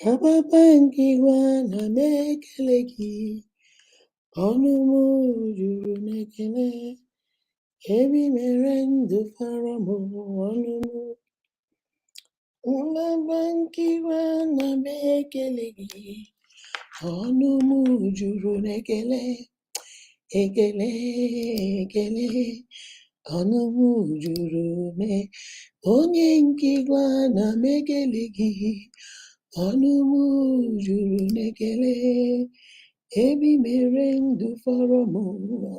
Ababangiwa na mekeleki, onumu juru nekele, ebi merendu faramu onumu. Ababangiwa na mekeleki, onumu juru nekele, ekele, ekele, onumu juru ne. Onye nkigwa na mekeleki, onumu juru nekele. Ebi mere ndụ fọrọ m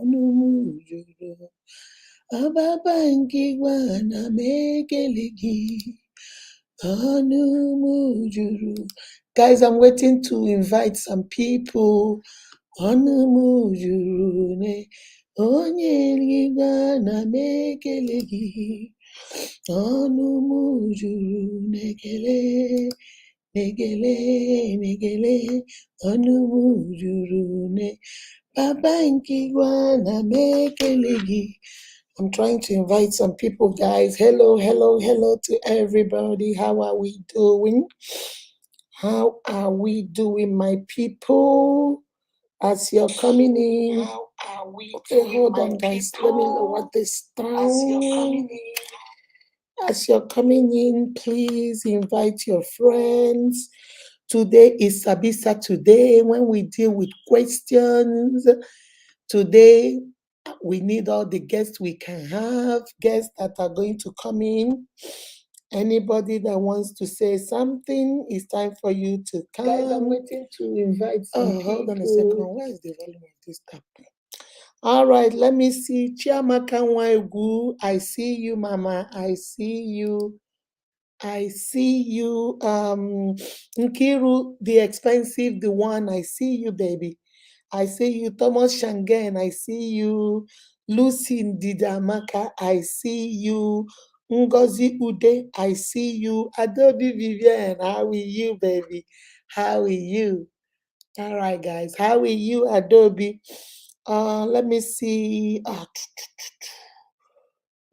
ọnụ m juru. Ababa nke gwa na m ekele gị ọnụ m juru. Guys, I'm waiting to invite some people. Ọnụ m juru ne. Onye eluigwe na m ekele gị ọnụ m juru n'ekele. Negele, negele, ọnụ m juru ne. Baba nkigwa na mekele gị. I'm trying to invite some people, guys. Hello, hello, hello to everybody. How are we doing? How are we doing, my people? As you're coming in. How are we okay, hold on, guys. Let me lower this down. As you're coming in. As you're coming in, please invite your friends. Today is Sabi Saturday when we deal with questions. Today, we need all the guests we can have, guests that are going to come in. Anybody that wants to say something, it's time for you to come. Guys, I'm waiting to invite some people. Hold on a second. Where is the volume of this app? All right, let me see. Chiamaka Nwaigu, I see you, Mama. I see you. I see you. Nkiru, the expensive, the one. I see you, baby. I see you. Thomas Shangen, I see you. Lucy Ndidamaka, I see you. Ngozi Ude, I see you. Adobe Vivian, how are you, baby? How are you? All right, guys. How are you, Adobe? Let me see.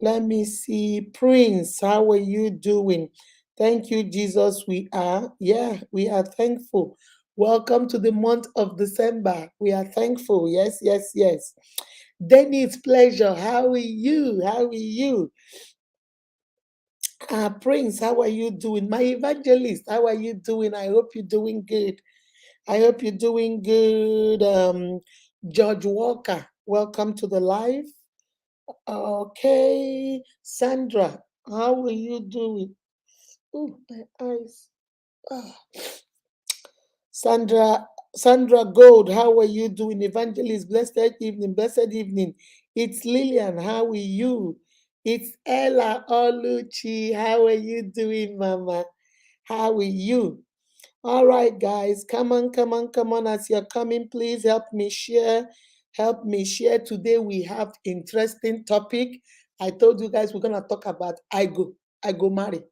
Let me see. Prince, how are you doing? Thank you, Jesus. We are thankful. Welcome to the month of December. We are thankful. Yes, yes, yes. Dennis Pleasure, how are you? How are you? Prince, how are you doing? My evangelist, how are you doing? I hope you're doing good. I hope you're doing good. George Walker, welcome to the live. Okay, Sandra, how are you doing? Oh, my eyes. Ah. Sandra Gold, how are you doing? Evangelist, blessed evening, blessed evening. It's Lillian, how are you? It's Ella Oluchi, how are you doing, Mama? How are you? All right, guys, come on, come on, come on. As you're coming, please help me share. Help me share. Today we have interesting topic. I told you guys we're gonna talk about I go marry.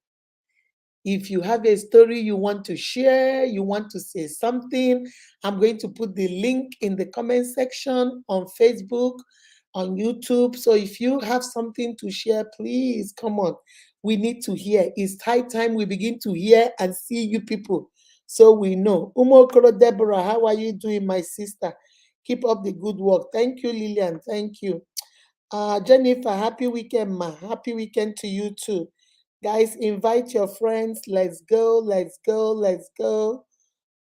If you have a story you want to share, you want to say something, I'm going to put the link in the comment section on Facebook, on YouTube. So if you have something to share, please come on. We need to hear. It's high time we begin to hear and see you people so we know. Umokoro Deborah, how are you doing, my sister? Keep up the good work. Thank you, Lillian. Thank you. Jennifer, happy weekend, ma. Happy weekend to you too. Guys, invite your friends. Let's go, let's go, let's go.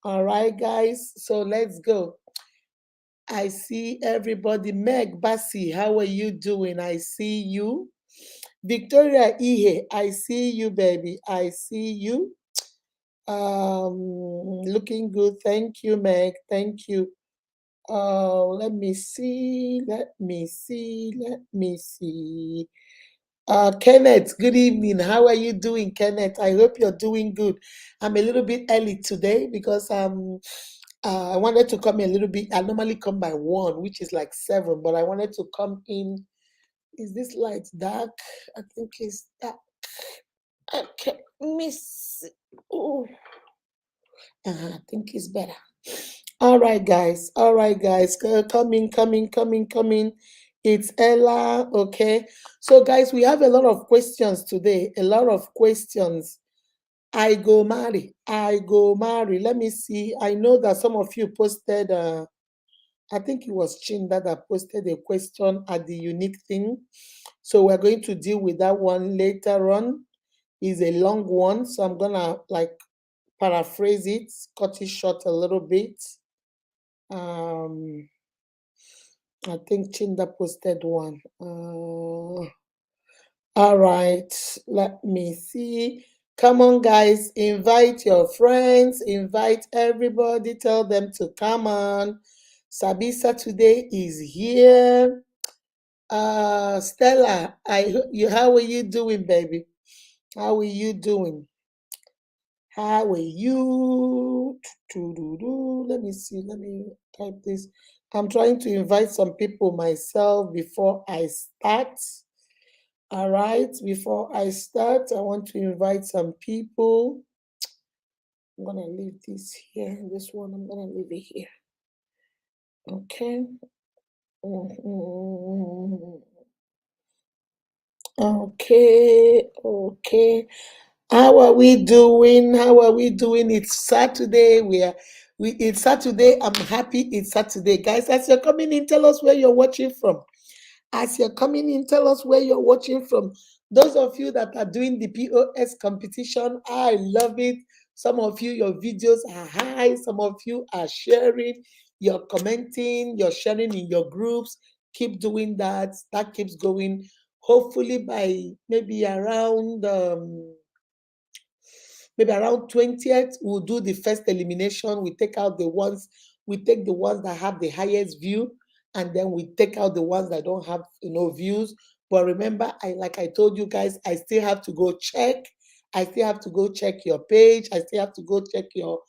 All right, guys. So let's go. I see everybody. Meg Bassi, how are you doing? I see you. Victoria Ihe, I see you, baby. I see you. Looking good. Thank you, Meg. Thank you. Let me see. Let me see. Let me see. Kenneth, good evening. How are you doing, Kenneth? I hope you're doing good. I'm a little bit early today because I wanted to come a little bit. I normally come by 1, which is like 7, but I wanted to come in. Is this light dark? I think it's dark. Okay, miss. Oh, I think it's better. All right, guys. All right, guys. Coming, coming, coming, coming. It's Ella. Okay. So, guys, we have a lot of questions today. A lot of questions. I go marry. I go marry. Let me see. I know that some of you posted, I think it was Chinda that posted a question at the unique thing. So we're going to deal with that one later on. It's a long one, so I'm gonna like paraphrase it, cut it short a little bit. Um, I think Chinda posted one. All right, let me see. Come on, guys, invite your friends, invite everybody, tell them to come on. Sabi Saturday is here. Stella, how are you doing, baby? How are you doing? How are you? Let me see. Let me type this. I'm trying to invite some people myself before I start. All right. Before I start, I want to invite some people. I'm going to leave this here. This one, I'm going to leave it here. Okay. Mhm. Okay. Okay. How are we doing? How are we doing? It's Saturday. It's Saturday. I'm happy it's Saturday. Guys, as you're coming in, tell us where you're watching from. As you're coming in, tell us where you're watching from. Those of you that are doing the POS competition, I love it. Some of you, your videos are high. Some of you are sharing, you're commenting, you're sharing in your groups. Keep doing that. That keeps going. Hopefully, by maybe around 20th, we'll do the first elimination. We take the ones that have the highest view, and then we take out the ones that don't have views. But remember, like I told you guys, I still have to go check. I still have to go check your page. I still have to go check your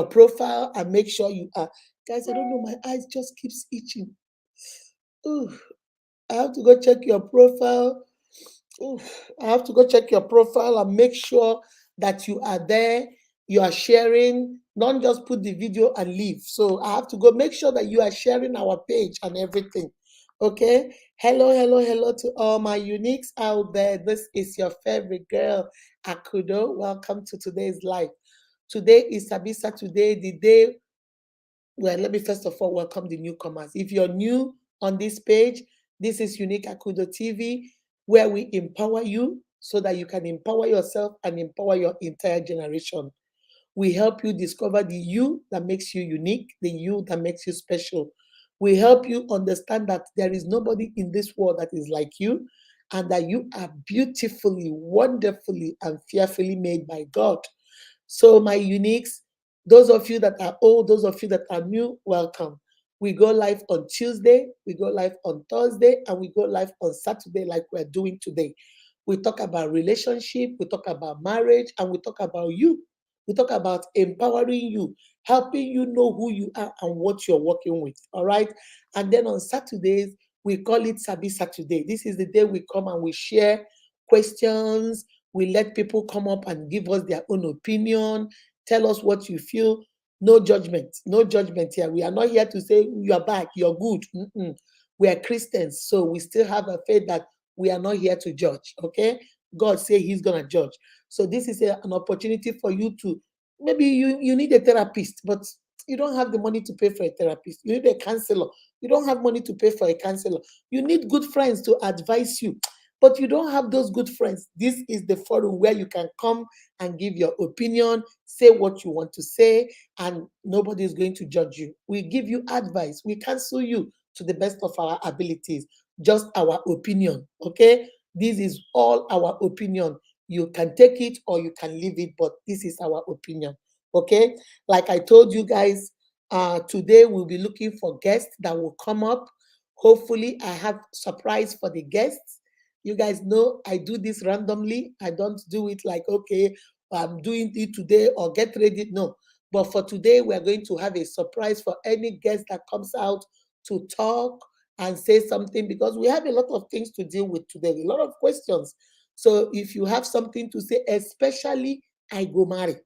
profile and make sure you are. Guys, I don't know, my eyes just keeps itching. Ooh, I have to go check your profile. Oof, I have to go check your profile and make sure that you are there, you are sharing, don't just put the video and leave. So I have to go make sure that you are sharing our page and everything. Okay. Hello, hello, hello to all my uniques out there. This is your favorite girl, Akudo. Welcome to today's live. Today is Sabisa today, the day. Well, let me first of all welcome the newcomers. If you're new on this page, this is Unique Akudo TV, where we empower you so that you can empower yourself and empower your entire generation. We help you discover the you that makes you unique, the you that makes you special. We help you understand that there is nobody in this world that is like you, and that you are beautifully, wonderfully, and fearfully made by God. So, my uniques, those of you that are old, those of you that are new, welcome. We go live on Tuesday, we go live on Thursday, and we go live on Saturday, like we're doing today. We talk about relationship, we talk about marriage, and we talk about you. We talk about empowering you, helping you know who you are and what you're working with. All right. And then on Saturdays, we call it Sabi Saturday. This is the day we come and we share questions, we let people come up and give us their own opinion, tell us what you feel. No judgment. No judgment here. We are not here to say you are bad, you're good. Mm-mm. We are Christians, so we still have a faith that we are not here to judge. Okay? God say He's gonna judge. So this is an opportunity for you to maybe you need a therapist, but you don't have the money to pay for a therapist. You need a counselor. You don't have money to pay for a counselor. You need good friends to advise you, but you don't have those good friends. This is the forum where you can come and give your opinion, say what you want to say, and nobody is going to judge you. We give you advice, we counsel you to the best of our abilities, just our opinion. Okay, this is all our opinion. You can take it or you can leave it, but this is our opinion. Okay, like I told you guys, today we'll be looking for guests that will come up. Hopefully I have surprise for the guests. You guys know I do this randomly. I don't do it like, okay, I'm doing it today or get ready. No. But for today, we're going to have a surprise for any guest that comes out to talk and say something, because we have a lot of things to deal with today, a lot of questions. So if you have something to say, especially I go marry.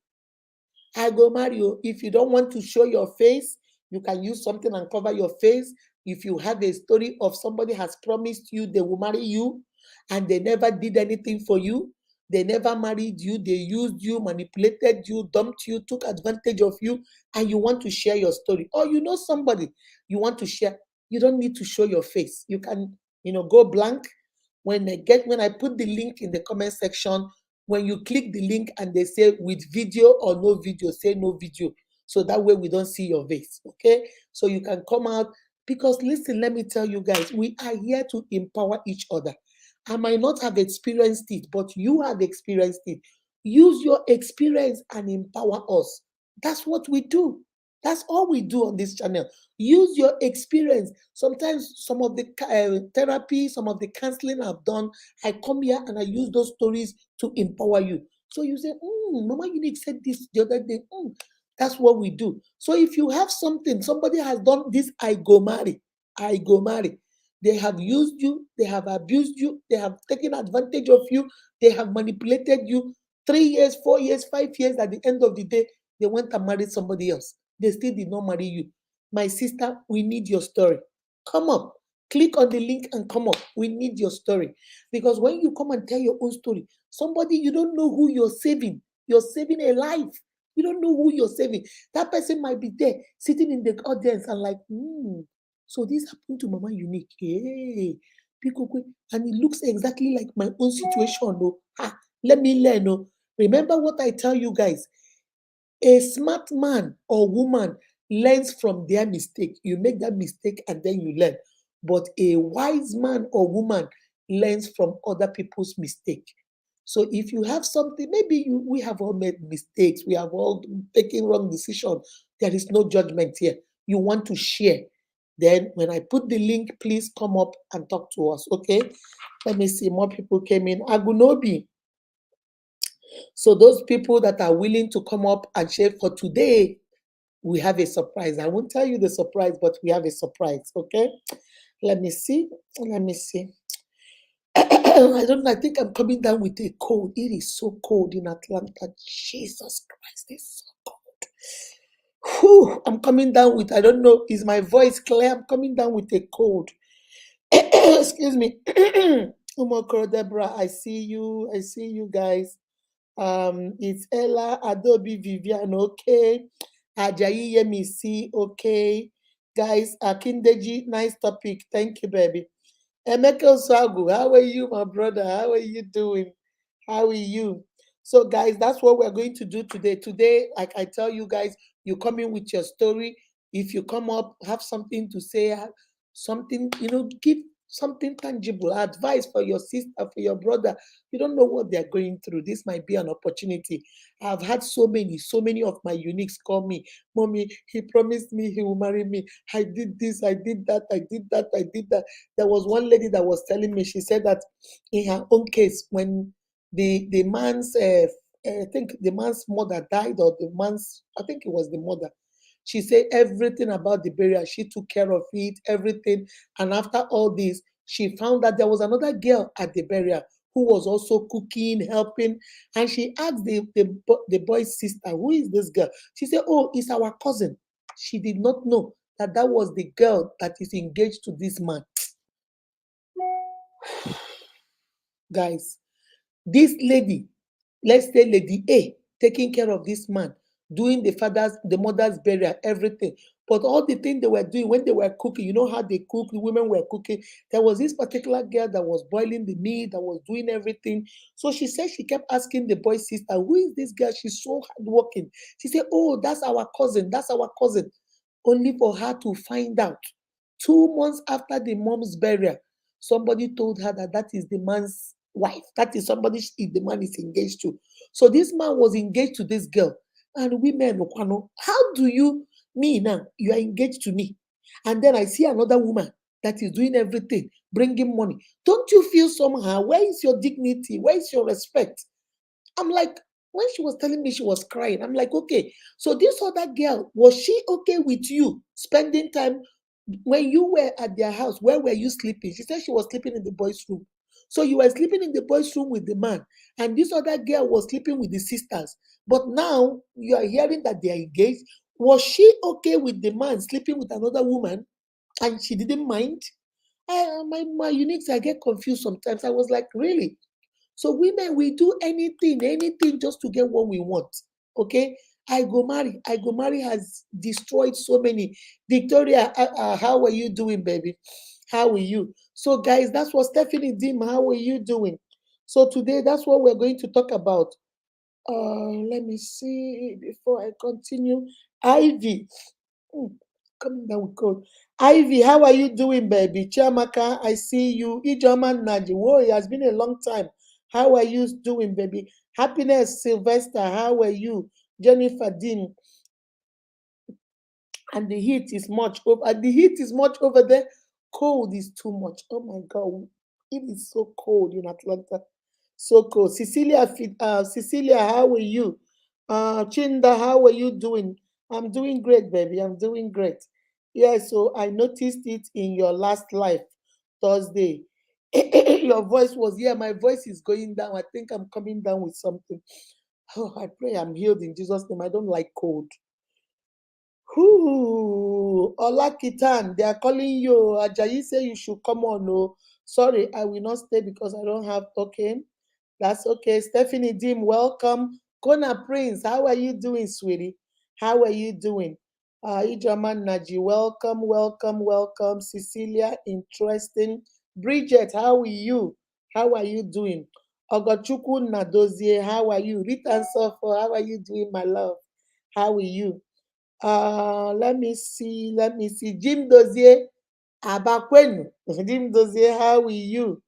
I go marry you. If you don't want to show your face, you can use something and cover your face. If you have a story of somebody has promised you they will marry you and they never did anything for you, They never married you. They used you, manipulated you, dumped you, took advantage of you, and you want to share your story. Or you know somebody you want to share. You don't need to show your face. You can, go blank. When I put the link in the comment section, when you click the link and they say with video or no video, say no video. So that way we don't see your face. Okay. So you can come out, because listen, let me tell you guys, we are here to empower each other. I might not have experienced it, but you have experienced it. Use your experience and empower us. That's what we do. That's all we do on this channel. Use your experience. Sometimes some of the therapy, some of the counseling I've done, I come here and I use those stories to empower you. So you say, Mama Unique said this the other day. That's what we do. So if you have something, somebody has done this, I go marry. I go marry. They have used you, they have abused you, they have taken advantage of you, they have manipulated you. 3 years, 4 years, 5 years, at the end of the day, they went and married somebody else. They still did not marry you. My sister, we need your story. Come up. Click on the link and come up. We need your story. Because when you come and tell your own story, somebody you don't know who you're saving. You're saving a life. You don't know who you're saving. That person might be there sitting in the audience and like, so this happened to Mama Unique. Hey, and it looks exactly like my own situation. No, let me learn. No, remember what I tell you guys. A smart man or woman learns from their mistake. You make that mistake and then you learn. But a wise man or woman learns from other people's mistake. So if you have something, maybe we have all made mistakes, we have all taken wrong decisions. There is no judgment here. You want to share. Then when I put the link, please come up and talk to us. Okay. Let me see. More people came in. Agunobi. So those people that are willing to come up and share for today, we have a surprise. I won't tell you the surprise, but we have a surprise. Okay. Let me see. Let me see. I don't know. I think I'm coming down with a cold. It is so cold in Atlanta. Jesus Christ, it's so cold. Whew, I'm coming down with, I don't know, is my voice clear? I'm coming down with a cold. Excuse me. Umokoro Deborah, I see you. I see you guys. It's Ella, Adobe, Vivian, okay. Ajayi Yemisi, okay. Guys, Akindeji, nice topic. Thank you, baby. Emeka Sagu, how are you, my brother? How are you doing? How are you? So, guys, that's what we're going to do today. Today, like I tell you guys, you come in with your story. If you come up, have something to say, have something, give something tangible, advice for your sister, for your brother. You don't know what they're going through. This might be an opportunity. I've had so many of my uniques call me, Mommy, he promised me he will marry me. I did this, I did that, I did that, I did that. There was one lady that was telling me, she said that in her own case, when the man's I think the man's mother died, or the man's, I think it was the mother. She said everything about the burial, she took care of it, everything. And after all this, she found that there was another girl at the burial who was also cooking, helping. And she asked the boy's sister, who is this girl? She said, oh, it's our cousin. She did not know that that was the girl that is engaged to this man. Guys, this lady, let's say Lady A, taking care of this man, doing the mother's burial, everything. But all the things they were doing when they were cooking, you know how they cook, the women were cooking. There was this particular girl that was boiling the meat, that was doing everything. So she said she kept asking the boy's sister, who is this girl? She's so hardworking. She said, oh, that's our cousin. That's our cousin. Only for her to find out 2 months after the mom's burial, somebody told her that that is the man's wife. That is somebody the man is engaged to. So this man was engaged to this girl. And women, how do you, me now, you are engaged to me. And then I see another woman that is doing everything, bringing money. Don't you feel somehow? Where is your dignity? Where is your respect? I'm like, when she was telling me she was crying, I'm like, okay, so this other girl, was she okay with you spending time when you were at their house? Where were you sleeping? She said she was sleeping in the boys' room. So you were sleeping in the boys' room with the man, and this other girl was sleeping with the sisters. But now you are hearing that they are engaged. Was she okay with the man sleeping with another woman, and she didn't mind? My uniques, I get confused sometimes. I was like, really? So women, we do anything just to get what we want. Okay, I go marry has destroyed so many. Victoria, how are you doing, baby? How are you? So, guys, that's what Stephanie Dim. How are you doing? So today, that's what we're going to talk about. Let me see before I continue. Ivy, mm, coming down with cold. Ivy, how are you doing, baby? Chiamaka, I see you. Ijoma Naji, whoa, it has been a long time. How are you doing, baby? Happiness, Sylvester, how are you? Jennifer Dean, and the heat is much over. And the heat is much over there. Cold is too much. Oh my God, it is so cold in Atlanta. So cold. Cecilia, Cecilia, how are you? Chinda, how are you doing? I'm doing great, baby. I'm doing great. Yeah, so I noticed it in your last life, Thursday. Your voice was, yeah, my voice is going down. I think I'm coming down with something. Oh, I pray I'm healed in Jesus' name. I don't like cold. Whoo, Olakitan, they are calling you. Ajayi say you should come on. No, sorry, I will not stay because I don't have. Okay, that's okay. Stephanie Dim, welcome. Kona Prince, how are you doing, sweetie? How are you doing? Ijaman Naji, welcome, welcome, welcome. Cecilia, interesting. Bridget, how are you? How are you doing? Ogochukwu Nadozie, how are you? Rita Sofo, how are you doing, my love? How are you? Let me see. Jim Dozier, Abakwenu. Jim Dozier, how are you?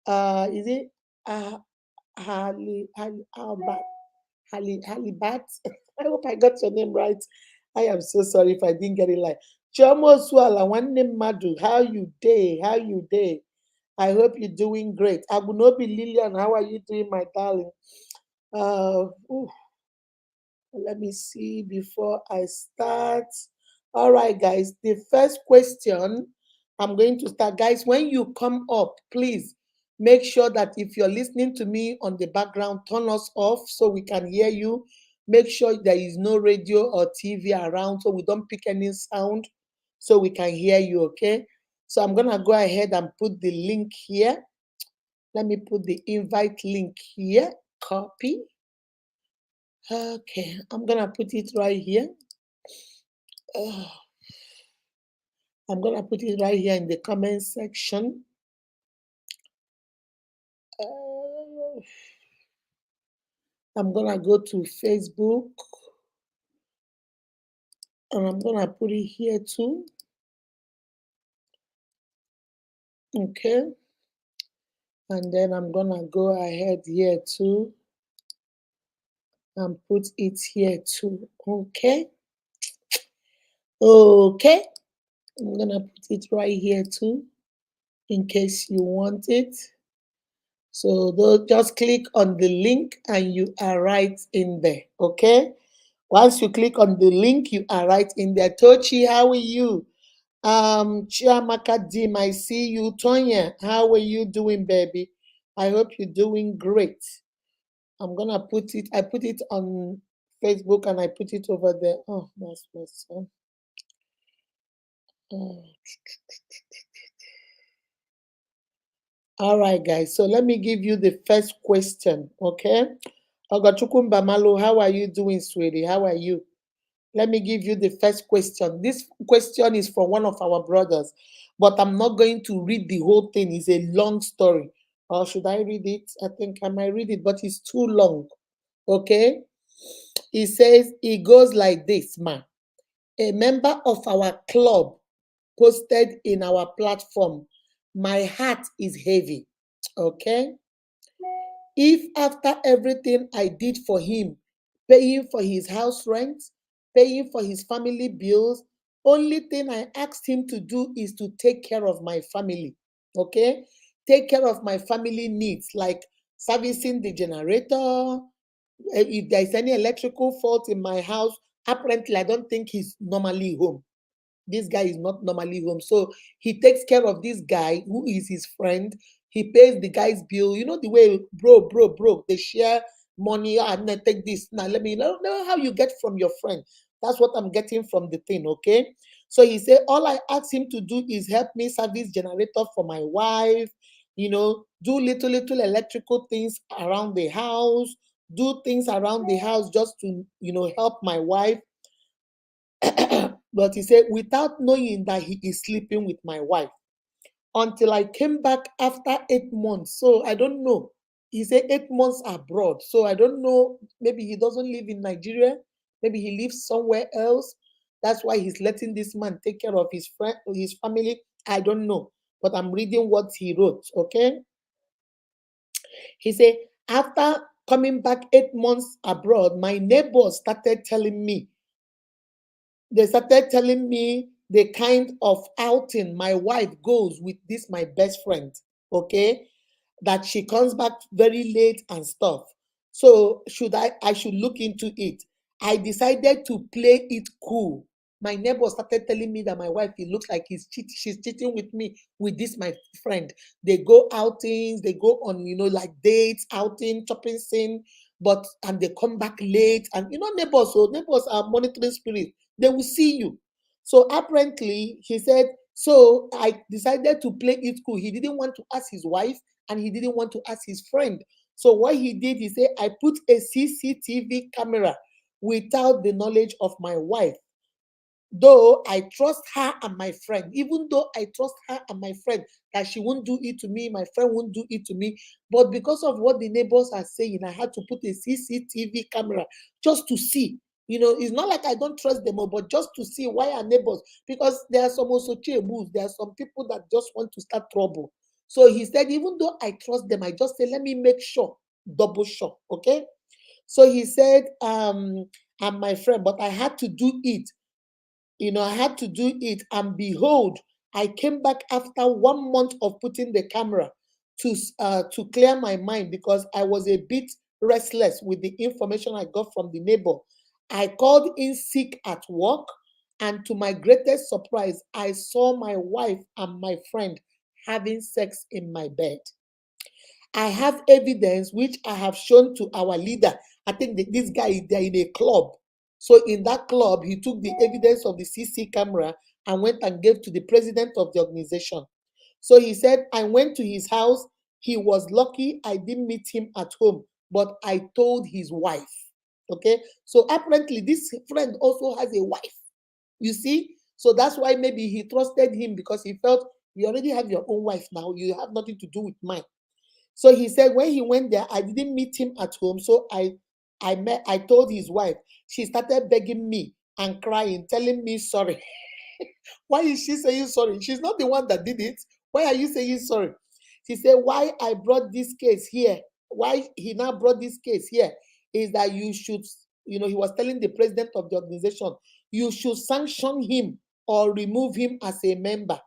Is it uh Halibat? Halibat? I hope I got your name right. I am so sorry if I didn't get it right. Chomo Swala, one name Madu, how you day? How you day? I hope you're doing great. Abunobi Lillian, how are you doing, my darling? Ooh, let me see before I start. All right, guys. The first question I'm going to start. Guys, when you come up, please make sure that if you're listening to me on the background, turn us off so we can hear you. Make sure there is no radio or TV around so we don't pick any sound so we can hear you, okay? So I'm going to go ahead and put the link here. Let me put the invite link here. Copy. Okay, I'm gonna put it right here. Uh, I'm gonna put it right here in the comment section. Uh, I'm gonna go to Facebook and I'm gonna put it here too. Okay, and then I'm gonna go ahead here too and put it here too. Okay, okay, I'm gonna put it right here too in case you want it. So just click on the link and you are right in there. Okay. Once you click on the link, you are right in there. Tochi, how are you? Chiamaka Dim, I see you. Tonya, how are you doing, baby? I hope you're doing great. I'm gonna put it, I put it on Facebook and I put it over there. Oh, that's my son. Oh. All right, guys. So let me give you the first question, okay? Ogachukumba Malo, how are you doing, sweetie? How are you? Let me give you the first question. This question is from one of our brothers, but I'm not going to read the whole thing. It's a long story. Or should I read it? I think I might read it, but it's too long. Okay? He says, it goes like this, man. A member of our club posted in our platform, my heart is heavy. Okay? If after everything I did for him, paying for his house rent, paying for his family bills, only thing I asked him to do is to take care of my family. Okay? Take care of my family needs like servicing the generator. If there is any electrical fault in my house, apparently I don't think he's normally home. This guy is not normally home. So he takes care of this guy who is his friend. He pays the guy's bill. You know the way bro, they share money. And then take this. Now let me know how you get from your friend. That's what I'm getting from the thing, okay? So he said, all I asked him to do is help me service generator for my wife do little electrical things around the house, do things around the house just to, help my wife. But he said, without knowing that he is sleeping with my wife, until I came back after 8 months. So I don't know. He said 8 months abroad. So I don't know. Maybe he doesn't live in Nigeria. Maybe he lives somewhere else. That's why he's letting this man take care of his friend, his family. I don't know. But I'm reading what he wrote. Okay. He said, after coming back 8 months abroad, my neighbors started telling me they started telling me the kind of outing my wife goes with this my best friend, okay, that she comes back very late and stuff. So I should look into it. I decided to play it cool. My neighbor started telling me that my wife, it looks like she's cheating with me with this my friend. They go outings, they go on, like dates, outing, shopping scene, and they come back late. And neighbors, so neighbors are monitoring spirits. They will see you. So apparently, he said, so I decided to play it cool. He didn't want to ask his wife and he didn't want to ask his friend. So what he did, he said, I put a CCTV camera without the knowledge of my wife. Though I trust her and my friend, even though I trust her and my friend that she won't do it to me, my friend won't do it to me. But because of what the neighbors are saying, I had to put a CCTV camera just to see. It's not like I don't trust them, but just to see why our neighbors, because there are some also moves, there are some people that just want to start trouble. So he said, even though I trust them, I just say, let me make sure, double sure. Okay. So he said, I'm my friend, but I had to do it. I had to do it. And behold, I came back after 1 month of putting the camera to clear my mind because I was a bit restless with the information I got from the neighbor. I called in sick at work, and to my greatest surprise, I saw my wife and my friend having sex in my bed. I have evidence which I have shown to our leader. I think this guy is there in a club. So in that club, he took the evidence of the CC camera and went and gave to the president of the organization. So he said, I went to his house. He was lucky I didn't meet him at home, but I told his wife. Okay. So apparently, this friend also has a wife. You see? So that's why maybe he trusted him because he felt you already have your own wife now. You have nothing to do with mine. So he said when he went there, I didn't meet him at home. So I told his wife. She started begging me and crying, telling me sorry. Why is she saying sorry? She's not the one that did it. Why are you saying sorry? She said, why I brought this case here, why he now brought this case here is that you should, he was telling the president of the organization, you should sanction him or remove him as a member.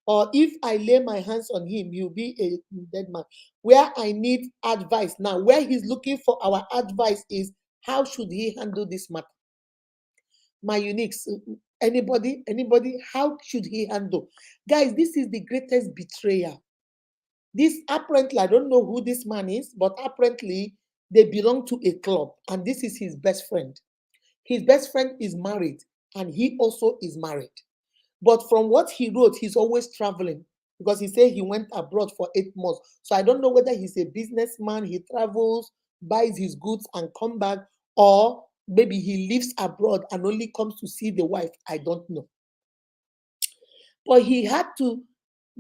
Or if I lay my hands on him, you'll be a dead man. Where I need advice now, where he's looking for our advice is how should he handle this matter? My uniques, anybody, how should he handle? Guys, this is the greatest betrayal. This apparently, I don't know who this man is, but apparently they belong to a club, and this is his best friend. His best friend is married, and he also is married. But from what he wrote, he's always traveling because he said he went abroad for 8 months. So I don't know whether he's a businessman, he travels, buys his goods, and come back, or maybe he lives abroad and only comes to see the wife. I don't know. But he had to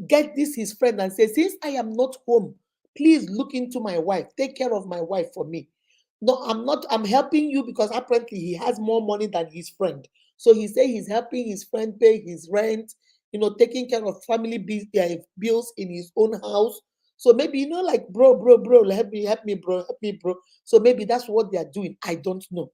get this his friend and say, since I am not home, please look into my wife, take care of my wife for me. No, I'm not, I'm helping you because apparently he has more money than his friend. So he said he's helping his friend pay his rent, taking care of family bills in his own house. So maybe, like, bro, help me, bro, help me, bro. So maybe that's what they are doing. I don't know.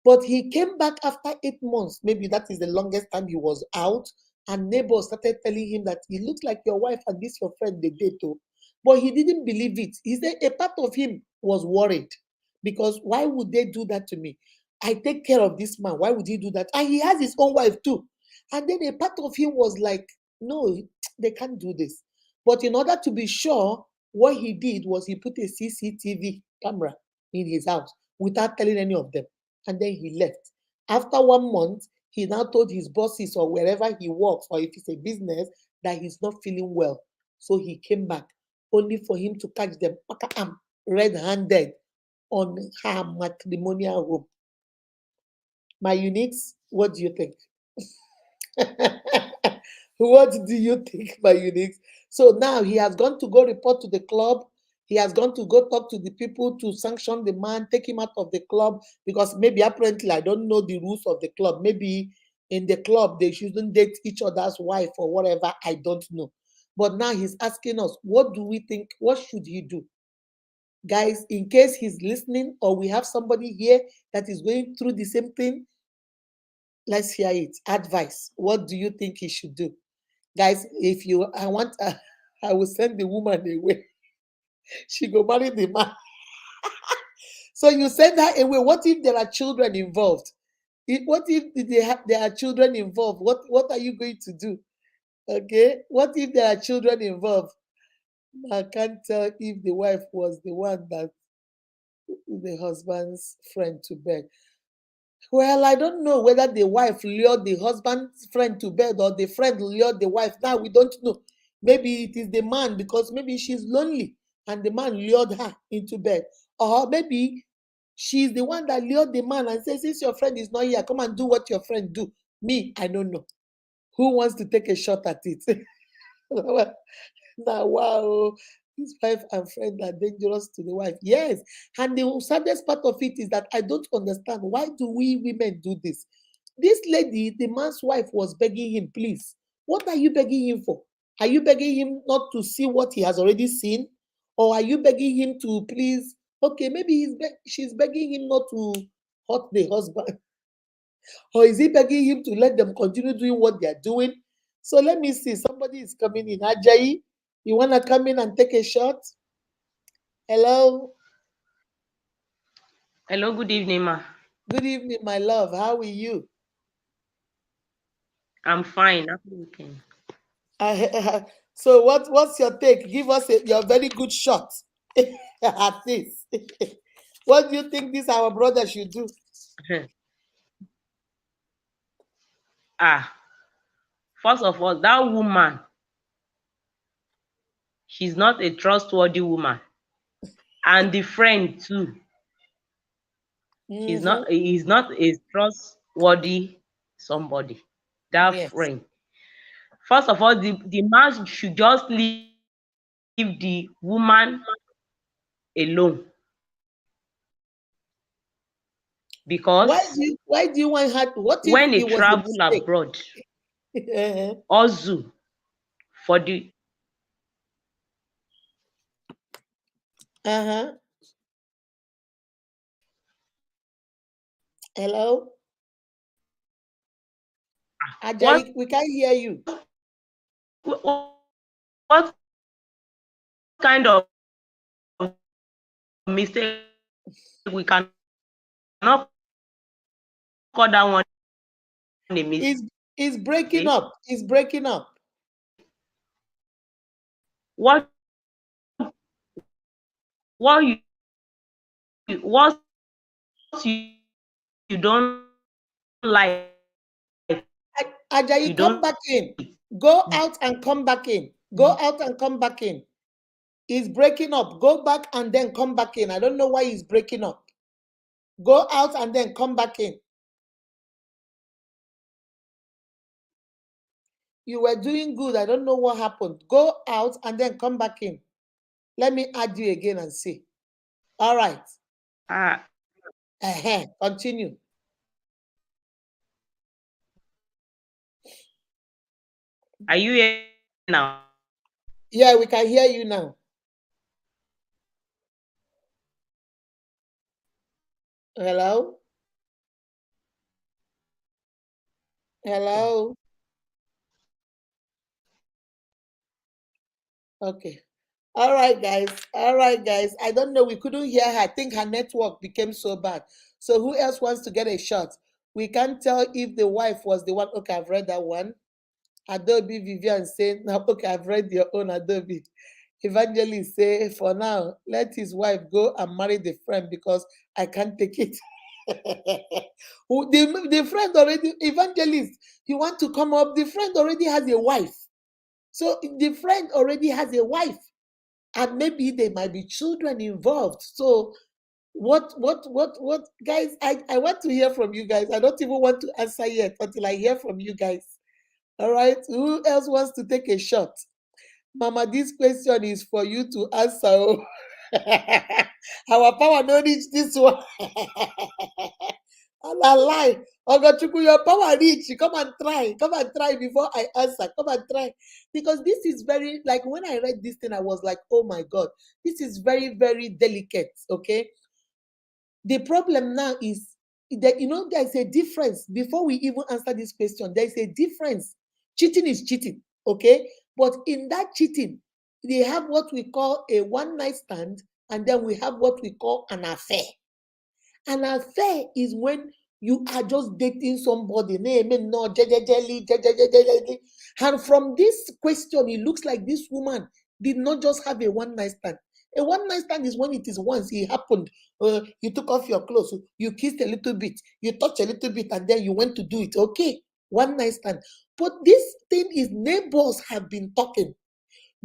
But he came back after 8 months. Maybe that is the longest time he was out. And neighbors started telling him that it looks like your wife and this your friend they date too. But he didn't believe it. He said a part of him was worried because why would they do that to me? I take care of this man. Why would he do that? And he has his own wife too. And then a part of him was like, no, they can't do this. But in order to be sure, what he did was he put a CCTV camera in his house without telling any of them. And then he left. After 1 month, he now told his bosses or wherever he works, or if it's a business, that he's not feeling well. So he came back. only for him to catch them red-handed on her matrimonial home. My uniques, what do you think? What do you think, my uniques? So now he has gone to go report to the club. He has gone to go talk to the people to sanction the man, take him out of the club, because maybe apparently I don't know the rules of the club. Maybe in the club they shouldn't date each other's wife or whatever. I don't know. But now he's asking us, what do we think? What should he do? Guys, in case he's listening or we have somebody here that is going through the same thing, let's hear it. Advice. What do you think he should do? Guys, if you, I want, I will send the woman away. She go marry the man. So you send her away. What if there are children involved? What if there are children involved? What are you going to do? Okay. What if there are children involved? I can't tell if the wife was the one that the husband's friend to bed. Well, I don't know whether the wife lured the husband's friend to bed or the friend lured the wife. Now we don't know. Maybe it is the man because maybe she's lonely and the man lured her into bed. Or maybe she's the one that lured the man and says, since your friend is not here, come and do what your friend do. Me, I don't know. Who wants to take a shot at it? Now, wow, his wife and friend are dangerous to the wife. Yes. And the saddest part of it is that I don't understand, why do we women do this? This lady, the man's wife, was begging him, please, what are you begging him for? Are you begging him not to see what he has already seen? Or are you begging him to please? Okay, maybe she's begging him not to hurt the husband. Or is he begging him to let them continue doing what they're doing? So let me see. Somebody is coming in. Ajayi, you want to come in and take a shot? Hello. Hello, good evening, ma. Good evening, my love. How are you? I'm fine. Happy weekend. So what's your take? Give us your very good shot at this. What do you think this our brother should do? Ah, first of all, that woman, she's not a trustworthy woman. And the friend too, Mm-hmm. he's not a trustworthy somebody. That Yes. friend. First of all, the man should just leave the woman alone. Because Why do you want her? What when if they it was a travel mistake? abroad, Uh-huh. also for the Uh-huh. Hello? what Ajayi, we can't hear you. what kind of mistake we cannot call that one a mistake. Is breaking up. Is breaking up. What what you don't like, you Ajayi, don't come back in. see. Go out and come back in. Go out and come back in. It's breaking up. Go back and then come back in. I don't know why it's breaking up. Go out and then come back in. You were doing good. I don't know what happened. Go out and then come back in. Let me add you again and see. All right. Ah, Continue. are you here now? Yeah, we can hear you now. Hello? Hello? Okay. All right, guys. All right, guys. I don't know. We couldn't hear her. I think her network became so bad. So who else wants to get a shot? We can't tell if the wife was the one. Okay, I've read that one. Adobe Vivian saying, now, okay, I've read your own Adobe. Evangelist say, for now, let his wife go and marry the friend because I can't take it. The friend already, evangelist, you want to come up? The friend already has a wife. So the friend already has a wife. and maybe there might be children involved. So what guys, I want to hear from you guys. I don't even want to answer yet until I hear from you guys. All right, who else wants to take a shot? Mama, this question is for you to answer. Oh. Our power don't reach this one. And I lie. Ogochukwu, your power reach. Come and try. Come and try before I answer. Come and try. Because this is very, like when I read this thing, I was like, oh my God, this is very, very delicate. Okay. The problem now is that, there's a difference. Before we even answer this question, there's a difference. Cheating is cheating. Okay. But in that cheating, they have what we call a one night stand, and then we have what we call an affair. An affair is when you are just dating somebody. No, and from this question, it looks like this woman did not just have a one night stand. A one night stand is when it is once it happened. You took off your clothes, you kissed a little bit, you touched a little bit, and then you went to do it. Okay, one night stand. But this thing is neighbors have been talking.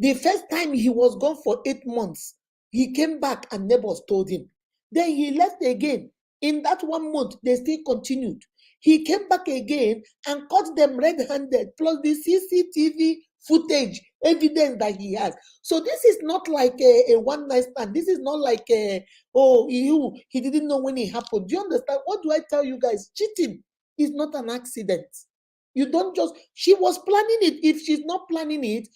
The first time he was gone for 8 months, he came back and neighbors told him. Then he left again. In that 1 month, they still continued. He came back again and caught them red-handed, plus the CCTV footage, evidence that he has. So this is not like a one-night stand. This is not like he didn't know when it happened. Do you understand? What do I tell you guys? Cheating is not an accident. You don't just, she was planning it. If she's not planning it,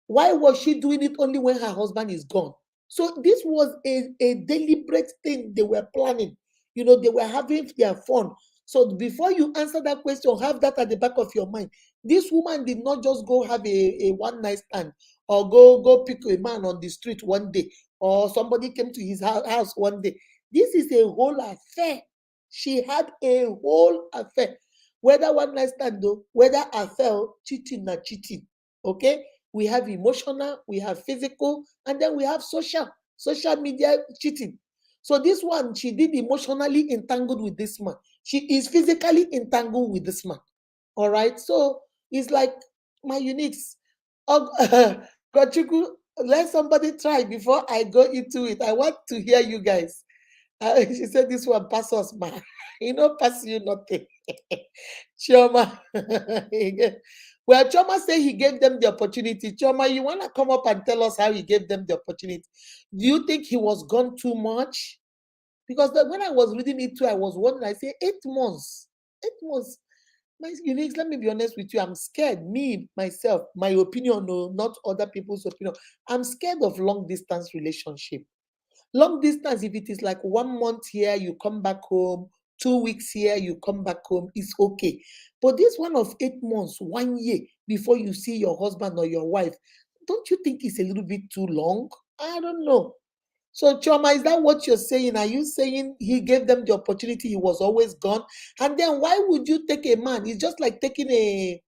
why was she doing it only when her husband is gone? So this was a deliberate thing they were planning. They were having their fun. So before you answer that question, have that at the back of your mind. This woman did not just go have a one night stand, or go pick a man on the street one day, or somebody came to his house one day. This is a whole affair. She had a whole affair. Whether one night stand though, whether affair, cheating na cheating. Okay? We have emotional, we have physical, and then we have social media cheating. So this one, she did emotionally entangled with this man. She is physically entangled with this man. All right. So it's like my uniques. Kochuku, let somebody try before I go into it. I want to hear you guys. She said this one pass us, man. Pass you nothing. Chioma. Well, Chioma said he gave them the opportunity. Chioma, you want to come up and tell us how he gave them the opportunity? Do you think he was gone too much? Because when I was reading it too, I was wondering, I say 8 months. 8 months. My uniques, let me be honest with you. I'm scared. Me, myself, my opinion, no, not other people's opinion. I'm scared of long distance relationship. Long distance, if it is like 1 month here, you come back home, 2 weeks here, you come back home, it's okay. But this one of 8 months, 1 year before you see your husband or your wife, don't you think it's a little bit too long? I don't know. So, Choma, is that what you're saying? Are you saying he gave them the opportunity, he was always gone? And then why would you take a man? It's just like taking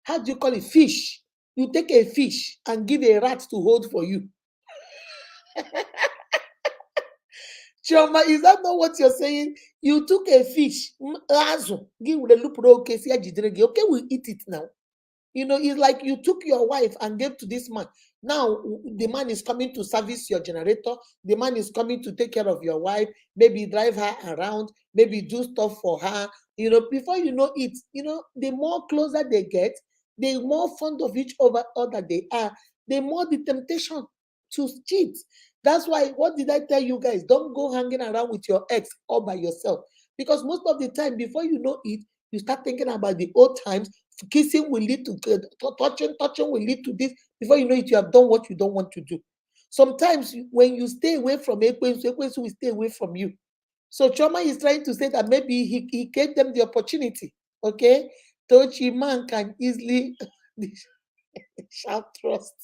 how do you call it, fish. You take a fish and give a rat to hold for you. Choma, is that not what you're saying? You took a fish, give the loop, okay, we'll eat it now. It's like you took your wife and gave to this man. Now the man is coming to service your generator. The man is coming to take care of your wife, maybe drive her around, maybe do stuff for her. Before you know it, the more closer they get, the more fond of each other they are, the more the temptation to cheat. That's why, what did I tell you guys? Don't go hanging around with your ex all by yourself. Because most of the time, before you know it, you start thinking about the old times. Kissing will lead to touching will lead to this. Before you know it, you have done what you don't want to do. Sometimes when you stay away from Ekwensu will stay away from you. So Choma is trying to say that maybe he gave them the opportunity. Okay? Tochi man can easily shout trust.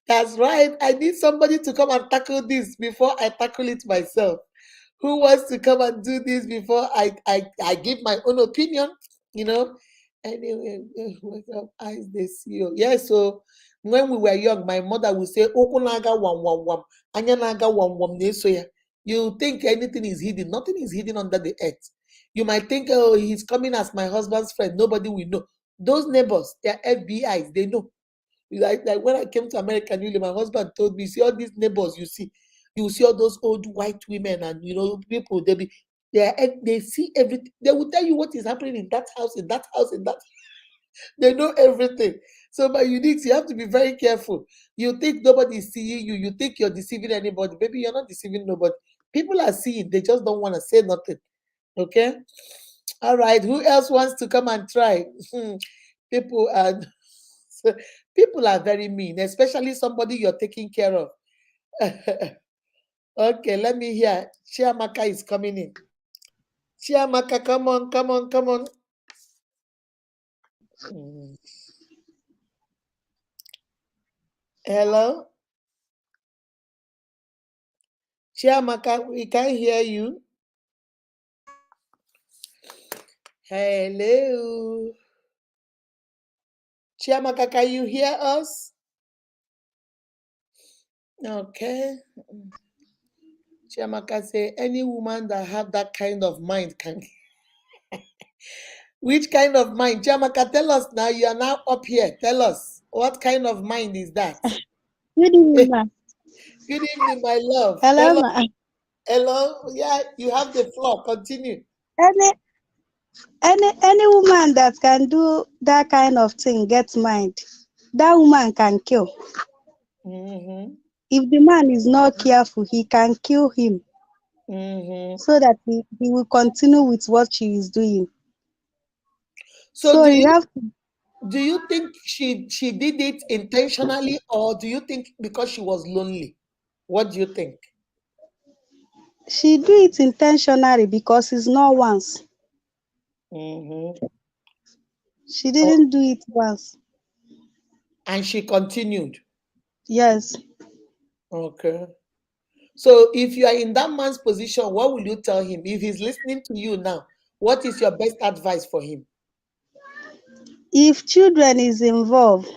That's right. I need somebody to come and tackle this before I tackle it myself. Who wants to come and do this before I give my own opinion? Anyway, what's up? Eyes they see you. Yeah, so when we were young, my mother would say, Okunaga wam wam wam, Anyanaga wam wam nesoya. You think anything is hidden. Nothing is hidden under the earth. You might think, oh, he's coming as my husband's friend. Nobody will know. Those neighbors, they're FBIs, they know. Like when I came to America newly, my husband told me, see all these neighbors you see all those old white women and people, they see everything. They will tell you what is happening in that house, in that house, in that. They know everything. So by unique, you have to be very careful. You think nobody is seeing you, you think you're deceiving anybody. Maybe you're not deceiving nobody. People are seeing, they just don't want to say nothing. Okay? All right. Who else wants to come and try? People are people are very mean, especially somebody you're taking care of. Okay, let me hear. Chiamaka is coming in. Chiamaka, come on, come on, come on. Mm. Hello? Chiamaka, we can't hear you. Hello. Chiamaka, can you hear us? Okay. Chiamaka say any woman that have that kind of mind can. Which kind of mind? Chiamaka, tell us now. You are now up here. Tell us what kind of mind is that? Good evening, ma. Good evening, my love. Hello, Tell us. ma. Hello. Yeah, you have the floor. Continue. Any any woman that can do that kind of thing gets mind. That woman can kill. Mm-hmm. If the man is not careful, he can kill him Mm-hmm. so that he will continue with what she is doing. So So you have to, do you think she did it intentionally, or do you think because she was lonely? What do you think? she do it intentionally because it's not once. Mm-hmm. She Oh, didn't do it once. and she continued. Yes. Okay. So if you are in that man's position, what will you tell him? If he's listening to you now, what is your best advice for him? If children is involved,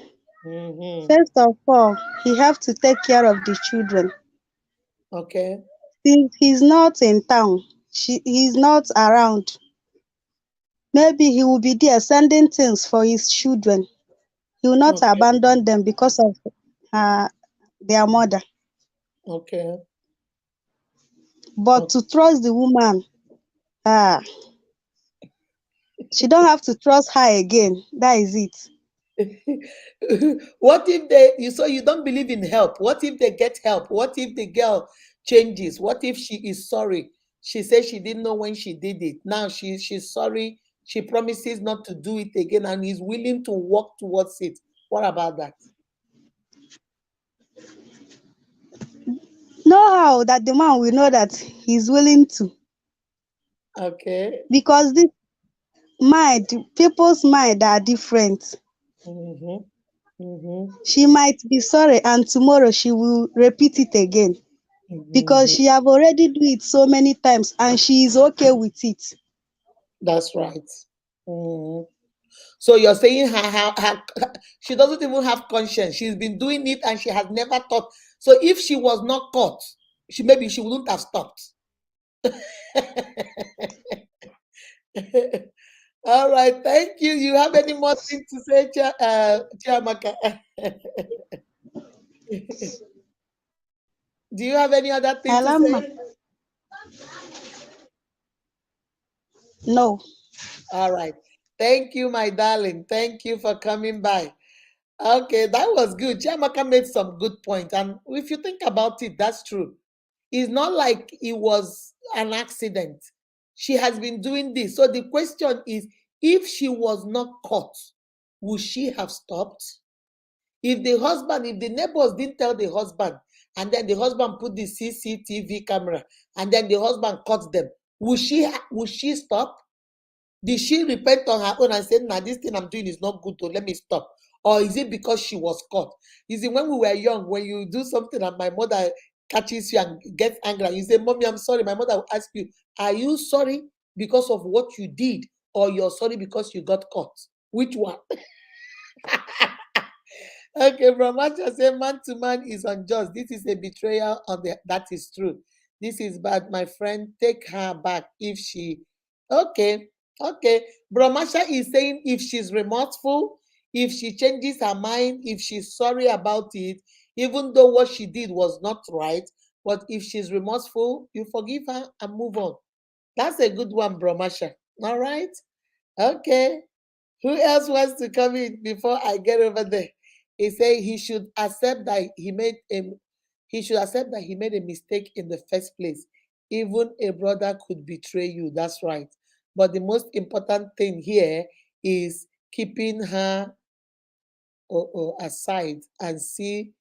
Mm-hmm. first of all, he have to take care of the children. Okay. Since he's not in town, he's not around. Maybe he will be there sending things for his children. He will not Okay. abandon them because of uh, their mother. Okay. But to trust the woman, ah, she don't have to trust her again. That is it. Okay. What if they you so you don't believe in help? What if they get help? What if the girl changes? What if she is sorry? She says she didn't know when she did it. Now she's sorry. She promises not to do it again and is willing to work towards it. What about that? Know how that the man will know that he's willing to. Okay. Because this mind, people's mind are different. Mm-hmm. Mm-hmm. She might be sorry and tomorrow she will repeat it again. Because Mm-hmm. she have already do it so many times and she is okay with it. That's right. Mhm. So you're saying she doesn't even have conscience. She's been doing it and she has never thought. So if she was not caught, maybe she wouldn't have stopped. All right, thank you. You have any more thing to say, Chiamaka? Do you have any other thing to Alama, say? no. All right. Thank you, my darling. Thank you for coming by. Okay, that was good. Chiamaka made some good points. And if you think about it, that's true. It's not like it was an accident. She has been doing this. So the question is, if she was not caught, would she have stopped? If the neighbors didn't tell the husband, and then the husband put the CCTV camera, and then the husband caught them, would she stop? Did she repent on her own and say, nah, this thing I'm doing is not good, so let me stop? Or is it because she was caught? You see, when we were young, when you do something and my mother catches you and gets angry, you say, Mommy, I'm sorry. My mother will ask you, are you sorry because of what you did? Or you're sorry because you got caught? Which one? Okay, Brahmacha say man to man is unjust. This is a betrayal of the that is true. This is bad, my friend. Take her back if she okay. Okay. Brahmacha is saying if she's remorseful, If she changes her mind, if she's sorry about it, even though what she did was not right, but if she's remorseful, you forgive her and move on. That's a good one, Bromasha. All right? Okay. Who else wants to come in before I get over there? He said he should accept that he made a mistake in the first place. Even a brother could betray you. That's right. But the most important thing here is keeping her aside and see.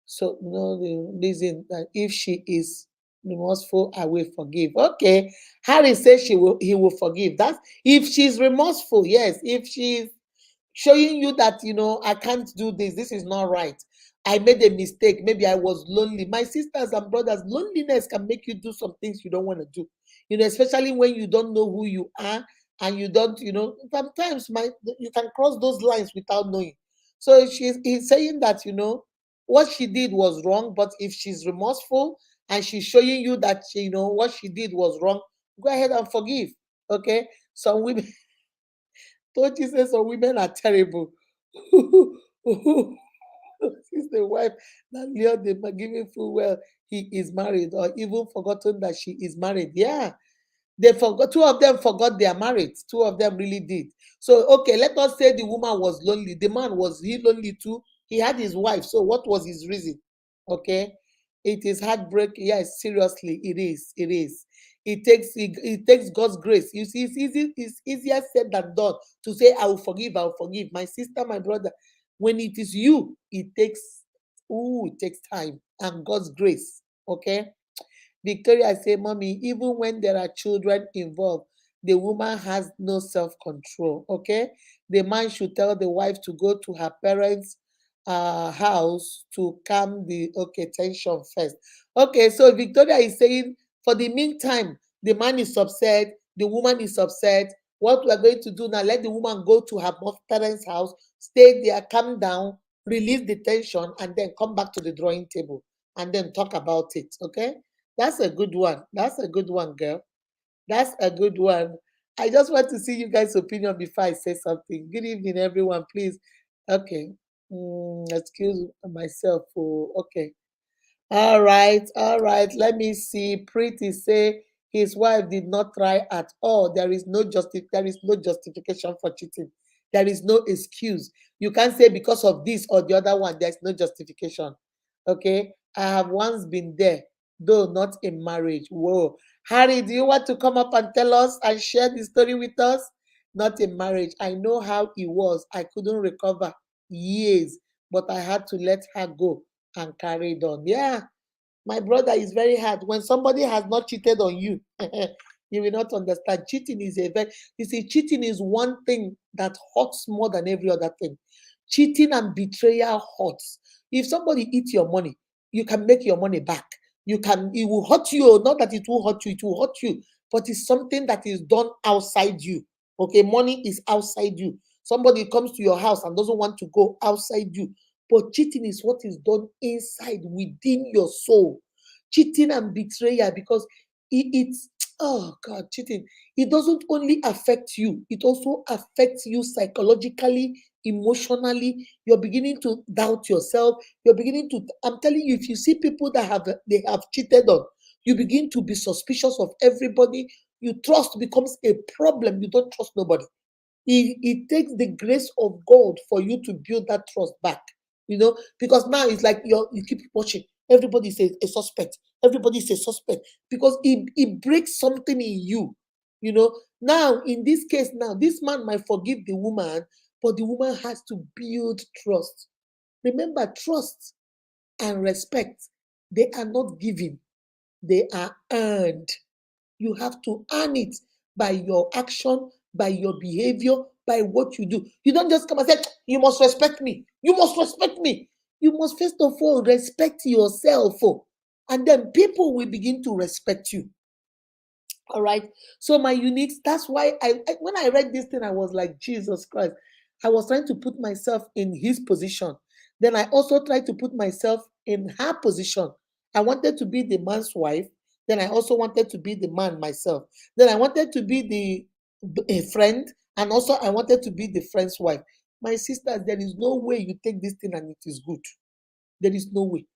So no, the reason that if she is remorseful, I will forgive. Okay, Harry says he will forgive. That's if she's remorseful. Yes, if she's showing you that I can't do this, this is not right, I made a mistake, maybe I was lonely. My sisters and brothers, loneliness can make you do some things you don't want to do, especially when you don't know who you are, and you don't, sometimes you can cross those lines without knowing. So he's saying that what she did was wrong, but if she's remorseful and she's showing you that what she did was wrong, go ahead and forgive. Okay, some women don't you say some women are terrible? Since the wife that lured them by giving full well he is married, or even forgotten that she is married. Yeah, they forgot. Two of them forgot they are married. Two of them really did. So okay, let us say the woman was lonely. The man, was he lonely too? He had his wife. So what was his reason? Okay, it is heartbreak. Yes, seriously, it is. It is. It takes God's grace. You see, it's easier said than done to say I will forgive. I will forgive my sister, my brother. When it is you, it takes time and God's grace. Okay. Victoria say, Mommy, even when there are children involved, the woman has no self-control. Okay. The man should tell the wife to go to her parents' house to calm the tension first. Okay, so Victoria is saying, for the meantime, the man is upset, the woman is upset. What we are going to do now, let the woman go to her parents' house, stay there, calm down, release the tension, and then come back to the drawing table and then talk about it. Okay? That's a good one. That's a good one, girl. That's a good one. I just want to see you guys' opinion before I say something. Good evening, everyone. Please. Okay. Excuse myself. Okay. All right, all right. Let me see. Pretty say his wife did not try at all. There is no justification for cheating. There is no excuse. You can't say because of this or the other one, there's no justification. Okay. I have once been there, though not in marriage. Whoa. Harry, do you want to come up and tell us and share the story with us? Not in marriage. I know how it was. I couldn't recover years, but I had to let her go and carried on. Yeah, my brother, is very hard. When somebody has not cheated on you, you will not understand. You see, cheating is one thing that hurts more than every other thing. Cheating and betrayal hurts. If somebody eats your money, you can make your money back. It will hurt you, not that it will hurt you, it will hurt you, but it's something that is done outside you. Okay, money is outside you. Somebody comes to your house and doesn't want to go outside you. But cheating is what is done inside within your soul. Cheating and betrayal, because it's oh God, cheating. It doesn't only affect you, it also affects you psychologically, emotionally. You're beginning to doubt yourself. You're beginning to, I'm telling you, if you see people that have cheated on, you begin to be suspicious of everybody. Your trust becomes a problem. You don't trust nobody. It takes the grace of God for you to build that trust back, because now it's like you keep watching. Everybody is a suspect. Everybody is a suspect because it breaks something in you. Now, in this case, now, this man might forgive the woman, but the woman has to build trust. Remember, trust and respect, they are not given, they are earned. You have to earn it by your action, by your behavior, by what you do. You don't just come and say, you must respect me. You must respect me. You must first of all respect yourself. And then people will begin to respect you. All right. So my uniques, that's why when I read this thing, I was like, Jesus Christ. I was trying to put myself in his position. Then I also tried to put myself in her position. I wanted to be the man's wife. Then I also wanted to be the man myself. Then I wanted to be a friend. And also I wanted to be the friend's wife. My sisters, there is no way you take this thing and it is good. There is no way.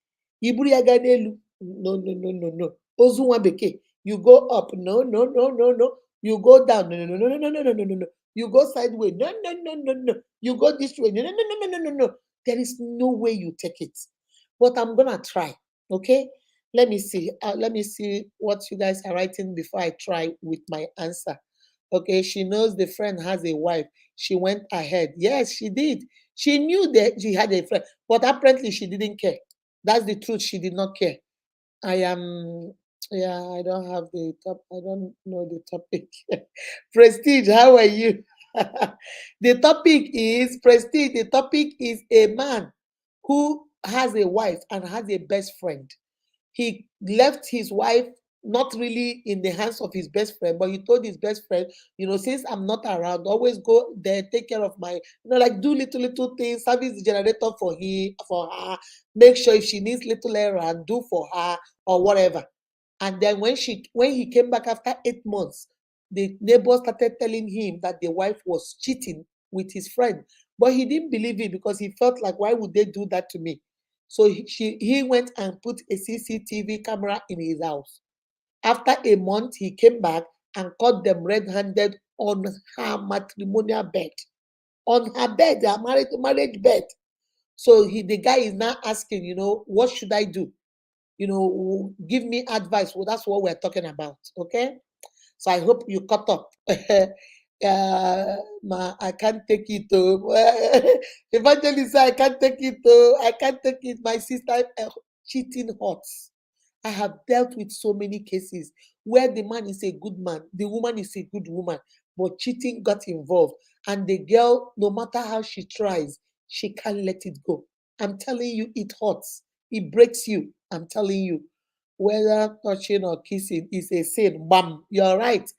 Iburu ya ga n'elu. No, no, no, no, no. Ozu nwa bekee. You go up. No, no, no, no, no. You go down. No, no, no, no, no, no, no, no, no, no. You go sideways. No, no, no, no, no. You go this way. No, no, no, no, no, no, no, no. There is no way you take it. But I'm gonna try. Okay. Let me see. Let me see what you guys are writing before I try with my answer. Okay, she knows the friend has a wife. She went ahead. Yes, she did. She knew that she had a friend, but apparently she didn't care. That's the truth. She did not care. I am, yeah, I don't have the top, I don't know the topic. Prestige, how are you? The topic is Prestige. The topic is a man who has a wife and has a best friend. He left his wife not really in the hands of his best friend, but he told his best friend, since I'm not around, always go there, take care of my, like do little things, service the generator for her, make sure if she needs little errand, do for her or whatever. And then when he came back after 8 months, the neighbor started telling him that the wife was cheating with his friend. But he didn't believe it because he felt like, why would they do that to me? So he went and put a CCTV camera in his house. After a month, he came back and caught them red-handed on her matrimonial bed. On her bed, her marriage bed. So the guy is now asking, what should I do? Give me advice. Well, that's what we're talking about. Okay. So I hope you caught up. I can't take it. Evangelist, I can't take it. I can't take it. My sister, cheating hurts. I have dealt with so many cases where the man is a good man, the woman is a good woman, but cheating got involved. And the girl, no matter how she tries, she can't let it go. I'm telling you, it hurts. It breaks you. I'm telling you. Whether touching or kissing is a sin, bam, you're right.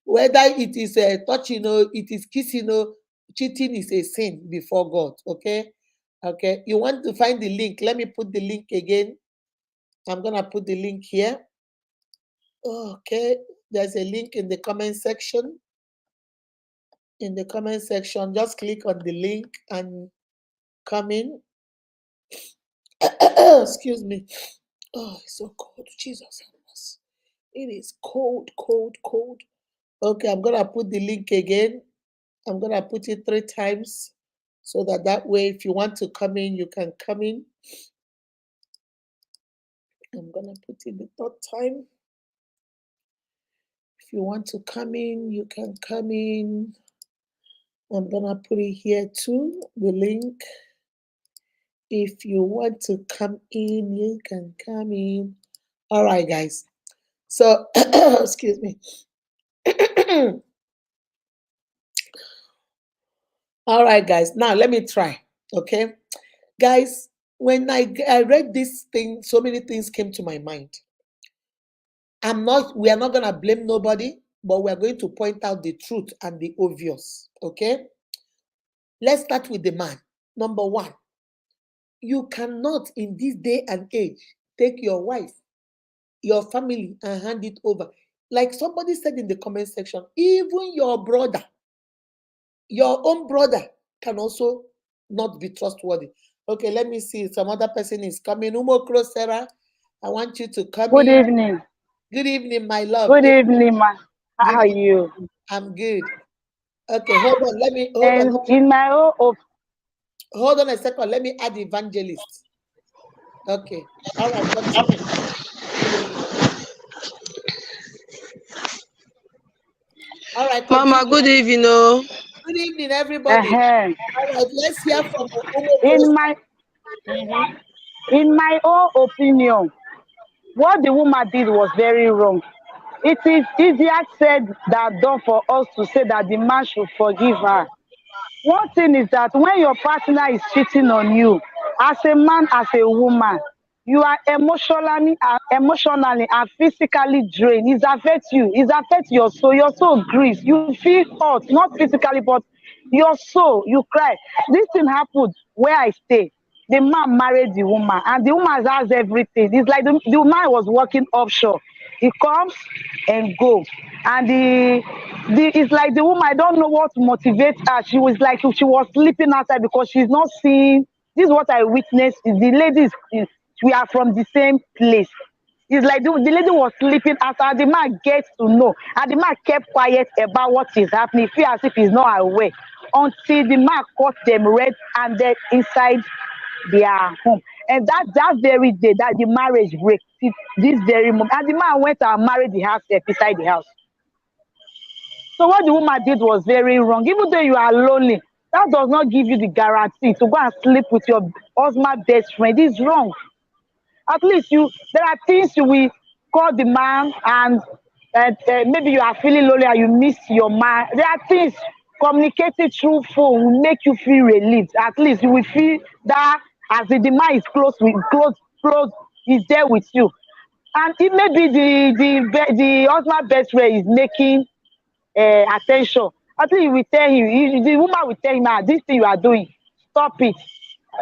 Whether it is a touching or it is kissing or cheating is a sin before God. Okay? Okay. You want to find the link? Let me put the link again. I'm gonna put the link here. Okay, there's a link in the comment section. In the comment section, just click on the link and come in. Excuse me. Oh, it's so cold. Jesus help us. It is cold, cold, cold. Okay, I'm gonna put the link again. I'm gonna put it 3 times so that way, if you want to come in, you can come in. I'm gonna put it the 3rd time. If you want to come in, you can come in. I'm gonna put it here too, the link. If you want to come in, you can come in. All right, guys. So, excuse me. All right, guys. Now let me try. Okay, guys. When I read this thing, so many things came to my mind. We are not gonna blame nobody, but we are going to point out the truth and the obvious. Okay. Let's start with the man. Number one, you cannot in this day and age take your wife, your family, and hand it over. Like somebody said in the comment section, even your brother, your own brother can also not be trustworthy. Okay, let me see. Some other person is coming. Umo Sarah, I want you to come Good in. evening. Good evening, my love. Good evening, ma. Good How are evening. you? I'm good. Okay, hold on. And in my own hold on a second. Let me add evangelist. Okay. All right, continue. All right, continue. Mama, good evening. Oh. Good evening, everybody. All right, let's hear from in my in my own opinion, what the woman did was very wrong. It is easier said than done for us to say that the man should forgive her. One thing is that when your partner is cheating on you, as a man, as a woman, you are emotionally and physically drained. It affects you. It affects your soul. Your soul grieves. You feel hurt, not physically, but your soul. You cry. This thing happened where I stay. The man married the woman, and the woman has everything. It's like the man was working offshore. He comes and go. And the it's like the woman, I don't know what motivates her. She was like she was sleeping outside because she's not seeing. This is what I witnessed. The ladies, we are from the same place. It's like the lady was sleeping after the man gets to know. And the man kept quiet about what is happening. Feel as if he's not aware. Until the man caught them red-handed inside their home. And that very day that the marriage break, this very moment. And the man went and married the house beside the house. So what the woman did was very wrong. Even though you are lonely, that does not give you the guarantee to go and sleep with your husband best friend. It's wrong. At least there are things you will call the man, and maybe you are feeling lonely and you miss your man. There are things communicating through phone will make you feel relieved. At least you will feel that as the man is close, is there with you. And it may be the husband best friend is making attention. I think you will tell him, the woman will tell him, this thing you are doing, stop it.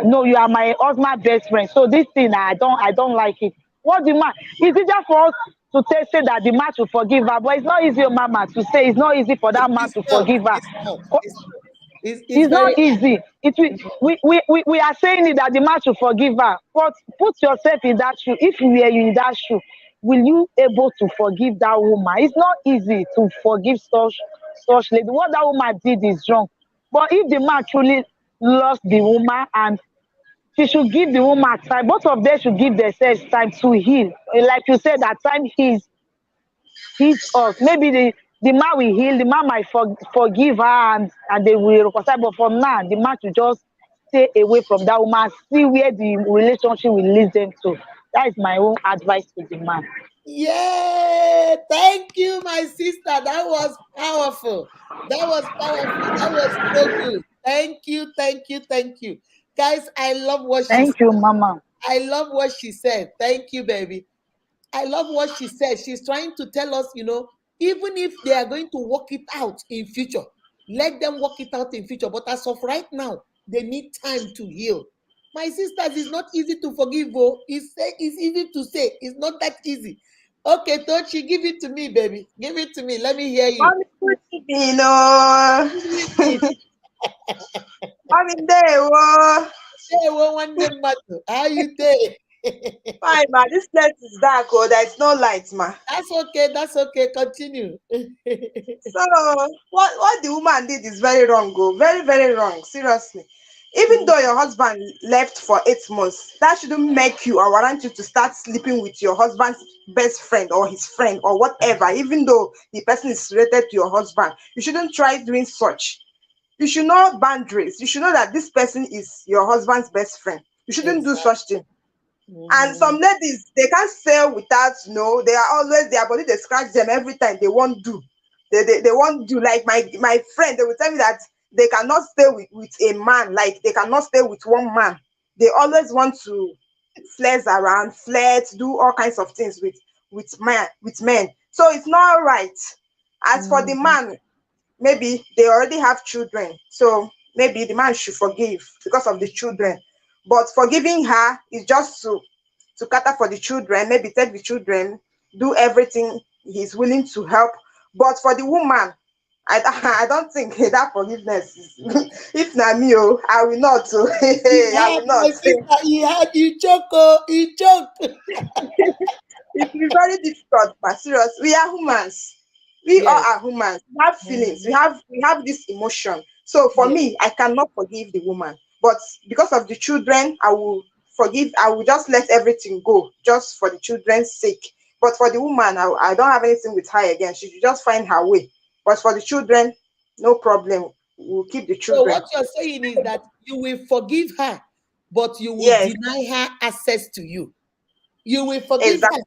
No, you are my husband best friend. So this thing, I don't like it. What the man? It's easier for us to say that the man should forgive her, but it's not easy, mama, to say it's not easy for that man It's to not. forgive her. It's not. It's not. It's It's not very hard. easy. We are saying it that the man should forgive her. But put yourself in that shoe. If you were in that shoe, will you able to forgive that woman? It's not easy to forgive such lady. What that woman did is wrong. But if the man truly lost the woman, and she should give the woman time, both of them should give themselves time to heal. Like you said, that time heals us. Maybe the man will heal, the man might forgive her, and they will reconcile. But from now, the man should just stay away from that woman, see where the relationship will lead them to. That is my own advice to the man. Yeah, thank you, my sister. That was powerful. That was powerful. That was so good. Thank you, thank you, thank you. Guys, I love what she Thank you, said. Mama. I love what she said. Thank you, baby. I love what she said. She's trying to tell us, even if they are going to work it out in future, let them work it out in future. But as of right now, they need time to heal. My sisters, it's not easy to forgive. Oh, it's easy to say. It's not that easy. Okay, Tochi, give it to me, baby. Give it to me. Let me hear you. Mommy put it in oh. Mommy there oh. Hey, one name matter. How you doing? Fine ma, this place is dark oh, there is no light ma. That's okay. That's okay. Continue. So what the woman did is very wrong oh, very very wrong, seriously. Even though your husband left for 8 months, that shouldn't make you or warrant you to start sleeping with your husband's best friend or his friend or whatever. Even though the person is related to your husband, you shouldn't try doing such. You should know boundaries. You should know that this person is your husband's best friend. You shouldn't do Exactly. such thing. And Mhm. some ladies, they can't stay without, they are always, their body, they scratch them every time they won't do. They won't do. Like my friend, they will tell me that they cannot stay with a man, like they cannot stay with one man. They always want to flex around, flirt, do all kinds of things with men. So it's not right. As for the Mhm. man, maybe they already have children, so maybe the man should forgive because of the children. But forgiving her is just to cater for the children, maybe take the children, do everything he's willing to help. But for the woman, I I don't think that forgiveness is if not me, oh, I will not. Oh, You I had will my not. sister. You choke. Oh, you choke. It will be very difficult, but serious. We are humans. We all Yes. are humans. We have feelings. Mhm. We have this emotion. So for Yes. me, I cannot forgive the woman. But because of the children, I will forgive. I will just let everything go, just for the children's sake. But for the woman, I don't have anything with her again. She should just find her way. But for the children, no problem. We'll keep the So children. what you're saying is that you will forgive her, but you will Yes, deny her access to you. You will forgive her,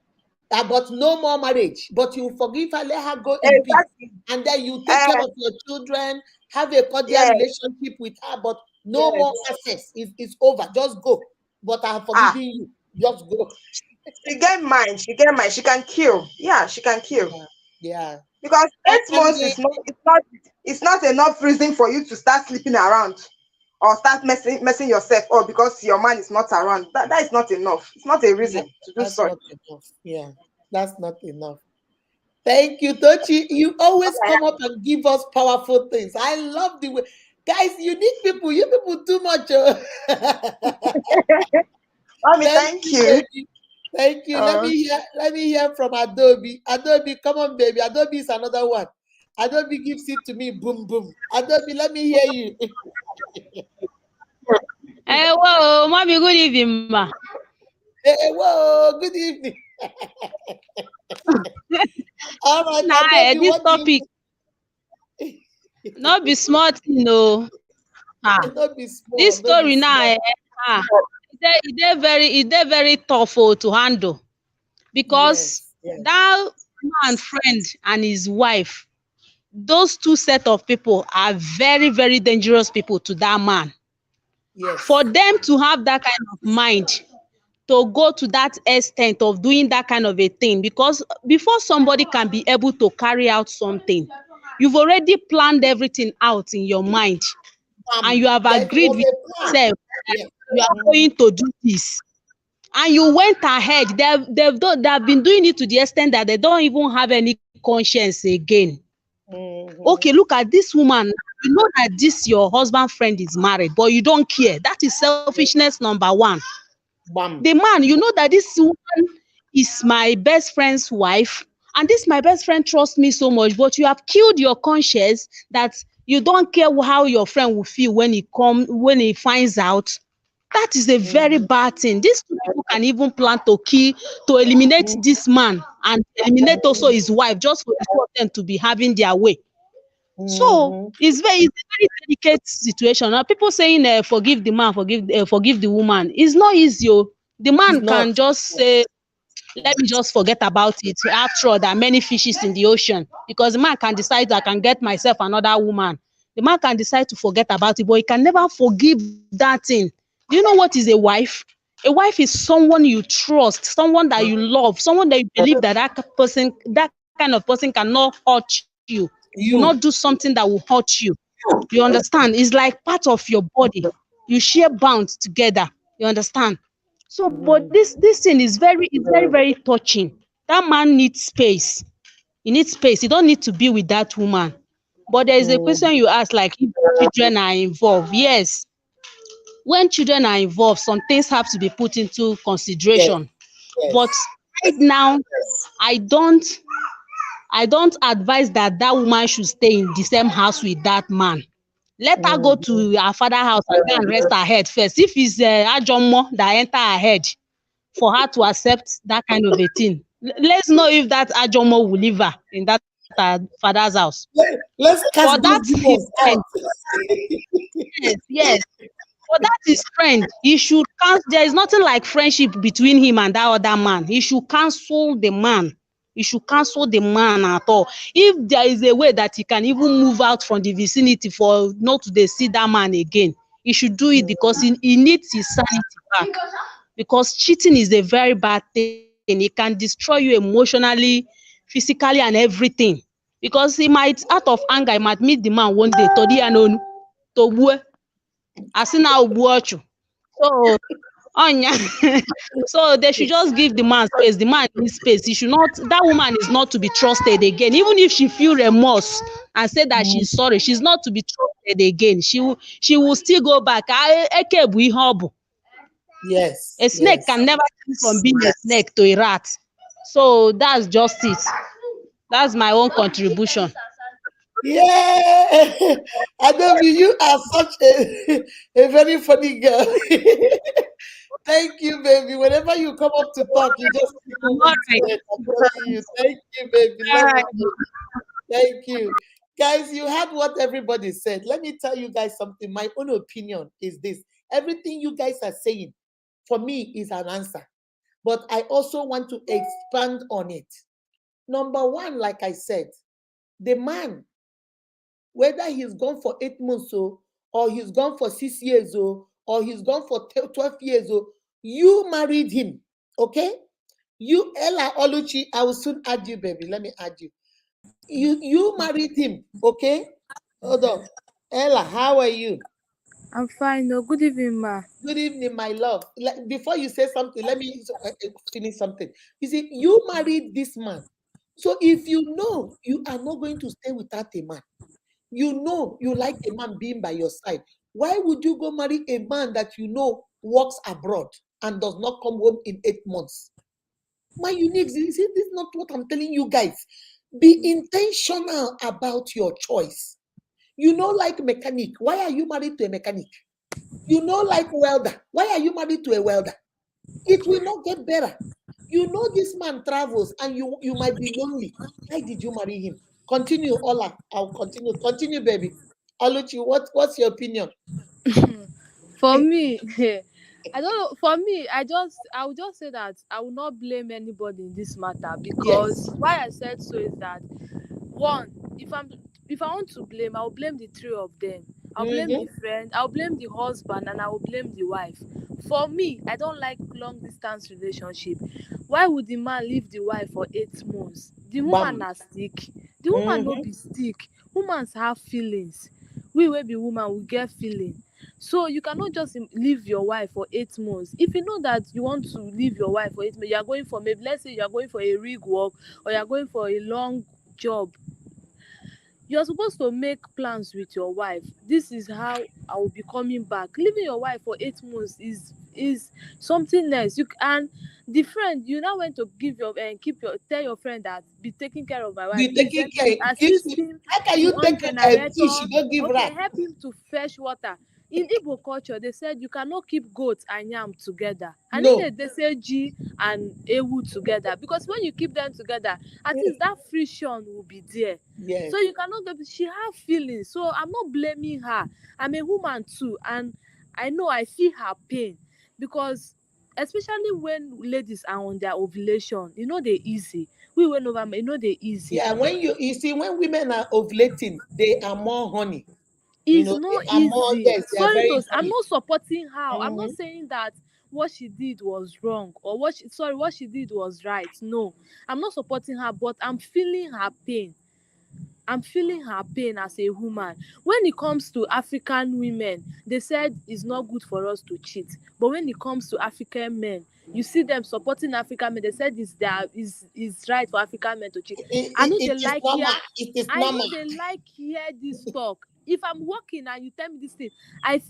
exactly. but no more marriage. But you forgive her, let her go in peace, Exactly. and then you take care Uh, of your children, have a cordial yes, relationship with her, but no more yes. access. It's over. Just go. But I have Ah, forgiven you. Just go. she get mind. She get mind. She can kill. Yeah, she can kill. Yeah. Yeah. Because And, 8 months is not. It's not enough reason for you to start sleeping around or start messing yourself up because your man is not around. That is not enough. It's not a that, reason to do that's such. not enough. Yeah. That's not enough. Thank you, Tochi. You always come up and give us powerful things. I love the way, guys. You need people. You people too much. Oh. Mommy, Thank thank you, you. baby. Thank you. Let Oh, me hear. Let me hear from Adobe. Adobe, come on, baby. Adobe is another one. Adobe gives it to me. Boom, boom. Adobe, let me hear you. Whoa, mommy, good evening, ma. Hey, whoa. Good evening. All right, Nah, Adobe. this What do you topic not be smart, you know. Ah, think? Not be this small. Not be story now, small. ah, it dey very tough to handle because Yes. Yes. that man friend and his wife, those two set of people are very, very dangerous people to that man. For Yes. them to have that kind of mind to go to that extent of doing that kind of a thing, because before somebody can be able to carry out something, you've already planned everything out in your mind and you have There agreed was with a plan. yourself Yeah. that you are Mhm. going to do this, and you went ahead. They've been doing it to the extent that they don't even have any conscience again. Okay, Mhm. look at this woman. You know that this your husband friend is married, but you don't care. That is Yeah. selfishness number one. The Bam. man, you know that this woman is my best friend's wife, and this my best friend trusts me so much, but you have killed your conscience that you don't care how your friend will feel when he finds out. That is a very Mhm. bad thing. These two people can even plan to kill, to eliminate Mhm. this man and eliminate also Mhm. his wife, just for the two of them to be having their way. So Mhm. it's a very delicate situation. Now people saying forgive the man, forgive the woman. It's not easy. Oh. The It's man not. can just say, let me just forget about it. After all, there are many fishes in the ocean. Because the man can decide I can get myself another woman. The man can decide to forget about it, but he can never forgive that thing. Do you know what is a wife? A wife is someone you trust, someone that you love, someone that you believe that that kind of person cannot hurt you, will not do You. something that will hurt you. You understand? It's like part of your body. You share bonds together. You understand? So, but Mhm. this thing is very touching. That man needs space. He needs space. He don't need to be with that woman. But there is a question Mhm. you ask, like if children are involved. Yes, when children are involved, some things have to be put into Yes. consideration. But Yes. right now, I don't I don't advise that that woman should stay in the same house with that man. Let her go Mhm. to her father house and go and rest her head first. If it's ajomo that enter her head, for her to accept that kind of a thing. Let's know if that ajomo will leave her in that father's house. Let's For cast that those his demons friend, out. yes. For that his friend, he should cancel. There is nothing like friendship between him and that other man. He should cancel the man. He should cancel the man at all. If there is a way that he can even move out from the vicinity for not to dey see that man again, he should do it because he needs his sanity back. Because cheating is a very bad thing. It can destroy you emotionally, physically, and everything. Because he might, out of anger, he might meet the man one day, todi ya n'onu, togbue, asị na ogbu ọchụ. So onya so they should just give the man space. The man needs space. He should not, that woman is not to be trusted again. Even if she feel remorse and say that Mhm. she's sorry, she's not to be trusted again. She will still go back. Eke bụ ihe ọ bụ. Yes. A snake Yes. can never change from being a snake to a rat. So that's just it. That's my own contribution. Yeah. Adobe, you are such a very funny girl. Thank you, baby. Whenever you come up to talk, you just I'm tickle all me right. to I'm telling you. Thank you, baby. All Love right. you. Thank you. Guys, you heard what everybody said. Let me tell you guys something. My own opinion is this. Everything you guys are saying, for me, is an answer. But I also want to expand on it. Number one, like I said, the man, whether he's gone for 8 months or he's gone for 6 years or he's gone for 12 years you married him, okay? You, Ella Oluchi, I will soon add you, baby. Let me add you. You married him, okay? Hold on. Ella, how are you? I'm fine. No, good evening, ma. Good evening, my love. Before you say something, let me finish something. You see, you married this man. So if you know you are not going to stay without a man, you know you like a man being by your side, why would you go marry a man that you know works abroad and does not come home in 8 months? My unique, you see, this is not what I'm telling you guys. Be intentional about your choice. You know, like mechanic. Why are you married to a mechanic? You know, like welder. Why are you married to a welder? It will not get better. You know, this man travels and you might be lonely. Why did you marry him? Continue, Ola. I'll continue. Continue, baby. Oluchi, what's your opinion? For me, I don't know. For me, I would just say that I will not blame anybody in this matter, because Yes. why I said so is that, one, if I want to blame, I'll blame the three of them. I'll blame the Mm-hmm. friend, I'll blame the husband, and I will blame the wife. For me, I don't like long distance relationship. Why would the man leave the wife for 8 months? The woman Bam. na sick. The woman no Mm-hmm. be sick. Humans have feelings. We wey be woman, we get feeling. So you cannot just leave your wife for 8 months. If you know that you want to leave your wife for 8 months, you are going for, maybe let's say you are going for a rig work, or you are going for a long job, you are supposed to make plans with your wife. This is how I will be coming back. Leaving your wife for 8 months is something else. And the friend, you now went to give your and keep your tell your friend that, be taking care of my wife, Be please taking help care. me Give assist you, him how can to you on take fish? generator. You don't give Okay, rat. help him to fetch water. In Igbo culture, they said you cannot keep goat and yam together. And No. in they say G and ewu together, because when you keep them together, at least that friction will be there. Yes. So you cannot get, she have feelings. So I'm not blaming her. I'm a woman too, and I know I feel her pain, because especially when ladies are on their ovulation, they easy. We went over, they easy. Yeah, when you see when women are ovulating, they are more honey. It's They not are more, easy. yes, they are Sorry very to, I'm honey. not supporting her. I'm not Mhm. saying that what she did was wrong, or what she did was right. No, I'm not supporting her, but I'm feeling her pain. I'm feeling her pain as a woman. When it comes to African women, they said it's not good for us to cheat. But when it comes to African men, you see them supporting African men. They said it's right for African men to cheat. I know they It is like normal. hear. It is I know normal. they like hear this talk. If I'm working and you tell me this thing, I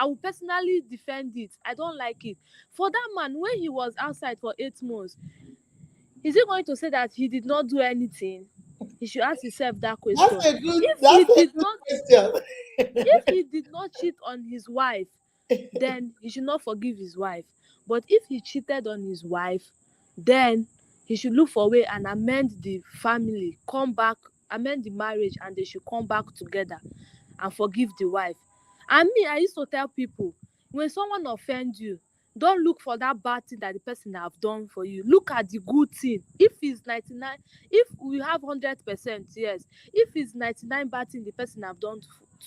will personally defend it. I don't like it. For that man, when he was outside for 8 months, is he going to say that he did not do anything? He should ask himself that question. If he That's a did good not, question. if he did not cheat on his wife, then he should not forgive his wife. But if he cheated on his wife, then he should look for a way and amend the family, come back, amend the marriage, and they should come back together and forgive the wife. And me, I used to tell people, when someone offend you, don't look for that bad thing that the person have done for you. Look at the good thing. If it's 99, if we have 100%, yes. If it's 99 bad thing the person have done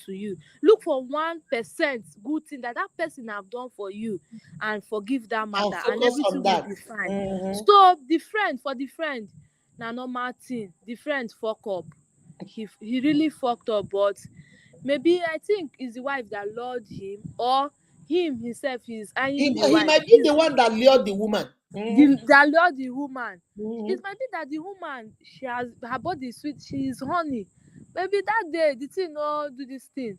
to you, look for 1% good thing that person have done for you, and forgive that And matter, and focus on everything will that. be fine. Mhm. So the friend, na normal thing. The friend fuck up. He really fucked up, but maybe I think it's the wife that lured him, or him himself is eyeing the He wife. might be the one that lured the woman. Mhm. That lured the woman. It Mhm. might be that the woman, she has her body is sweet, she is honey. Maybe that day the thing no do this thing.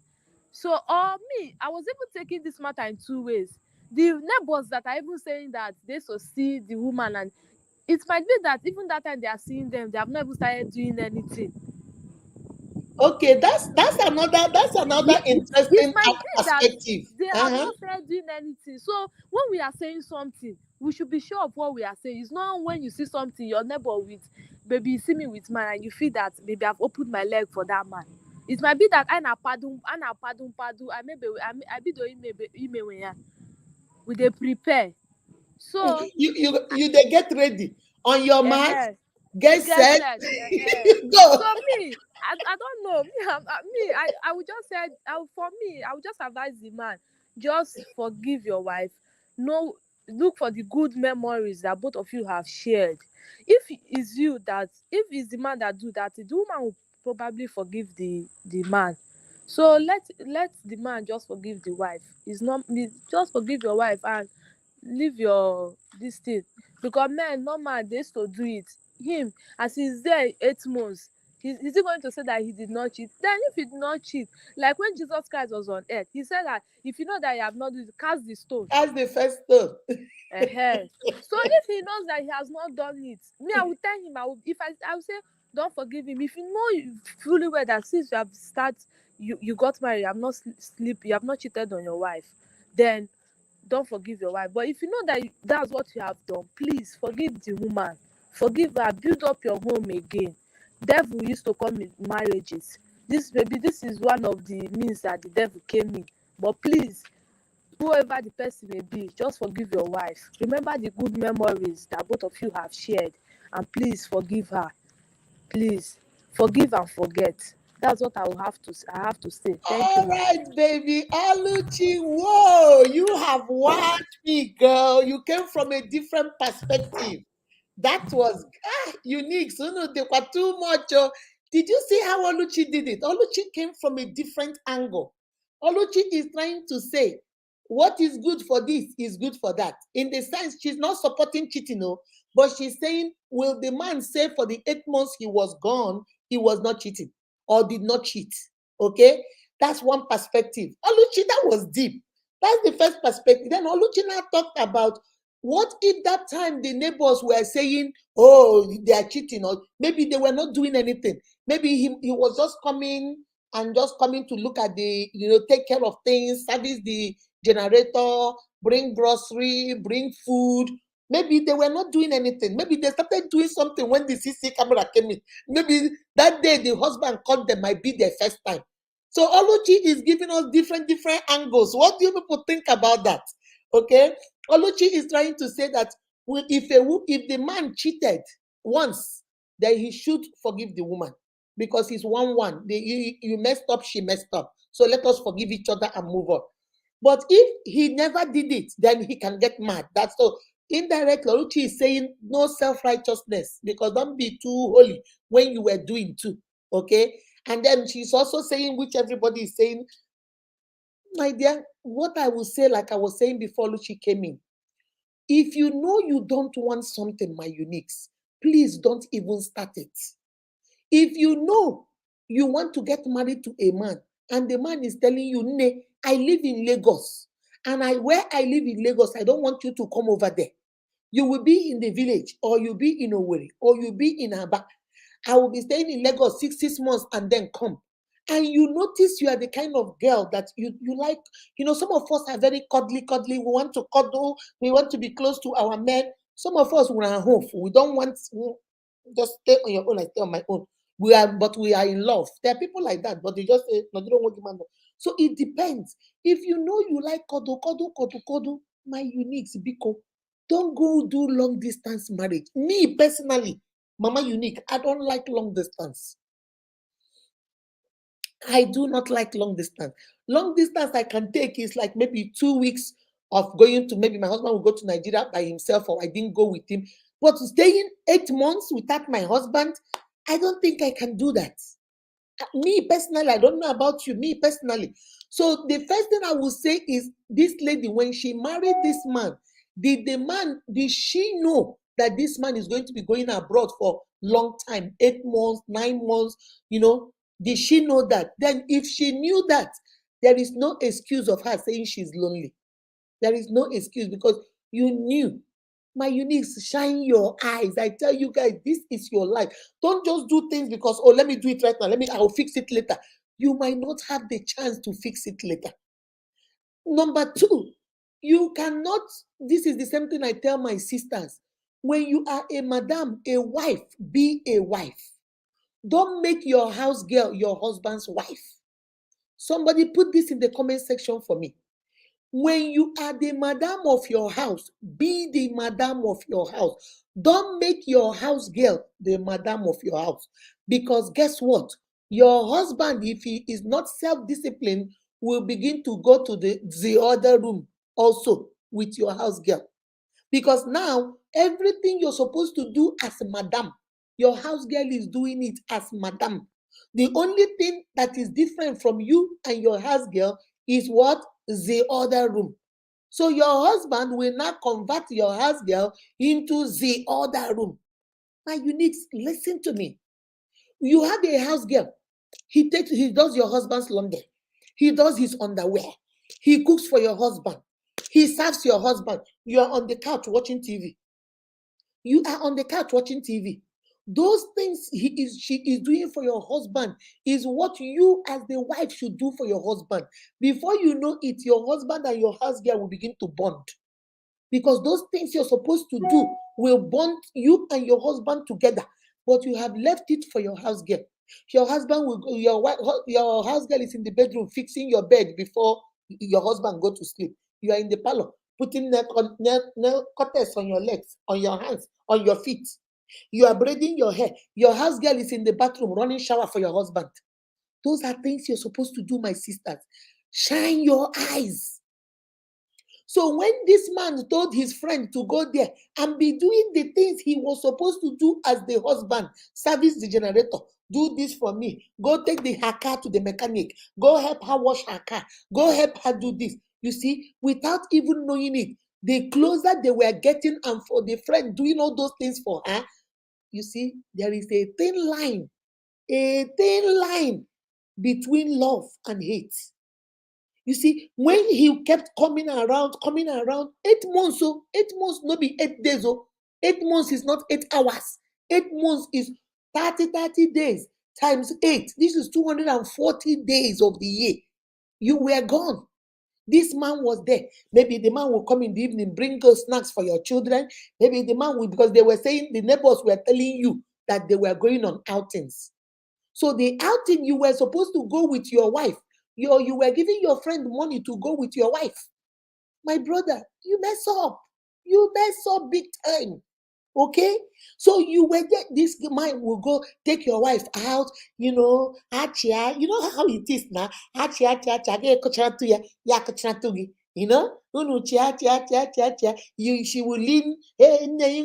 So, or me, I was even taking this matter in two ways. The neighbors that are even saying that they so see the woman, and it might be that even that time they are seeing them, they have not even started doing anything. Okay, that's another It interesting might be that perspective. they have Uh-huh. not started doing anything. So when we are saying something, we should be sure of what we are saying. It's not when you see something, your neighbor with, baby, you see me with man, and you feel that maybe I've opened my leg for that man. It might be that I be doing maybe when we dey prepare. So They get ready on your mark, uh get get set, set. go. So me, I don't know. I would just say, for me, I would just advise the man, just forgive your wife. No, look for the good memories that both of you have shared. If it's the man that do that, the woman will probably forgive the man. So let the man just forgive the wife. Just forgive your wife and leave your this thing, because men normal they used to do it. Him, as he's there 8 months, is he going to say that he did not cheat? Then if he did not cheat, like when Jesus Christ was on earth, he said that if you know that you have not done it, cast the stone. As the first stone. So if he knows that he has not done it, me, I will tell him. I will say, don't forgive him. If you know fully well that since you got married, you have not sleep, you have not cheated on your wife, then don't forgive your wife. But if you know that that's what you have done, please forgive the woman. Forgive her. Build up your home again. Devil used to come in marriages. This is one of the means that the devil came in. But please, whoever the person may be, just forgive your wife. Remember the good memories that both of you have shared, and please forgive her. Please forgive and forget. That's what I have to say. Thank you, All ma. right, baby. Oluchi, whoa, you have watched me, girl. You came from a different perspective. That was unique. So no, they were too much. Oh. Did you see how Oluchi did it? Oluchi came from a different angle. Oluchi is trying to say what is good for this is good for that. In the sense, she's not supporting cheating, no, but she's saying, will the man say for the 8 months he was gone, he was not cheating or did not cheat? Okay, that's one perspective. Oluchi, that was deep. That's the first perspective. Then Oluchi now talked about what if that time the neighbors were saying, oh, they are cheating, or maybe they were not doing anything. Maybe he was just coming and just coming to look at the, take care of things, service the generator, bring grocery, bring food. Maybe they were not doing anything. Maybe they started doing something when the CC camera came in. Maybe that day the husband caught them, might be their first time. So Oluchi is giving us different angles. What do you people think about that? Okay, Oluchi is trying to say that if the man cheated once, then he should forgive the woman because he's one. You messed up, she messed up. So let us forgive each other and move on. But if he never did it, then he can get mad. That's so indirectly. Oluchi is saying no self-righteousness because don't be too holy when you were doing too. Okay, and then she's also saying, which everybody is saying, my dear, what I will say, like I was saying before Luchi came in, if you know you don't want something, my uniques, please don't even start it. If you know you want to get married to a man and the man is telling you, "Ne, I live in Lagos, and where I live in Lagos, I don't want you to come over there. You will be in the village, or you'll be in Owerri, or you'll be in Aba. I will be staying in Lagos 6 months and then come." And you notice you are the kind of girl that you like, some of us are very cuddly. We want to cuddle, we want to be close to our men. Some of us we are home. We don't want just stay on your own, I stay on my own. But we are in love. There are people like that, but they just say, no, they don't want the man. So it depends. If you know you like cuddle, my unique Biko, don't go do long distance marriage. Me personally, Mama Unique, I don't like long distance. I do not like long distance. Long distance I can take is like maybe 2 weeks of going to, maybe my husband will go to Nigeria by himself or I didn't go with him. But staying 8 months without my husband, I don't think I can do that. Me personally, I don't know about you, me personally. So the first thing I will say is this lady, when she married this man, did she know that this man is going to be going abroad for long time, 8 months, 9 months, did she know that? Then if she knew that, there is no excuse of her saying she's lonely. There is no excuse because you knew. My uniques, shine your eyes. I tell you guys, this is your life. Don't just do things because, oh, let me do it right now. I'll fix it later. You might not have the chance to fix it later. Number two, you cannot, this is the same thing I tell my sisters. When you are a madam, a wife, be a wife. Don't make your house girl your husband's wife. Somebody put this in the comment section for me. When you are the madam of your house, be the madam of your house. Don't make your house girl the madam of your house. Because guess what? Your husband, if he is not self-disciplined, will begin to go to the other room also with your house girl. Because now, everything you're supposed to do as a madam, your house girl is doing it as madam. The only thing that is different from you and your house girl is what? The other room. So your husband will now convert your house girl into the other room. My uniques, listen to me. You have a house girl. He does your husband's laundry. He does his underwear. He cooks for your husband. He serves your husband. You are on the couch watching TV. You are on the couch watching TV. Those things she is doing for your husband is what you as the wife should do for your husband. Before you know it, your husband and your house girl will begin to bond. Because those things you're supposed to do will bond you and your husband together. But you have left it for your house girl. Your husband will go, your house girl is in the bedroom fixing your bed before your husband go to sleep. You are in the parlor putting nail cutters on your legs, on your hands, on your feet. You are braiding your hair. Your house girl is in the bathroom running shower for your husband. Those are things you're supposed to do, my sisters. Shine your eyes. So when this man told his friend to go there and be doing the things he was supposed to do as the husband, service the generator, do this for me, go take her car to the mechanic, go help her wash her car, go help her do this. You see, without even knowing it, the closer they were getting and for the friend doing all those things for her, you see, there is a thin line between love and hate. You see, when he kept coming around, 8 months, 8 months, not be 8 days, 8 months is not 8 hours. 8 months is 30 days times 8. This is 240 days of the year. You were gone. This man was there. Maybe the man will come in the evening, bring snacks for your children. Maybe the man will, because they were saying, the neighbors were telling you that they were going on outings. So the outing, you were supposed to go with your wife. You were giving your friend money to go with your wife. My brother, you mess up. You mess up big time. Okay? So you were there, this man will go take your wife out, achia. You know how it is now. Achia, you know, she will lean, hey,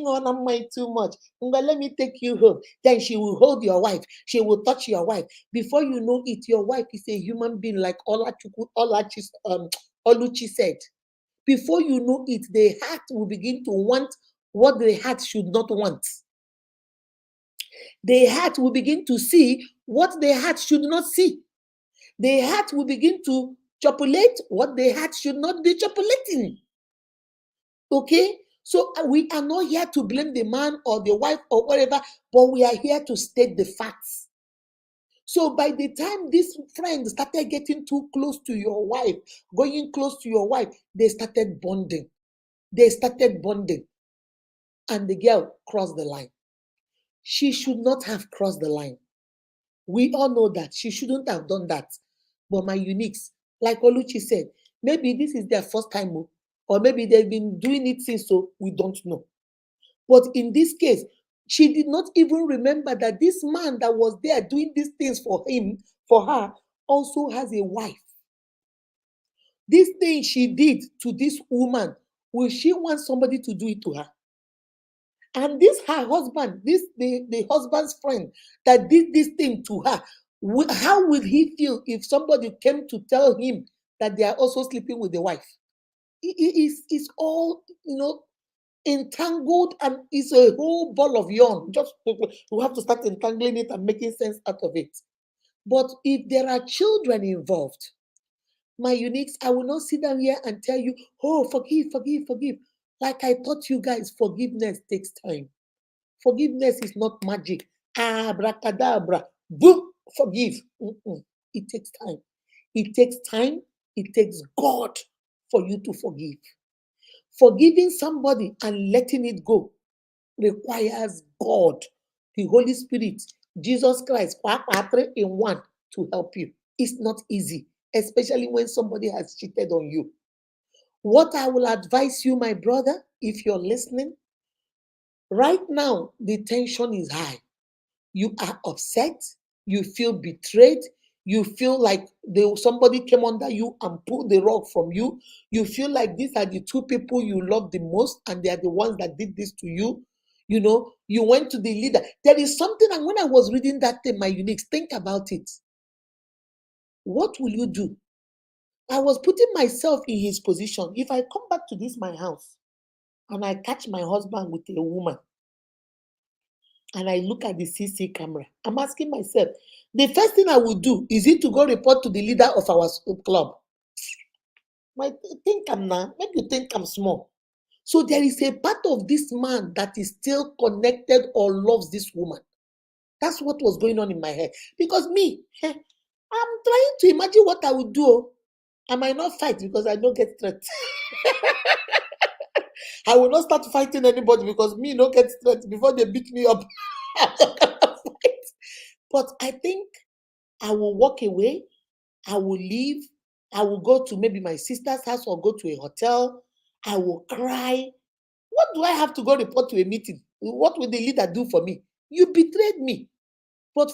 on my too much. But let me take you home. Then she will hold your wife. She will touch your wife. Before you know it, your wife is a human being, like Oluchi said. Before you know it, the heart will begin to want what the heart should not want. The heart will begin to see what the heart should not see. The heart will begin to chopulate what the heart should not be chopulating. Okay? So we are not here to blame the man or the wife or whatever, but we are here to state the facts. So by the time this friend started getting too close to your wife, going close to your wife, they started bonding. And the girl crossed the line. She should not have crossed the line. We all know that. She shouldn't have done that. But my uniques, like Oluchi said, maybe this is their first time, or maybe they've been doing it since, so we don't know. But in this case, she did not even remember that this man that was there doing these things for her, also has a wife. This thing she did to this woman, will she want somebody to do it to her? And this her husband, the husband's friend that did this thing to her, how will he feel if somebody came to tell him that they are also sleeping with the wife? It's all, entangled, and it's a whole ball of yarn. Just we have to start entangling it and making sense out of it. But if there are children involved, my uniques, I will not sit down here and tell you, oh, forgive. Like I taught you guys, forgiveness takes time. Forgiveness is not magic. Abracadabra, boom, forgive. It takes time. It takes time. It takes God for you to forgive. Forgiving somebody and letting it go requires God, the Holy Spirit, Jesus Christ, in one to help you. It's not easy, especially when somebody has cheated on you. What I will advise you, my brother, if you're listening, right now, the tension is high. You are upset. You feel betrayed. You feel like somebody came under you and pulled the rug from you. You feel like these are the two people you love the most, and they are the ones that did this to you. You went to the leader. There is something, and when I was reading that thing, my uniques, think about it. What will you do? I was putting myself in his position. If I come back to this my house and I catch my husband with a woman and I look at the CC camera, I'm asking myself, the first thing I would do is it to go report to the leader of our club. Think I'm now, make you think I'm small. So there is a part of this man that is still connected or loves this woman. That's what was going on in my head. Because me, I'm trying to imagine what I would do. I might not fight because I don't get threat. I will not start fighting anybody because me no get threat before they beat me up. I'm not gonna fight. But I think I will walk away. I will leave. I will go to maybe my sister's house or go to a hotel. I will cry. What do I have to go report to a meeting? What will the leader do for me? You betrayed me. But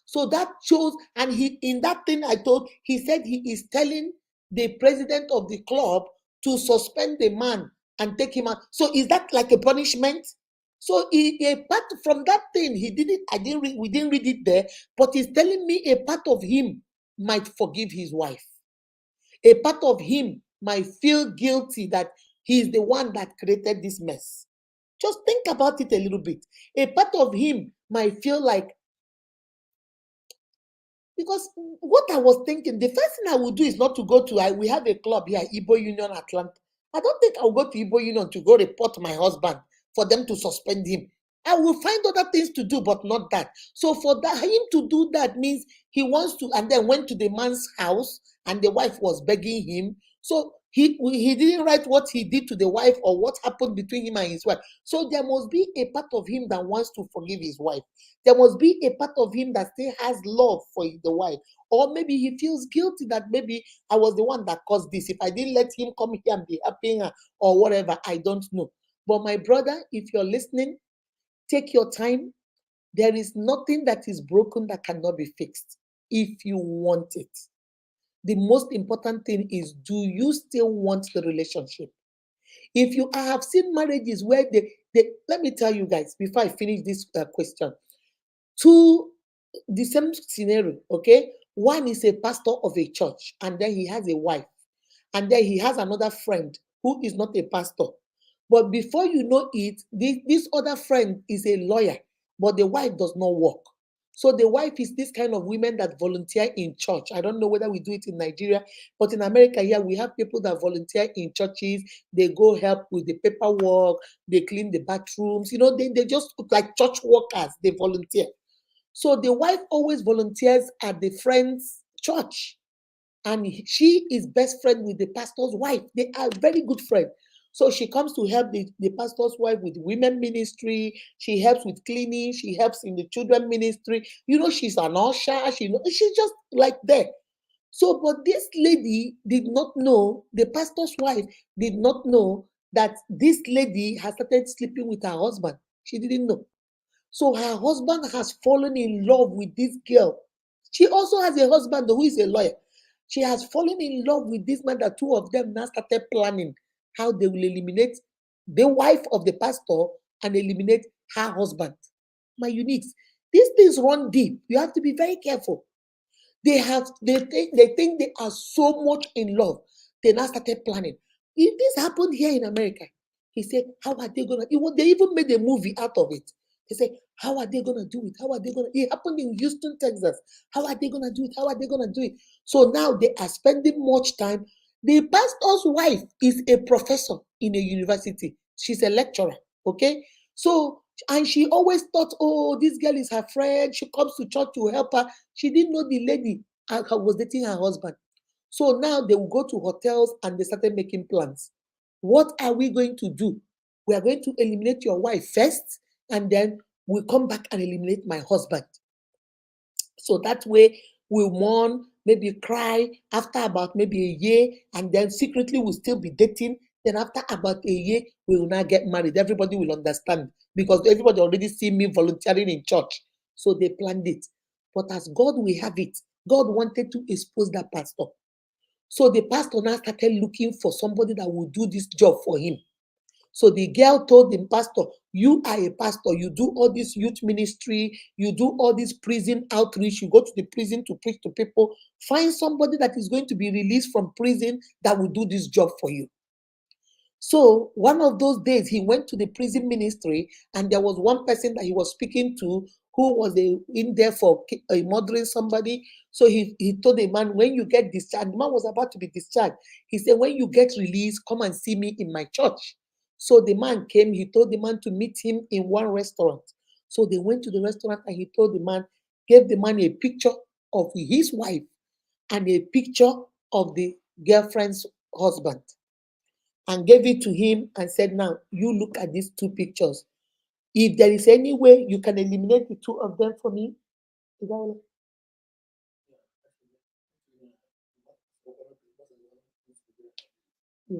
so that shows, and he in that thing I told, he said he is telling the president of the club to suspend the man and take him out. So is that like a punishment? So a part from that thing, he didn't. We didn't read it there, but he's telling me a part of him might forgive his wife. A part of him might feel guilty that he's the one that created this mess. Just think about it a little bit. A part of him might feel like, because what I was thinking, the first thing I would do is not to go to, we have a club here, Igbo Union Atlanta. I don't think I'll go to Igbo Union to go report my husband for them to suspend him. I will find other things to do, but not that. So for that, him to do that means he wants to, and then went to the man's house and the wife was begging him. So he didn't write what he did to the wife or what happened between him and his wife. So there must be a part of him that wants to forgive his wife. There must be a part of him that still has love for the wife. Or maybe he feels guilty that maybe I was the one that caused this. If I didn't let him come here and be helping her or whatever, I don't know. But my brother, if you're listening, take your time. There is nothing that is broken that cannot be fixed if you want it. The most important thing is, do you still want the relationship? If you have seen marriages where let me tell you guys, before I finish this question, the same scenario, okay? One is a pastor of a church, and then he has a wife, and then he has another friend who is not a pastor. But before you know it, this other friend is a lawyer, but the wife does not work. So the wife is this kind of women that volunteer in church. I don't know whether we do it in Nigeria, but in America here, we have people that volunteer in churches. They go help with the paperwork, they clean the bathrooms, they just look like church workers, they volunteer. So the wife always volunteers at the friend's church, and she is best friend with the pastor's wife. They are very good friends. So she comes to help the pastor's wife with women ministry. She helps with cleaning. She helps in the children ministry. She's an usher. She's just like that. So, but this lady did not know, the pastor's wife did not know that this lady has started sleeping with her husband. She didn't know. So her husband has fallen in love with this girl. She also has a husband who is a lawyer. She has fallen in love with this man. The two of them now started planning how they will eliminate the wife of the pastor and eliminate her husband. My uniques. These things run deep. You have to be very careful. They think they are so much in love. They now started planning. If this happened here in America, he said, how are they gonna? They even made a movie out of it. They say, how are they gonna do it? How are they gonna? It happened in Houston, Texas. How are they gonna do it? How are they gonna do it? So now they are spending much time. The pastor's wife is a professor in a university. She's a lecturer. Okay, so and she always thought, oh, this girl is her friend. She comes to church to help her. She didn't know the lady was dating her husband. So now they will go to hotels and they started making plans. What are we going to do? We are going to eliminate your wife first, and then we'll come back and eliminate my husband. So that way we'll mourn, maybe cry after about maybe a year, and then secretly we'll still be dating. Then after about a year, we will now get married. Everybody will understand because everybody already see me volunteering in church. So they planned it. But as God will have it, God wanted to expose that pastor. So the pastor now started looking for somebody that will do this job for him. So the girl told the pastor, you are a pastor, you do all this youth ministry, you do all this prison outreach, you go to the prison to preach to people. Find somebody that is going to be released from prison that will do this job for you. So one of those days, he went to the prison ministry, and there was one person that he was speaking to who was in there for murdering somebody. So he told the man, when you get discharged, the man was about to be discharged. He said, when you get released, come and see me in my church. So the man came, he told the man to meet him in one restaurant. So they went to the restaurant, and he told the man, gave the man a picture of his wife and a picture of the girlfriend's husband, and gave it to him and said, now you look at these two pictures. If there is any way you can eliminate the two of them for me. Is that all? Yeah.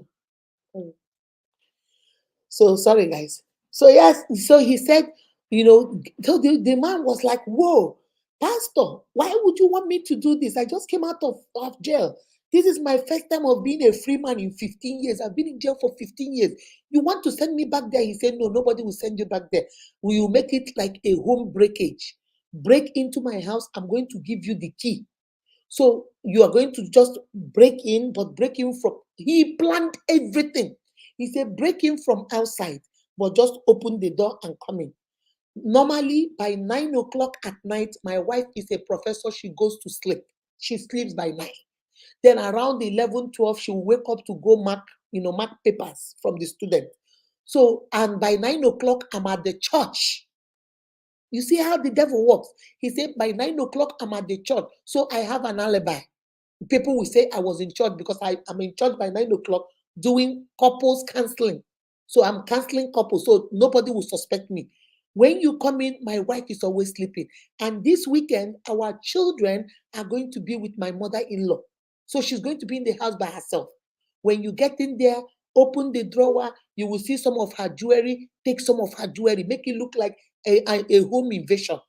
So sorry, guys. So yes, so he said, so the man was like, whoa, pastor, why would you want me to do this? I just came out of jail. This is my first time of being a free man in 15 years. I've been in jail for 15 years. You want to send me back there? He said, no, nobody will send you back there. We will make it like a home breakage. Break into my house. I'm going to give you the key. So you are going to just break in, but break in from, he planned everything. He said, break in from outside, but just open the door and come in. Normally, by 9 o'clock at night, my wife is a professor. She goes to sleep. She sleeps by 9. Then around 11, 12, she will wake up to go mark papers from the student. So, and by 9 o'clock, I'm at the church. You see how the devil works. He said, by 9 o'clock, I'm at the church. So I have an alibi. People will say I was in church because I'm in church by 9 o'clock doing couples counseling. So I'm counseling couples, so nobody will suspect me. When you come in, my wife is always sleeping. And this weekend, our children are going to be with my mother-in-law. So she's going to be in the house by herself. When you get in there, open the drawer, you will see some of her jewelry, take some of her jewelry, make it look like a home invasion,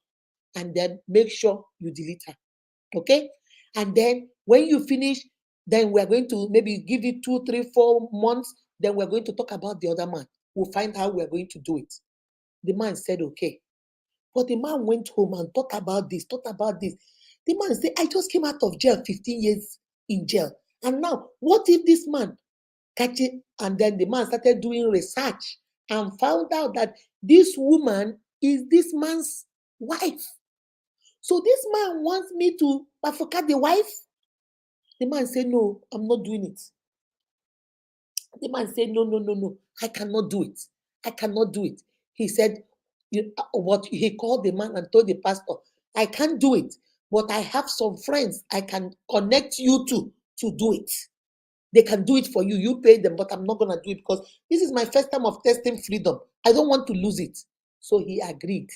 and then make sure you delete her. Okay? And then when you finish, then we're going to maybe give it 2, 3, 4 months. Then we're going to talk about the other man. We'll find how we're going to do it. The man said, okay. But the man went home and thought about this. The man said, I just came out of jail, 15 years in jail. And now, what if this man catch it? And then the man started doing research and found out that this woman is this man's wife. So this man wants me to forget the wife. The man said, no, I'm not doing it. The man said, no, I cannot do it. I cannot do it. He said, what he called the man and told the pastor, I can't do it, but I have some friends I can connect you to do it. They can do it for you. You pay them, but I'm not going to do it because this is my first time of testing freedom. I don't want to lose it. So he agreed.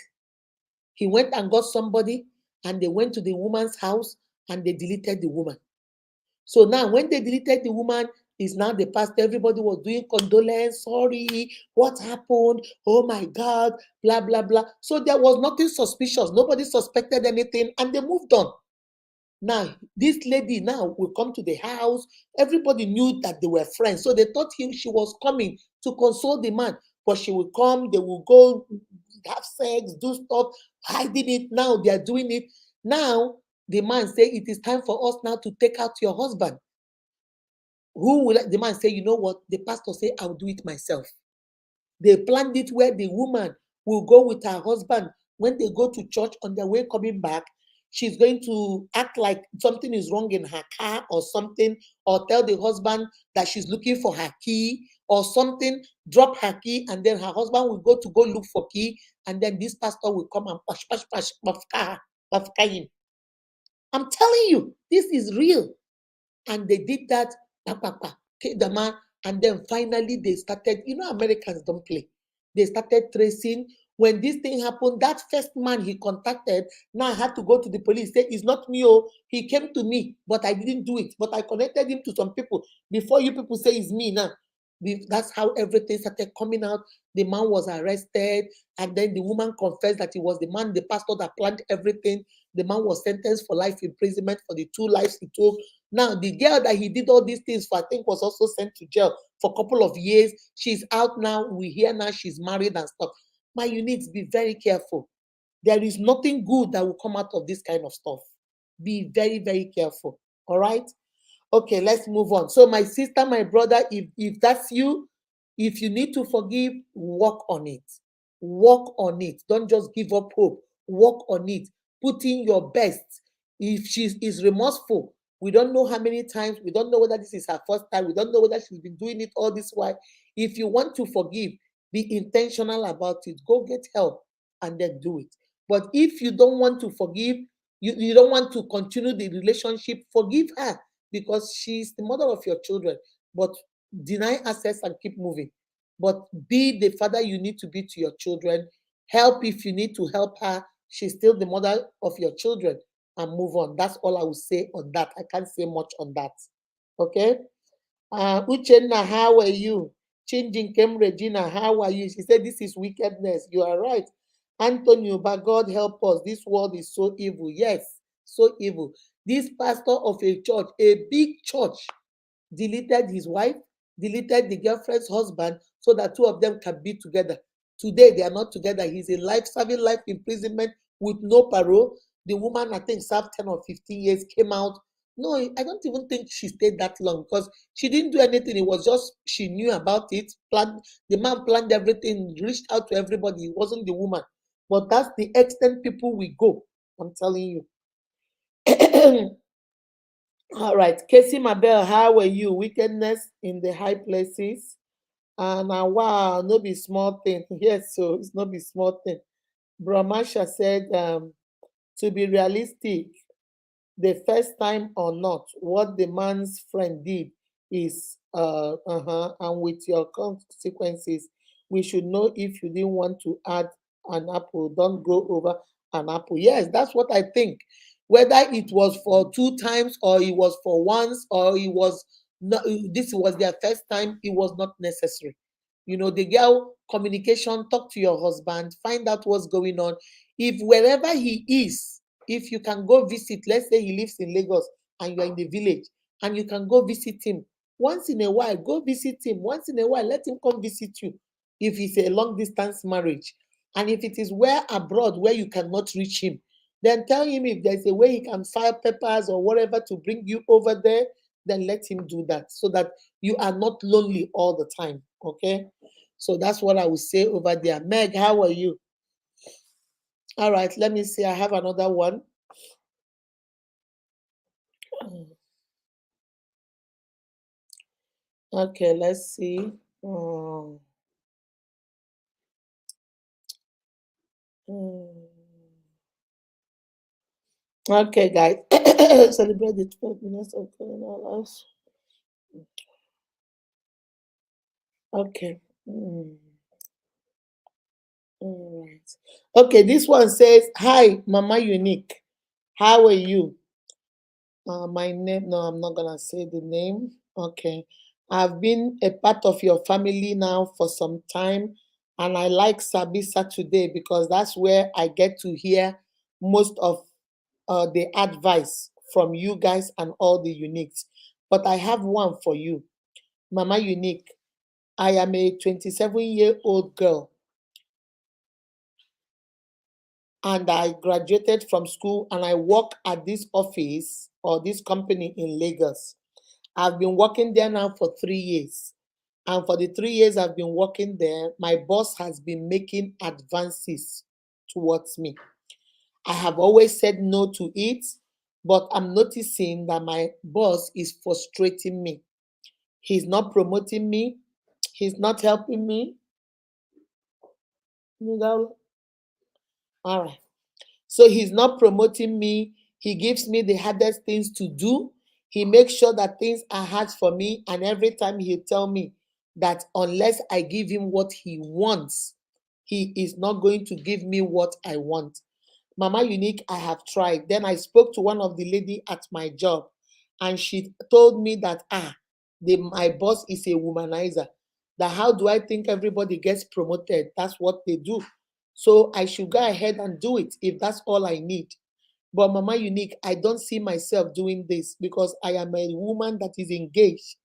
He went and got somebody, and they went to the woman's house and they deleted the woman. So now when they deleted the woman, is now the pastor. Everybody was doing condolence, sorry, what happened? Oh my God, blah, blah, blah. So there was nothing suspicious. Nobody suspected anything, and they moved on. Now, this lady now will come to the house. Everybody knew that they were friends. So they thought she was coming to console the man. But she will come, they will go have sex, do stuff, hiding it. Now they are doing it. Now, the man say, it is time for us now to take out your husband. Who will the man say, you know what? The pastor say, I'll do it myself. They planned it where the woman will go with her husband. When they go to church, on their way coming back, she's going to act like something is wrong in her car or something, or tell the husband that she's looking for her key or something, drop her key, and then her husband will go look for key, and then this pastor will come and pash, him. I'm telling you, this is real. And they did that, the man, and then finally they started, Americans don't play. They started tracing. When this thing happened, that first man he contacted, now I had to go to the police, say, it's not me, he came to me, but I didn't do it. But I connected him to some people. Before you people say it's me now. That's how everything started coming out. The man was arrested, and then the woman confessed that it was the man, the pastor, that planned everything. The man was sentenced for life imprisonment for the 2 lives he took. Now, the girl that he did all these things for, I think, was also sent to jail for a couple of years. She's out now. We hear now she's married and stuff. Man, you need to be very careful. There is nothing good that will come out of this kind of stuff. Be very, very careful. All right? Okay, let's move on. So, my sister, my brother, if that's you, if you need to forgive, work on it. Work on it. Don't just give up hope. Work on it. Put in your best. If she is remorseful, we don't know how many times, we don't know whether this is her first time, we don't know whether she's been doing it all this while. If you want to forgive, be intentional about it. Go get help and then do it. But if you don't want to forgive, you don't want to continue the relationship, forgive her because she's the mother of your children. But deny access and keep moving. But be the father you need to be to your children. Help if you need to help her. She's still the mother of your children, and move on. That's all I will say on that. I can't say much on that. Okay? Uchenna, how are you? Changing Kem Regina, how are you? She said, this is wickedness. You are right. Antonio, but God help us. This world is so evil. Yes, so evil. This pastor of a church, a big church, deleted his wife, deleted the girlfriend's husband so that two of them can be together. Today, they are not together. He's in life, serving life imprisonment with no parole. The woman, I think, served 10 or 15 years, came out. No, I don't even think she stayed that long because she didn't do anything. It was just she knew about it. Planned, the man planned everything, reached out to everybody. It wasn't the woman. But that's the extent people will go. I'm telling you. All right, Casey Mabel, how are you? Wickedness in the high places. And wow, no be small thing. Yes, so it's not be small thing. Brahmasha said, to be realistic, the first time or not, what the man's friend did is, and with your consequences, we should know if you didn't want to add an apple, don't go over an apple. Yes, that's what I think. Whether it was for 2 times or it was for once or it was not, this was their first time, it was not necessary. The girl communication, talk to your husband, find out what's going on. If wherever he is, if you can go visit, let's say he lives in Lagos and you're in the village, and you can go visit him once in a while, go visit him once in a while, let him come visit you. If it's a long distance marriage, and if it is where abroad where you cannot reach him, then tell him if there's a way he can file papers or whatever to bring you over there, then let him do that so that you are not lonely all the time. Okay, so that's what I would say over there. Meg, how are you? All right, let me see. I have another one. Okay, let's see. Okay, guys. Celebrate the 12 minutes of God in our lives. Okay. All right. Okay, this one says, hi, Mama Unique. How are you? My name, no, I'm not gonna say the name. Okay. I've been a part of your family now for some time, and I like Sabi Saturday because that's where I get to hear most of the advice from you guys and all the uniques. But I have one for you, Mama Unique. I am a 27-year-old girl, and I graduated from school and I work at this office or this company in Lagos. I've been working there now for 3 years. And for the 3 years I've been working there, my boss has been making advances towards me. I have always said no to it, but I'm noticing that my boss is frustrating me. He's not promoting me. He's not helping me. All right. So he's not promoting me. He gives me the hardest things to do. He makes sure that things are hard for me. And every time he'll tell me that unless I give him what he wants, he is not going to give me what I want. Mama Unique, I have tried. Then I spoke to one of the lady at my job, and she told me that my boss is a womanizer. That how do I think everybody gets promoted? That's what they do. So I should go ahead and do it if that's all I need. But Mama Unique, I don't see myself doing this because I am a woman that is engaged.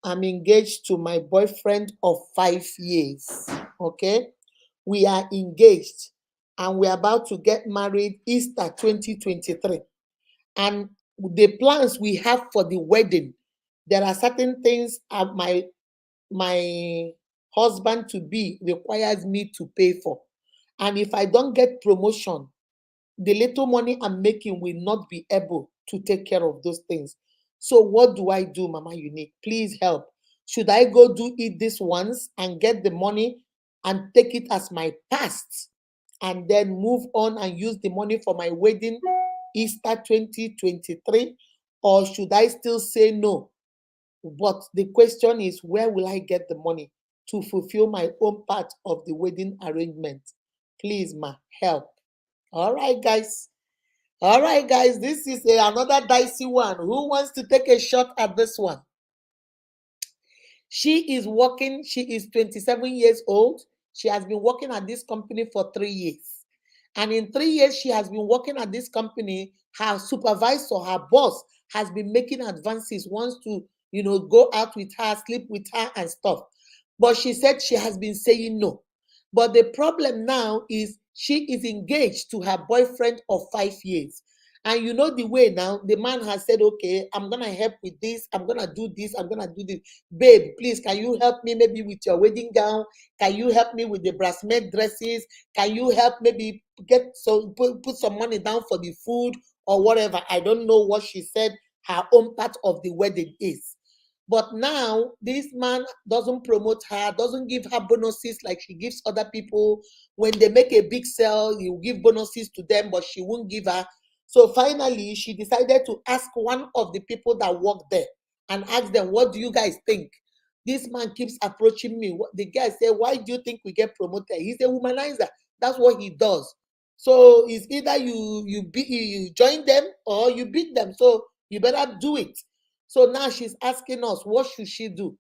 I'm engaged to my boyfriend of 5 years. Okay? We are engaged and we're about to get married Easter 2023. And the plans we have for the wedding, there are certain things my husband to be requires me to pay for. And if I don't get promotion, the little money I'm making will not be able to take care of those things. So what do I do, Mama Unique? Please help. Should I go do it this once and get the money and take it as my past and then move on and use the money for my wedding Easter 2023? Or should I still say no? But the question is, where will I get the money to fulfill my own part of the wedding arrangement? Please, ma, help. All right, guys. All right, guys. This is another dicey one. Who wants to take a shot at this one? She is working. She is 27 years old. She has been working at this company for 3 years. And in 3 years, she has been working at this company. Her supervisor, her boss, has been making advances, wants to, go out with her, sleep with her, and stuff. But she said she has been saying no. But the problem now is she is engaged to her boyfriend of 5 years. And you know the way now, the man has said, okay, I'm going to help with this. I'm going to do this. I'm going to do this. Babe, please, can you help me maybe with your wedding gown? Can you help me with the bridesmaid dresses? Can you help maybe put some money down for the food or whatever? I don't know what she said her own part of the wedding is. But now this man doesn't promote her, doesn't give her bonuses like she gives other people. When they make a big sale, you give bonuses to them, but she won't give her. So finally, she decided to ask one of the people that work there and ask them, what do you guys think? This man keeps approaching me. The guy said, why do you think we get promoted? He's a womanizer. That's what he does. So it's either you join them or you beat them. So you better do it. So now she's asking us, what should she do?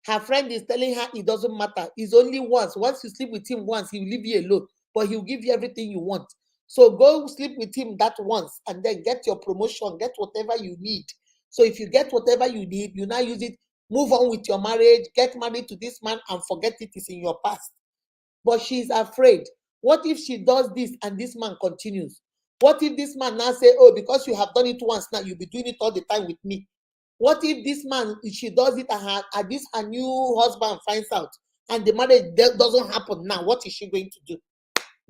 Her friend is telling her it doesn't matter. It's only once. Once you sleep with him once, he'll leave you alone, but he'll give you everything you want. So go sleep with him that once and then get your promotion, get whatever you need. So if you get whatever you need, you now use it, move on with your marriage, get married to this man and forget it is in your past. But she's afraid. What if she does this and this man continues? What if this man now say, oh, because you have done it once, now you'll be doing it all the time with me? What if this man, if she does it and this her new husband finds out and the marriage doesn't happen now? What is she going to do?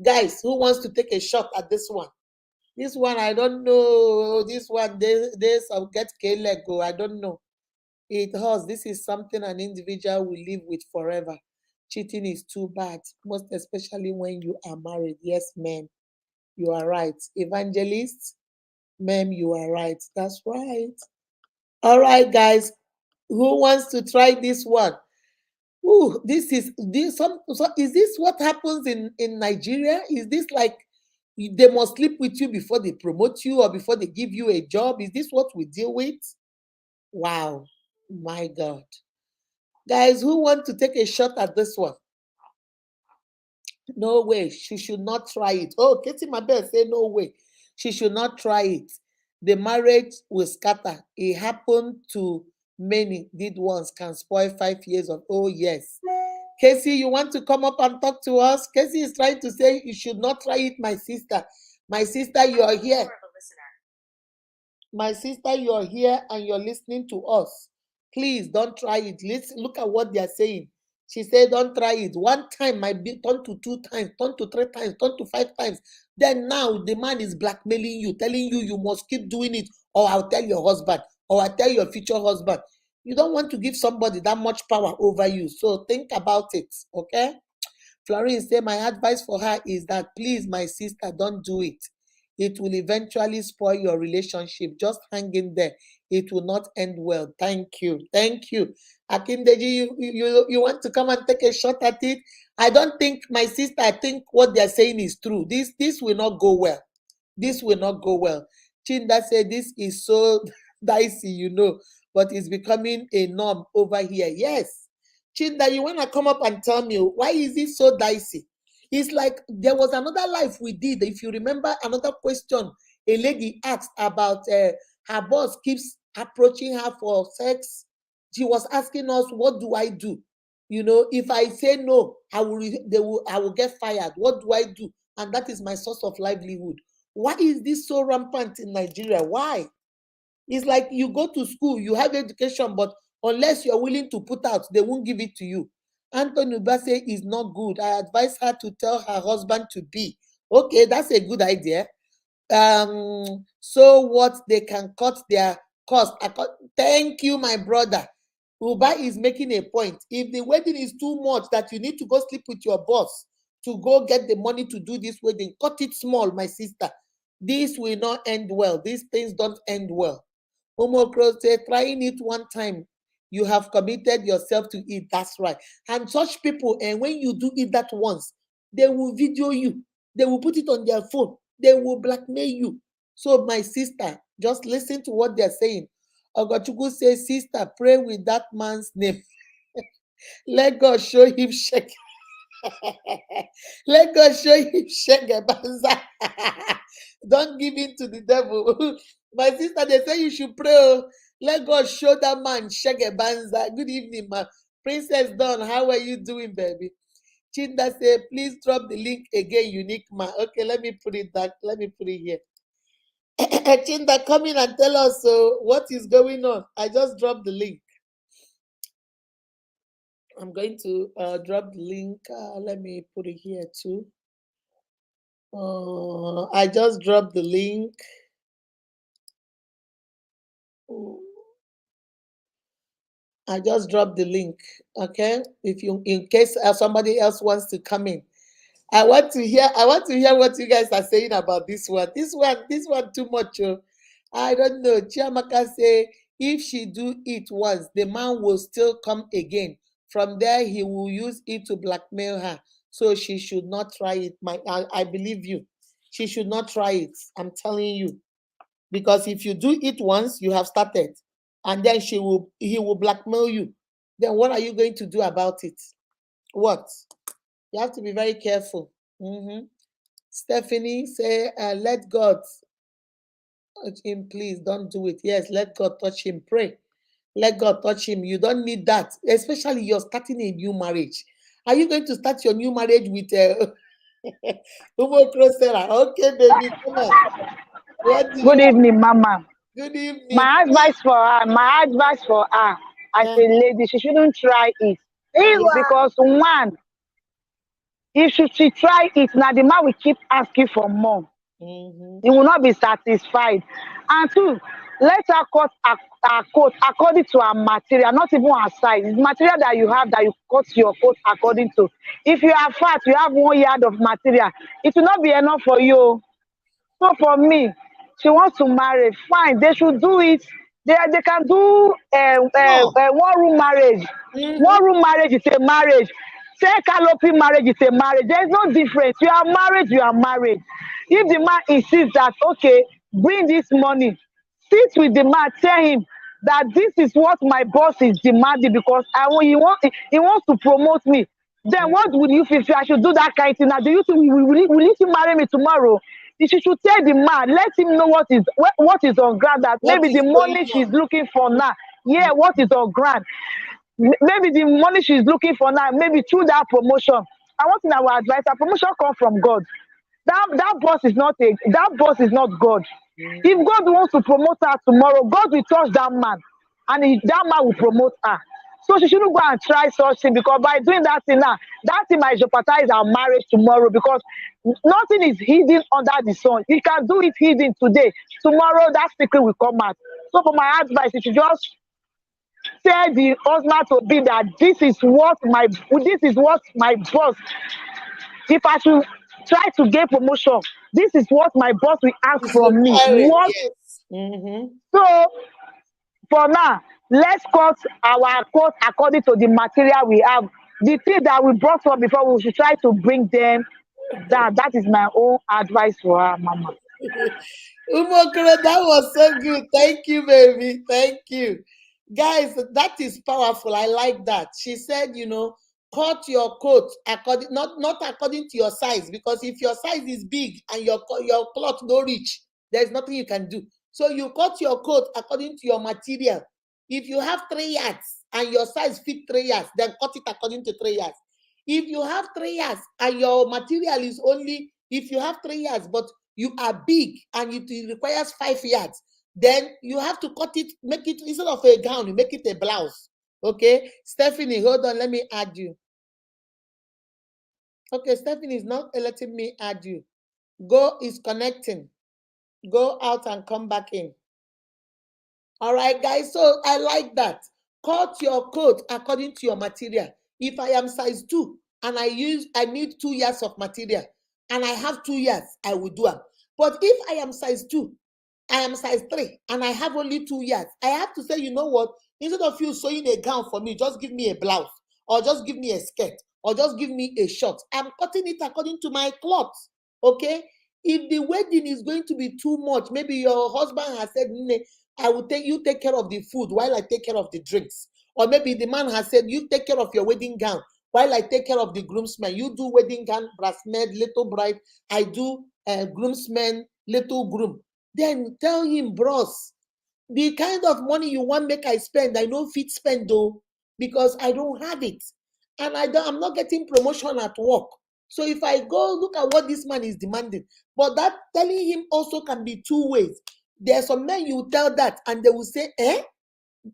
Guys, who wants to take a shot at this one? This one, I don't know. This one, there's some get leg go. I don't know. It hurts. This is something an individual will live with forever. Cheating is too bad, most especially when you are married. Yes, ma'am, you are right. Evangelist, ma'am, you are right. That's right. All right, guys, who wants to try this one? Ooh, is this what happens in Nigeria? Is this like they must sleep with you before they promote you or before they give you a job? Is this what we deal with? Wow, my God. Guys, who want to take a shot at this one? No way. She should not try it. Oh, Katie Mabel say no way. She should not try it. The marriage will scatter. It happened to many. Did once can spoil 5 years of. Oh, yes. Casey, you want to come up and talk to us? Casey is trying to say you should not try it, my sister. My sister, you are here. My sister, you are here and you're listening to us. Please don't try it. Let's look at what they are saying. She said, don't try it. One time might be turned to 2 times, turned to 3 times, turned to 5 times. Then now the man is blackmailing you, telling you you must keep doing it, or I'll tell your husband, or I'll tell your future husband. You don't want to give somebody that much power over you. So think about it, okay? Florine said, my advice for her is that please, my sister, don't do it. It will eventually spoil your relationship. Just hang in there. It will not end well. Thank you. Thank you. Akindeji, you want to come and take a shot at it? I don't think, my sister, I think what they're saying is true. This will not go well. This will not go well. Chinda said, this is so dicey, but it's becoming a norm over here. Yes. Chinda, you want to come up and tell me, why is it so dicey? It's like there was another life we did. If you remember another question a lady asked about her boss keeps approaching her for sex. She was asking us, what do I do? You know, if I say no, I will get fired. What do I do? And that is my source of livelihood. Why is this so rampant in Nigeria? Why? It's like you go to school, you have education, but unless you're willing to put out, they won't give it to you. Anthony Ubase is not good. I advise her to tell her husband to be. Okay, that's a good idea. So what, they can cut their cost. Thank you, my brother. Uba is making a point. If the wedding is too much that you need to go sleep with your boss to go get the money to do this wedding, cut it small, my sister. This will not end well. These things don't end well. Omokro say, trying it one time, you have committed yourself to it. That's right. And such people, and when you do it that once, they will video you. They will put it on their phone. They will blackmail you. So, my sister, just listen to what they're saying. Ogochukwu says, sister, pray with that man's name. Let God show him shake. Let God show him shake a banza. Don't give in to the devil. My sister, they say you should pray. Oh. Let God show that man shake a banza. Good evening, ma. Princess Dawn, how are you doing, baby? Chinda say, please drop the link again, unique ma. Okay, let me put it back. Let me put it here. Chinda, come in and tell us what is going on. I just dropped the link. I'm going to drop the link. Let me put it here too. I just dropped the link. I just dropped the link. Okay, if you, in case somebody else wants to come in, I want to hear what you guys are saying about this one. This one too much. I don't know. Chiamaka say if she do it once, the man will still come again. From there, he will use it to blackmail her. So she should not try it. I believe you. She should not try it. I'm telling you. Because if you do it once, you have started. And then he will blackmail you. Then what are you going to do about it? What? You have to be very careful. Stephanie say, let God touch him, please don't do it. Yes, let God touch him. Pray. Let God touch him. You don't need that, especially you're starting a new marriage. Are you going to start your new marriage with Umo Crosera? Okay, baby, come on. What do you Good evening, Mama. Good evening. My advice for her, as a lady, she shouldn't try it. Because one, if she try it, now the man will keep asking for more. He will not be satisfied. And two, let her cut her coat according to her material, not even her size. It's material that you have that you cut your coat according to. If you are fat, you have 1 yard of material, it will not be enough for you. So for me, she wants to marry, fine, they should do it. They can do one room marriage. One room marriage is a marriage. Say canopy marriage is a marriage. There is no difference. You are married, you are married. If the man insists that, okay, bring this money, sit with the man, tell him that this is what my boss is demanding because he wants to promote me. Then what would you feel if I should do that kind of thing? Now, do you think will you marry me tomorrow? She should tell the man, let him know what is on ground. That maybe the money she's looking for now, what is on ground? Maybe the money she's looking for now, maybe through that promotion. I want in our advice, that promotion comes from God. That boss is not God. If God wants to promote her tomorrow, God will touch that man, and that man will promote her. So she shouldn't go and try such thing, because by doing that thing now, that thing might jeopardize our marriage tomorrow, because nothing is hidden under the sun. You can do it hidden today. Tomorrow that secret will come out. So for my advice, you should just tell the husband to be that this is what my boss, if I should try to get promotion, this is what my boss will ask from me. What? Yes. So for now, let's cut our coat according to the material we have. The thing that we brought from before, we should try to bring them down. That is my own advice for her, Mama. Umokoro, that was so good. Thank you, baby. Thank you. Guys, that is powerful. I like that. She said, cut your coat according, not according to your size, because if your size is big and your cloth no reach, there's nothing you can do. So you cut your coat according to your material. If you have 3 yards and your size fit 3 yards, then cut it according to 3 yards. If you have 3 yards and your material is only, if you have 3 yards but you are big and it requires 5 yards, then you have to cut it, make it, instead of a gown, you make it a blouse. Okay, Stephanie, hold on, let me add you. Okay, Stephanie is not letting me add you. Go is connecting. Go out and come back in. All right, guys, so I like that. Cut your coat according to your material. If I am size 2 and I need 2 yards of material and I have 2 yards, I will do them. But if I am size 2, I am size 3 and I have only 2 yards, I have to say, you know what? Instead of you sewing a gown for me, just give me a blouse, or just give me a skirt, or just give me a short. I'm cutting it according to my cloth. Okay? If the wedding is going to be too much, maybe your husband has said, I will take care of the food while I take care of the drinks. Or maybe the man has said, you take care of your wedding gown while I take care of the groomsmen. You do wedding gown, bridesmaid, little bride. I do groomsmen, little groom. Then tell him, bros, the kind of money you want make I spend, I know fit spend though, because I don't have it. And I'm not getting promotion at work. So if I go look at what this man is demanding, but that telling him also can be 2 ways. There are some men you will tell that and they will say,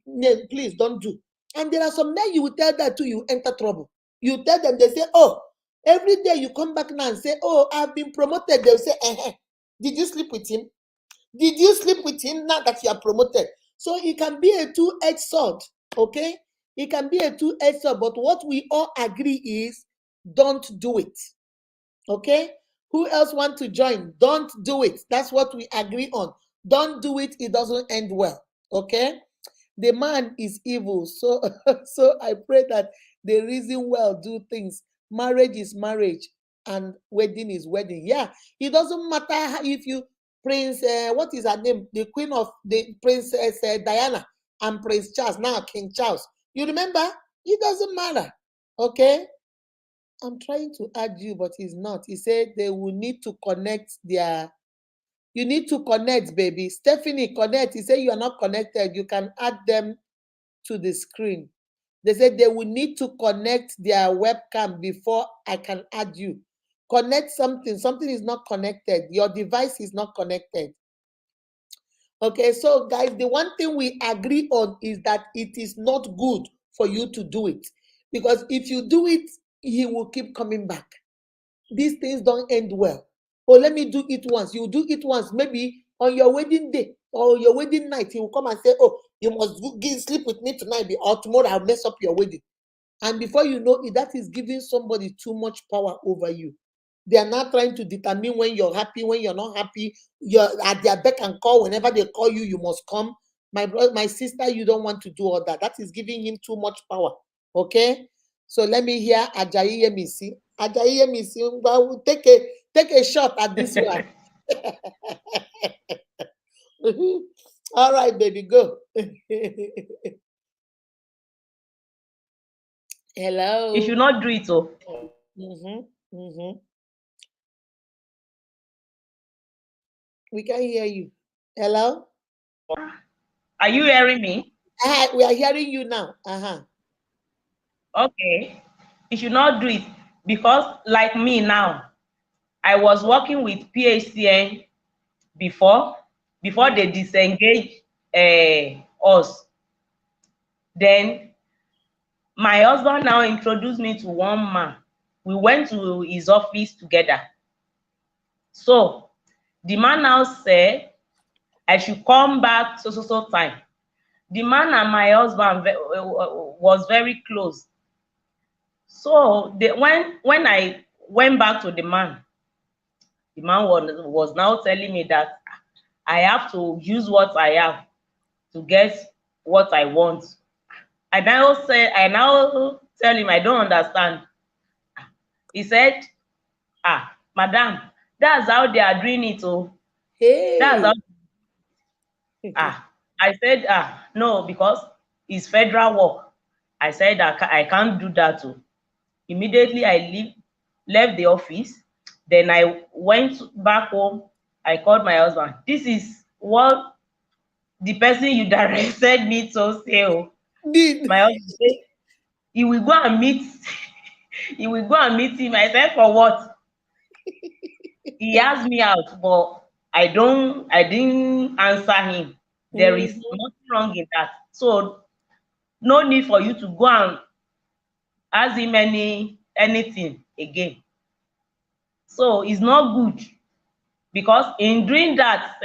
no, please don't do. And there are some men you will tell that to, you enter trouble. You tell them, they say, oh, every day you come back now and say, oh, I've been promoted. They'll say, did you sleep with him? Did you sleep with him now that you are promoted? So it can be a 2-edged sword, okay? It can be a 2-edged sword, but what we all agree is don't do it, okay? Who else want to join? Don't do it. That's what we agree on. Don't do it. It doesn't end well, okay? The man is evil. So, so I pray that they reason well, do things. Marriage is marriage and wedding is wedding. Yeah, it doesn't matter if you, Prince, what is her name? The queen of the Princess Diana and Prince Charles, now King Charles. You remember? It doesn't matter. Okay? I'm trying to add you, but he's not. He said they will need to connect their, you need to connect, baby. Stephanie, connect. He said you are not connected. You can add them to the screen. They said they will need to connect their webcam before I can add you. Connect something. Something is not connected. Your device is not connected. Okay, so guys, the one thing we agree on is that it is not good for you to do it. Because if you do it, he will keep coming back. These things don't end well. Oh, let me do it once. You do it once, maybe on your wedding day or your wedding night, he will come and say, oh, you must sleep with me tonight, or tomorrow I'll mess up your wedding. And before you know it, that is giving somebody too much power over you. They are not trying to determine when you're happy, when you're not happy. You're at their beck and call. Whenever they call you, you must come. My brother, my sister, you don't want to do all that. That is giving him too much power. Okay? So let me hear Ajayi Yemisi. Ajayi Yemisi, take a shot at this one. All right, baby, go. Hello. You should not do it, oh. We can hear you. Hello? Are you hearing me? We are hearing you now. Okay. You should not do it because, like me now, I was working with PHCN before they disengage us. Then my husband now introduced me to one man. We went to his office together. So the man now said I should come back so time. The man and my husband was very close. So when I went back to the man was now telling me that I have to use what I have to get what I want. I now tell him I don't understand. He said, madam, that's how they are doing it. Oh, hey. That's how. I said, no, because it's federal work. I said I can't do that too. Immediately I left the office. Then I went back home. I called my husband. This is what the person you directed me to say. Oh. Did My husband said he will go and meet he will go and meet him. I said, for what? He asked me out, but I didn't answer him. There is Mhm. nothing wrong in that. So no need for you to go and ask him anything again. So it's not good, because in doing that,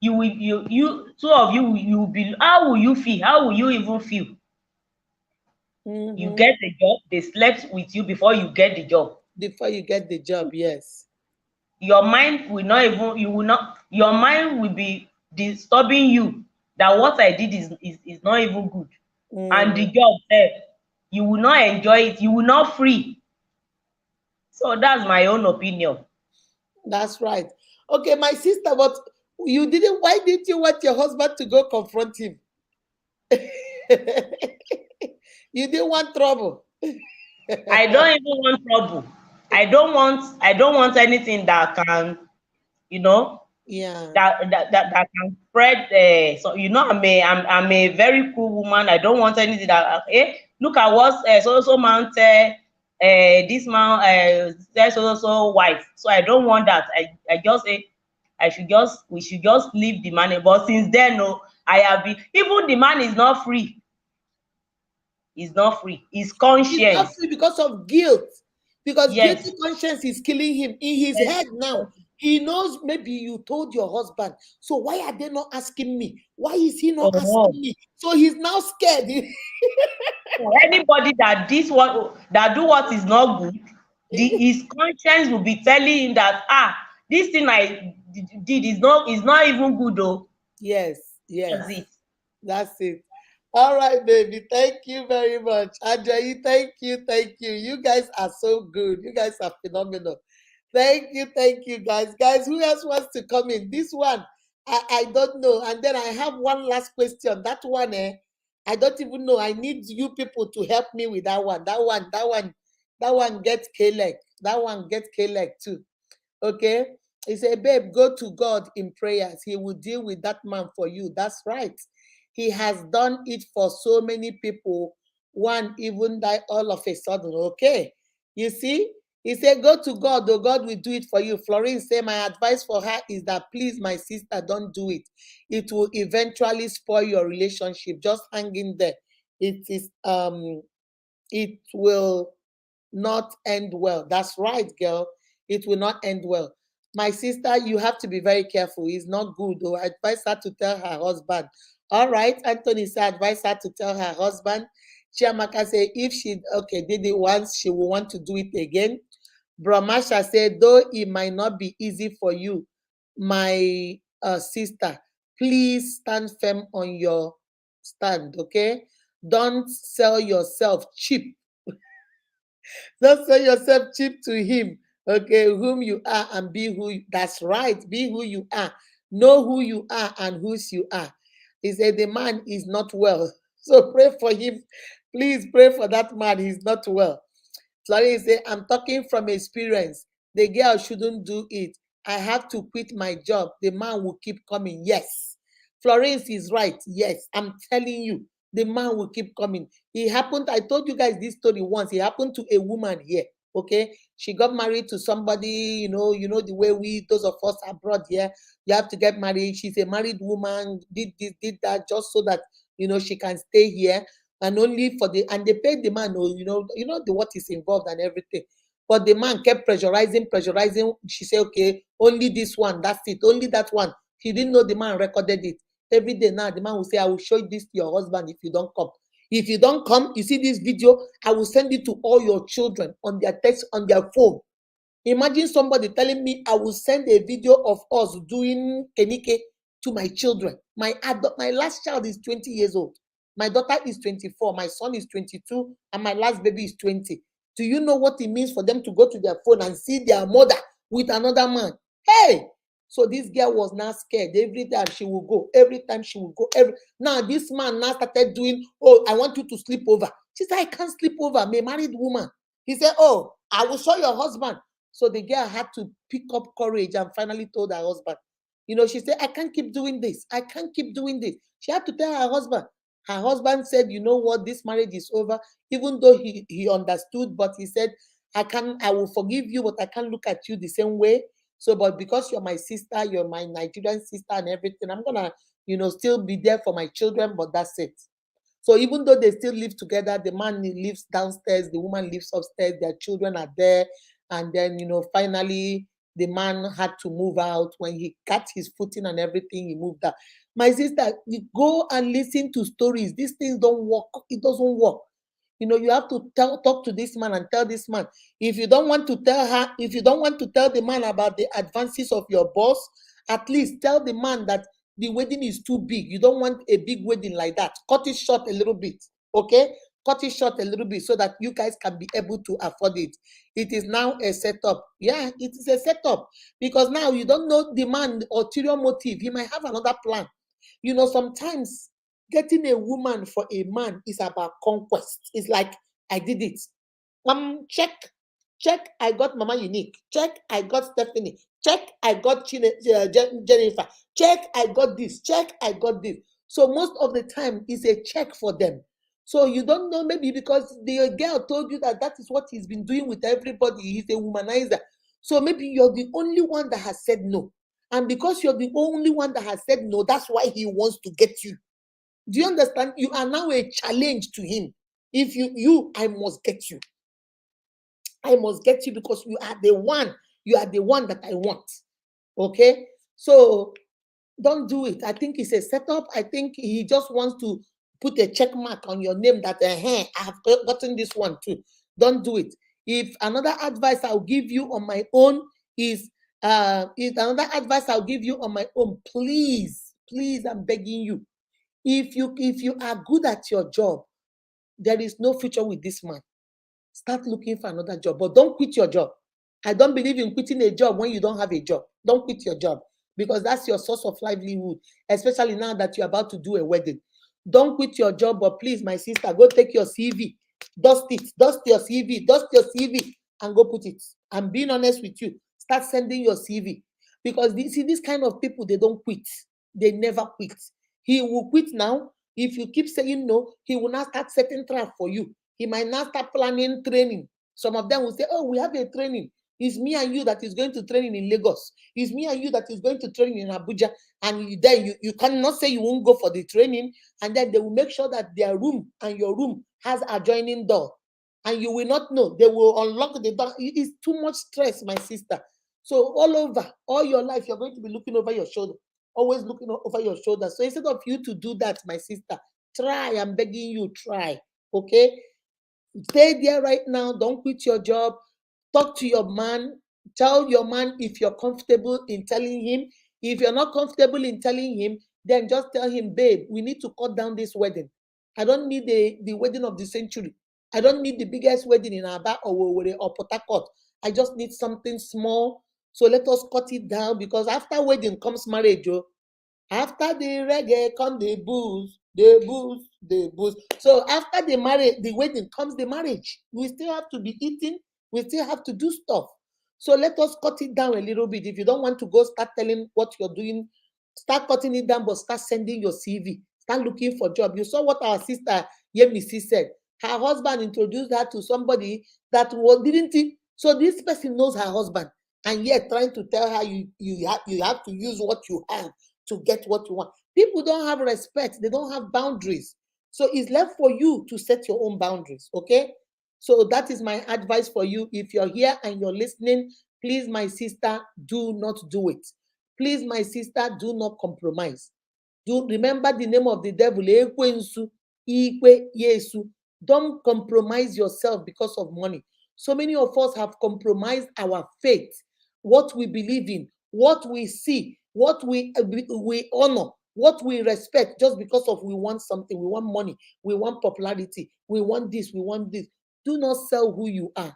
you two of you will be, how will you feel? How will you even feel? You Mhm. get the job, they slept with you before you get the job. Before you get the job, yes. Your mind will not even, you will not, your mind will be disturbing you that what I did is not even good. And the Mm. job, you will not enjoy it, you will not free. So that's my own opinion. That's right. Okay, my sister, but you didn't. Why didn't you want your husband to go confront him? You didn't want trouble. I don't even want trouble. I don't want anything that can, you know, Yeah. that can spread. So I'm a very cool woman. I don't want anything that, look at what so man tell this man tell so wife. So I don't want that. I just say we should just leave the money. But since then, no, I have been, even the man is not free. He's not free. His He's not conscience. free because of guilt. Because Yes. guilty conscience is killing him in his Yes. head now. He knows maybe you told your husband. So why are they not asking me? Why is he not Oh. asking me? So he's now scared. So anybody that do what is not good, his conscience will be telling him that, this thing I did is not even good though. Yes, That's yes. it. That's it. All right, baby. Thank you very much. Ajayi, thank you. Thank you. You guys are so good. You guys are phenomenal. Thank you, guys. Guys, who else wants to come in? This one, I don't know. And then I have one last question. That one, I don't even know. I need you people to help me with that one. That one gets K-leg. That one gets K-leg too. Okay. He said, babe, go to God in prayers. He will deal with that man for you. That's right. He has done it for so many people. One even died all of a sudden. Okay. You see? He said, go to God, though God will do it for you. Florine said, my advice for her is that please, my sister, don't do it. It will eventually spoil your relationship. Just hang in there. It will not end well. That's right, girl. It will not end well. My sister, you have to be very careful. It's not good. Though. I advise her to tell her husband. All right, Anthony said, advise her to tell her husband. Chiamaka said, if she did it once, she will want to do it again. Brahmasha said, though it might not be easy for you, my sister, please stand firm on your stand, okay? Don't sell yourself cheap. Don't sell yourself cheap to him. Okay, whom you are and be who that's right. Be who you are. Know who you are and whose you are. He said the man is not well. So pray for him. Please pray for that man. He's not well. Florence said, I'm talking from experience. The girl shouldn't do it. I have to quit my job. The man will keep coming. Yes. Florence is right. Yes. I'm telling you, the man will keep coming. It happened. I told you guys this story once. It happened to a woman here. Okay. She got married to somebody, the way those of us abroad here, you have to get married. She's a married woman, did this, did that, just so that, she can stay here and only for and they paid the man, what is involved and everything. But the man kept pressurizing. She said, okay, only this one, that's it, only that one. She didn't know the man recorded it. Every day now, the man will say, I will show this to your husband if you don't come. If you don't come, you see this video, I will send it to all your children on their text, on their phone. Imagine somebody telling me I will send a video of us doing kenike to my children. My last child is 20 years old. My daughter is 24. My son is 22. And my last baby is 20. Do you know what it means for them to go to their phone and see their mother with another man? Hey! So this girl was now scared. Every time she will go. Every time she will go. Now this man now started doing, oh, I want you to sleep over. She said, I can't sleep over. I'm a married woman. He said, oh, I will show your husband. So the girl had to pick up courage and finally told her husband. She said, I can't keep doing this. I can't keep doing this. She had to tell her husband. Her husband said, you know what, this marriage is over. Even though he understood, but he said, I will forgive you, but I can't look at you the same way. So, but because you're my sister, you're my Nigerian sister and everything, I'm gonna, still be there for my children, but that's it. So even though they still live together, the man lives downstairs, the woman lives upstairs, their children are there. And then, finally, the man had to move out. When he got his footing and everything, he moved out. My sister, you go and listen to stories. These things don't work. It doesn't work. You have to talk to this man and tell this man. If you don't want to tell her, if you don't want to tell the man about the advances of your boss, at least tell the man that the wedding is too big. You don't want a big wedding like that. Cut it short a little bit, okay? Cut it short a little bit so that you guys can be able to afford it. It is now a setup. Yeah, it is a setup because now you don't know the man ulterior motive. He might have another plan. Sometimes getting a woman for a man is about conquest. It's like, I did it. Check, I got Mama Unique. Check, I got Stephanie. Check, I got Jennifer. Check, I got this. Check, I got this. So most of the time, it's a check for them. So you don't know, maybe because the girl told you that is what he's been doing with everybody. He's a womanizer. So maybe you're the only one that has said no. And because you're the only one that has said no, that's why he wants to get you. Do you understand? You are now a challenge to him. If I must get you. I must get you because you are the one. You are the one that I want. Okay? So don't do it. I think it's a setup. I think he just wants to put a check mark on your name that I have gotten this one too. Don't do it. If another advice I'll give you on my own is another advice I'll give you on my own, please, I'm begging you. If you are good at your job, there is no future with this man. Start looking for another job, but don't quit your job. I don't believe in quitting a job when you don't have a job. Don't quit your job because that's your source of livelihood, especially now that you're about to do a wedding. Don't quit your job, but please, my sister, go take your CV, dust your CV, and go put it. I'm being honest with you. Start sending your CV because this kind of people, they don't quit. They never quit. He will quit now. If you keep saying no, he will now start setting trap for you. He might now start planning training. Some of them will say, oh, we have a training. It's me and you that is going to training in Lagos. It's me and you that is going to training in Abuja. And then you cannot say you won't go for the training. And then they will make sure that their room and your room has adjoining door. And you will not know. They will unlock the door. It is too much stress, my sister. So all your life, you're going to be looking over your shoulder. Always looking over your shoulder. So instead of you to do that, my sister, try. I'm begging you, try. Okay? Stay there right now. Don't quit your job. Talk to your man. Tell your man if you're comfortable in telling him. If you're not comfortable in telling him, then just tell him, babe, we need to cut down this wedding. I don't need the wedding of the century. I don't need the biggest wedding in Aba or Port Harcourt. I just need something small. So let us cut it down because after wedding comes marriage. After the reggae come the booze. So after the marriage, the wedding comes the marriage. We still have to be eating. We still have to do stuff. So let us cut it down a little bit. If you don't want to go start telling what you're doing, start cutting it down, but start sending your CV. Start looking for job. You saw what our sister Yemisi said. Her husband introduced her to somebody that didn't. So this person knows her husband, and yet trying to tell her you have to use what you have to get what you want. People don't have respect. They don't have boundaries. So it's left for you to set your own boundaries, okay? So that is my advice for you. If you're here and you're listening, please, my sister, do not do it. Please, my sister, do not compromise. Do remember the name of the devil. Don't compromise yourself because of money. So many of us have compromised our faith, what we believe in, what we see, what we honor, what we respect, just because of we want something, we want money, we want popularity, we want this, we want this. Do not sell who you are.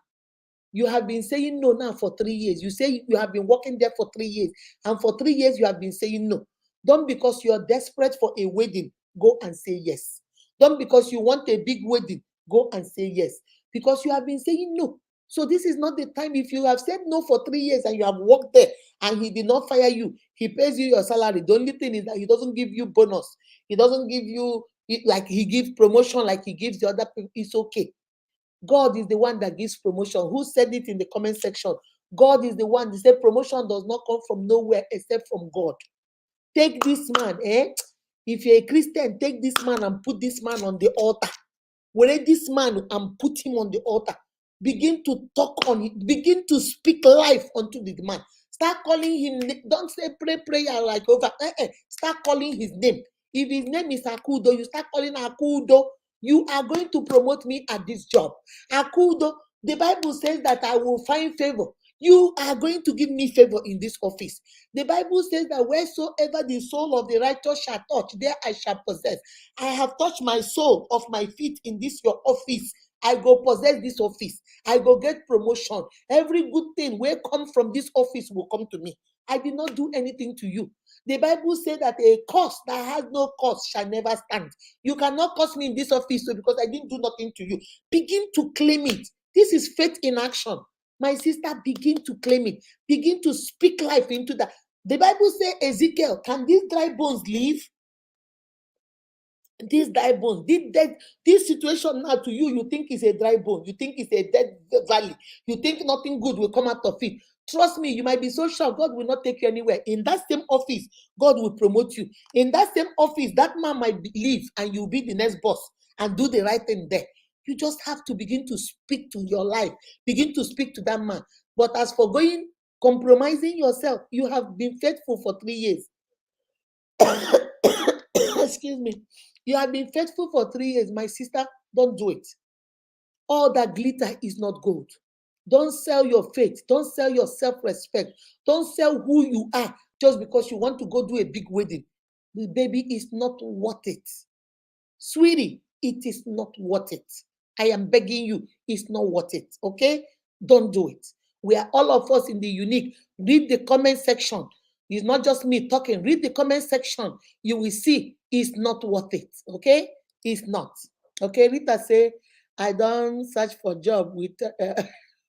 You have been saying no now for 3 years. You say you have been working there for 3 years, and for 3 years you have been saying no. Don't because you are desperate for a wedding, go and say yes. Don't because you want a big wedding, go and say yes, because you have been saying no. So this is not the time. If you have said no for 3 years and you have worked there and he did not fire you, he pays you your salary. The only thing is that he doesn't give you bonus. He doesn't give you, like he gives promotion like he gives the other people. It's okay. God is the one that gives promotion. Who said it in the comment section? God is the one. They say promotion does not come from nowhere except from God. Take this man, if you're a Christian, take this man and put this man on the altar. Where this man and put him on the altar. Begin to talk on it. Begin to speak life unto the man. Start calling him. Don't say pray prayer like over. Start calling his name. If his name is Akudo, you start calling Akudo. You are going to promote me at this job. Akudo, the Bible says that I will find favor. You are going to give me favor in this office. The Bible says that wheresoever the soul of the righteous shall touch, there I shall possess. I have touched my soul of my feet in this your office. I go possess this office. I go get promotion. Every good thing will come from this office will come to me. I did not do anything to you. The Bible says that a curse that has no cause shall never stand. You cannot curse me in this office because I didn't do nothing to you. Begin to claim it. This is faith in action. My sister, begin to claim it. Begin to speak life into that. The Bible says, Ezekiel, can these dry bones live? These dry bones, this situation now to you, you think is a dry bone. You think it's a dead valley. You think nothing good will come out of it. Trust me, you might be so sure God will not take you anywhere. In that same office, God will promote you. In that same office, that man might leave and you'll be the next boss and do the right thing there. You just have to begin to speak to your life. Begin to speak to that man. But as for compromising yourself, you have been faithful for 3 years. Excuse me. You have been faithful for 3 years. My sister, don't do it. All that glitter is not gold. Don't sell your faith. Don't sell your self-respect. Don't sell who you are just because you want to go do a big wedding. The baby is not worth it. Sweetie, it is not worth it. I am begging you, it's not worth it. Okay? Don't do it. We are all of us in the unique. Read the comment section. It's not just me talking. Read the comment section. You will see it's not worth it. Okay? It's not. Okay, Rita say, I don't search for job with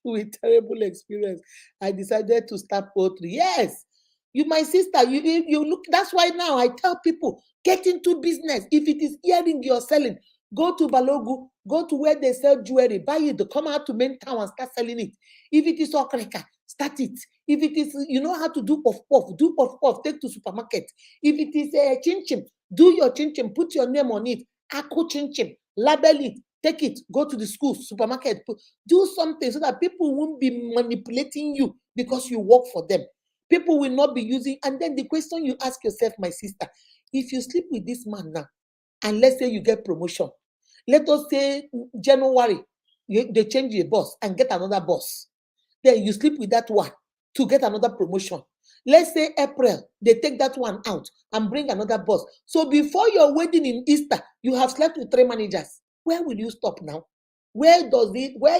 with terrible experience. I decided to start poetry. Yes, you, my sister, you look. That's why now I tell people, get into business. If it is earring you're selling, go to Balogu, go to where they sell jewelry, buy it, come out to main town and start selling it. If it is okreka, start it. If it is, you know how to do puff, do puff, take to supermarket. If it is a chin chin, do your chin chin, put your name on it. Ako chin chin, label it, take it, go to the school, supermarket, do something so that people won't be manipulating you because you work for them. People will not be using. And then the question you ask yourself, my sister, if you sleep with this man now, and let's say you get promotion, let us say January, they change your boss and get another boss. Then you sleep with that one to get another promotion. Let's say April, they take that one out and bring another boss. So before your wedding in Easter, you have slept with 3 managers. Where will you stop now? Where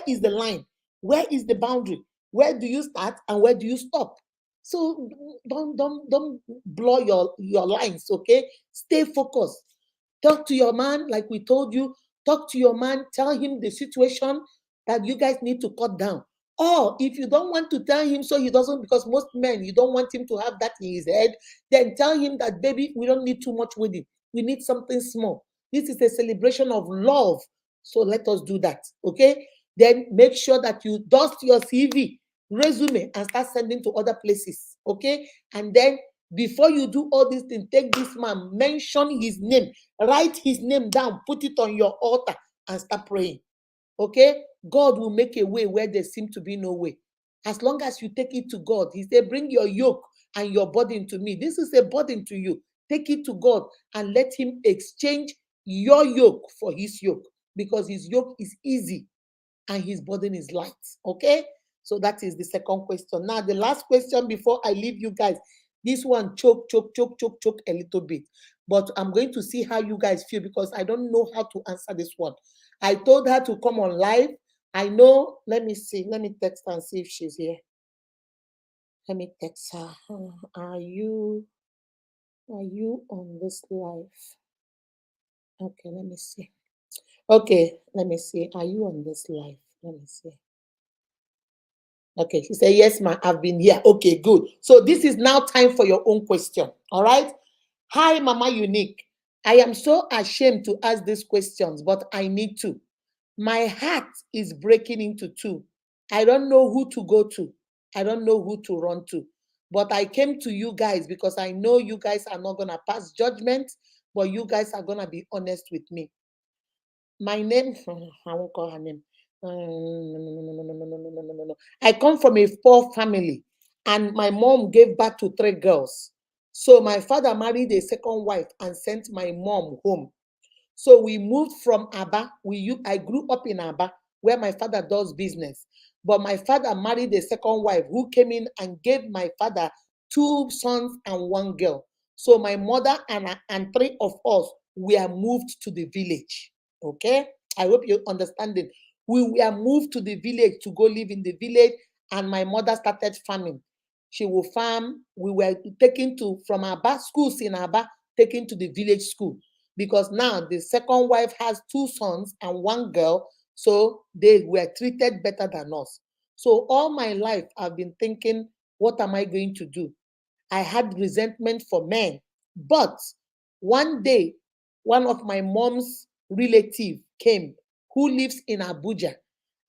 is the line? Where is the boundary? Where do you start and where do you stop? So don't blow your lines, okay? Stay focused. Talk to your man, like we told you. Talk to your man, tell him the situation that you guys need to cut down. Or if you don't want to tell him so he doesn't, because most men, you don't want him to have that in his head, then tell him that, baby, we don't need too much wedding. We need something small. This is a celebration of love. So let us do that, okay? Then make sure that you dust your CV, resume, and start sending to other places, okay? And then before you do all these things, take this man, mention his name, write his name down, put it on your altar, and start praying. Okay? God will make a way where there seems to be no way. As long as you take it to God, He said, bring your yoke and your burden to me. This is a burden to you. Take it to God and let Him exchange your yoke for His yoke, because His yoke is easy and His burden is light. Okay? So that is the second question. Now, the last question before I leave you guys. This one choke a little bit. But I'm going to see how you guys feel, because I don't know how to answer this one. I told her to come on live. I know. Let me see. Let me text her and see if she's here. Let me text her. Are you on this live? Okay, let me see. Okay, let me see. Are you on this live? Let me see. Okay, she said, yes, ma, I've been here. Okay, good. So this is now time for your own question. All right. Hi, Mama Unique. I am so ashamed to ask these questions, but I need to. My heart is breaking into two. I don't know who to go to. I don't know who to run to. But I came to you guys because I know you guys are not going to pass judgment, but you guys are going to be honest with me. My name, I won't call her name. No. I come from a poor family, and my mom gave birth to 3 girls. So my father married a second wife and sent my mom home. So we moved from Aba. I grew up in Aba, where my father does business. But my father married a second wife who came in and gave my father 2 sons and 1 girl. So my mother and 3 of us were moved to the village. Okay? I hope you're understanding. We were moved to the village to go live in the village, and my mother started farming. She will farm. We were taken to from Aba schools in Aba, taken to the village school, because now the second wife has 2 sons and 1 girl, so they were treated better than us. So all my life, I've been thinking, what am I going to do? I had resentment for men. But one day, one of my mom's relative came who lives in Abuja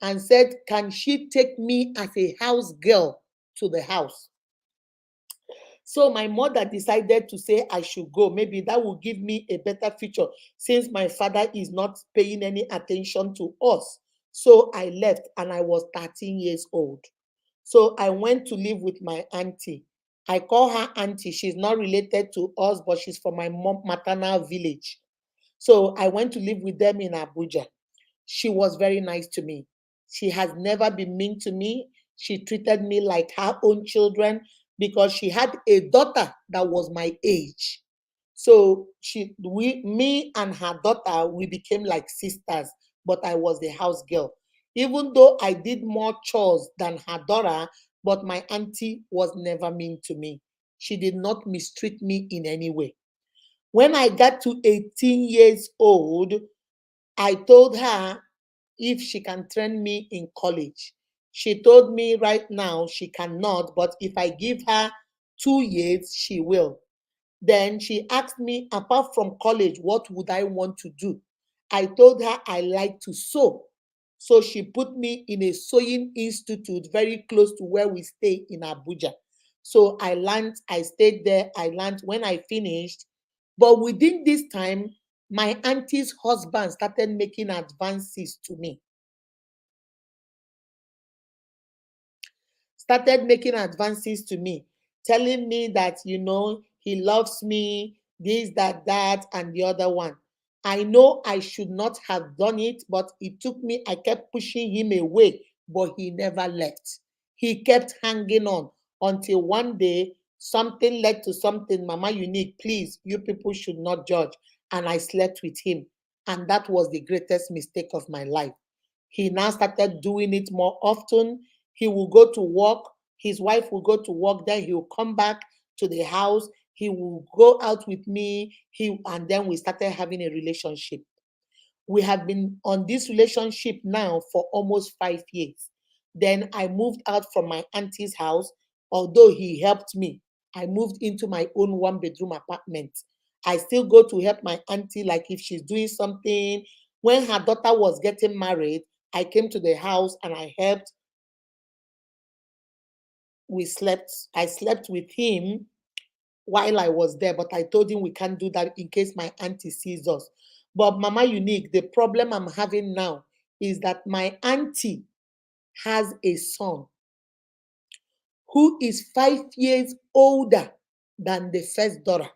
and said, can she take me as a house girl to the house? So my mother decided to say I should go. Maybe that will give me a better future since my father is not paying any attention to us. So I left and I was 13 years old. So I went to live with my auntie. I call her auntie. She's not related to us, but she's from my maternal village. So I went to live with them in Abuja. She was very nice to me. She has never been mean to me. She treated me like her own children because she had a daughter that was my age. So me and her daughter, we became like sisters, but I was the house girl. Even though I did more chores than her daughter, but my auntie was never mean to me. She did not mistreat me in any way. When I got to 18 years old, I told her if she can train me in college. She told me right now she cannot, but if I give her 2 years, she will. Then she asked me, apart from college, what would I want to do? I told her I like to sew. So she put me in a sewing institute very close to where we stay in Abuja. So I learned, I stayed there, I learned when I finished. But within this time, my auntie's husband started making advances to me. Started making advances to me, telling me that, he loves me, this, that, and the other one. I know I should not have done it, but it took me, I kept pushing him away, but he never left. He kept hanging on until one day something led to something. Mama Unique, please, you people should not judge. And I slept with him. And that was the greatest mistake of my life. He now started doing it more often. He will go to work. His wife will go to work. Then he will come back to the house. He will go out with me. And then we started having a relationship. We have been on this relationship now for almost 5 years. Then I moved out from my auntie's house. Although he helped me, I moved into my own 1-bedroom apartment. I still go to help my auntie, like if she's doing something. When her daughter was getting married, I came to the house and I helped. We slept. I slept with him while I was there, but I told him we can't do that in case my auntie sees us. But Mama Unique, the problem I'm having now is that my auntie has a son who is 5 years older than the first daughter.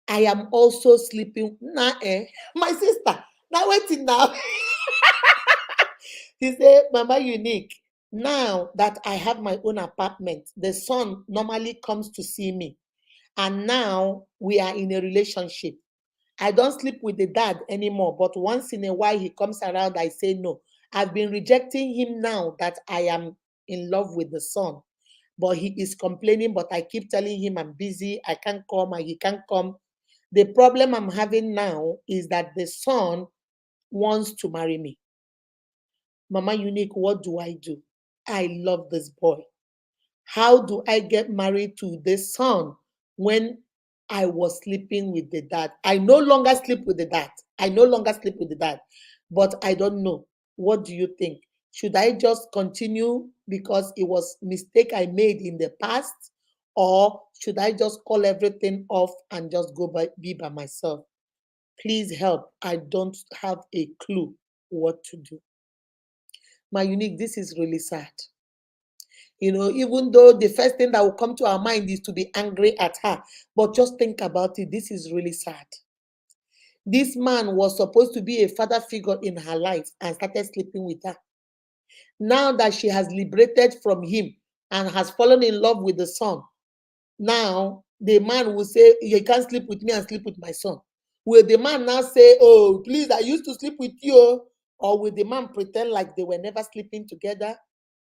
I am also sleeping. My sister. Now waiting now. She said, Mama Unique, now that I have my own apartment, the son normally comes to see me. And now we are in a relationship. I don't sleep with the dad anymore, but once in a while he comes around, I say no. I've been rejecting him now that I am in love with the son. But he is complaining, but I keep telling him I'm busy, I can't come, and he can't come. The problem I'm having now is that the son wants to marry me. Mama Unique, what do I do? I love this boy. How do I get married to this son when I was sleeping with the dad? I no longer sleep with the dad. I no longer sleep with the dad. But I don't know. What do you think? Should I just continue because it was mistake I made in the past? Or should I just call everything off and just be by myself? Please help. I don't have a clue what to do. My Unique, this is really sad. Even though the first thing that will come to our mind is to be angry at her, but just think about it. This is really sad. This man was supposed to be a father figure in her life and started sleeping with her. Now that she has liberated from him and has fallen in love with the son, now the man will say, you can't sleep with me and sleep with my son. Will the man now say, oh, please, I used to sleep with you? Or will the man pretend like they were never sleeping together?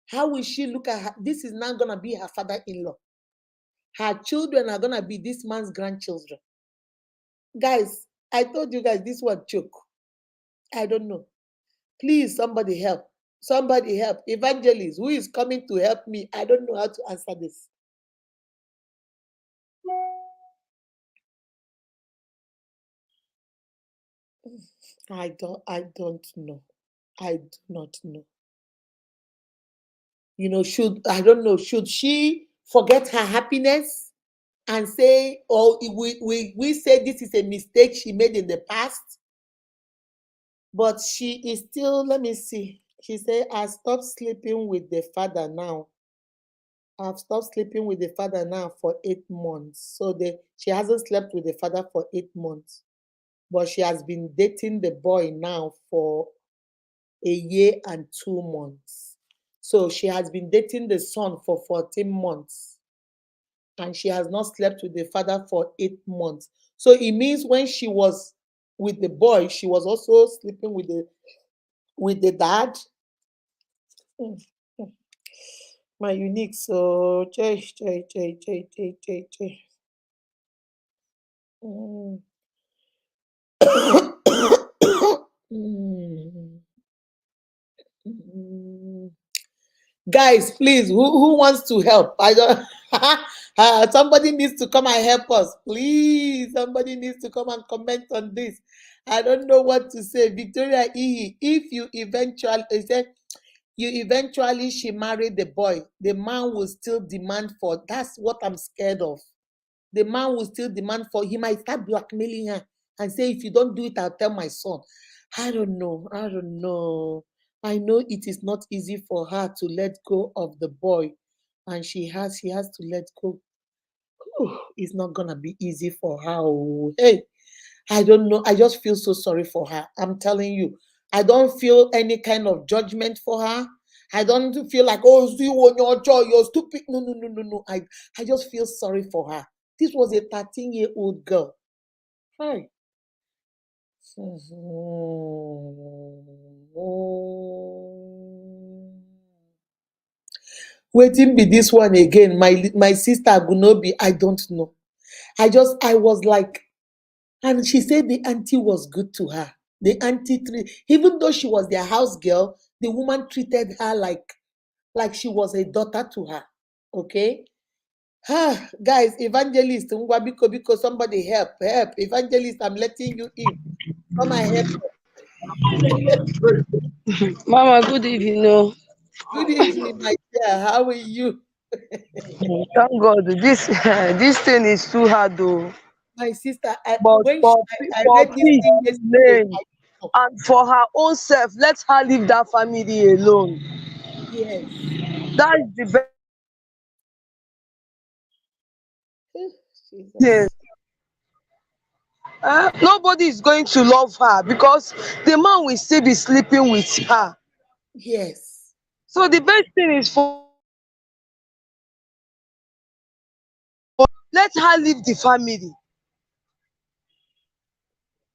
How will she look at her? This is now going to be her father-in-law. Her children are going to be this man's grandchildren. Guys, I told you guys this one joke. I don't know. Please, somebody help. Somebody help. Evangelist, who is coming to help me? I don't know how to answer this. I don't know. I do not know. Should she forget her happiness and say, or we say this is a mistake she made in the past? But she is still, let me see. She said, I stopped sleeping with the father now. I've stopped sleeping with the father now for 8 months. So she hasn't slept with the father for 8 months. But she has been dating the boy now for a year and 2 months. So she has been dating the son for 14 months. And she has not slept with the father for 8 months. So it means when she was with the boy, she was also sleeping with the dad. My Unique, so Mm. Mm. Mm. Guys, please, who wants to help? I don't. Somebody needs to come and help us, please. Somebody needs to come and comment on this. I don't know what to say. Victoria E, if you eventually she married the boy, the man will still demand for. That's what I'm scared of. The man will still demand for. He might start blackmailing her and say, if you don't do it, I'll tell my son. I don't know. I know it is not easy for her to let go of the boy, and she has to let go. It's not gonna be easy for her. Oh. Hey, I don't know. I just feel so sorry for her. I'm telling you, I don't feel any kind of judgment for her. I don't feel like, oh, you're stupid. No. I just feel sorry for her. This was a 13-year-old girl. Hi. Waiting be this one again. My sister Gunobi, I don't know. I was like, and she said the auntie was good to her. The auntie even though she was their house girl, the woman treated her like she was a daughter to her. Okay? Guys, evangelist, Biko, somebody help. Evangelist, I'm letting you in. Come and help us. Mama, good evening. Oh. Good evening, my dear. How are you? Thank God, this this thing is too hard though. My sister, But I for read this thing peace yesterday. name and for her own self, let her leave that family alone. Yes. That is the best thing. Jesus. Nobody is going to love her because the man will still be sleeping with her. Yes. So the best thing is for let her leave the family.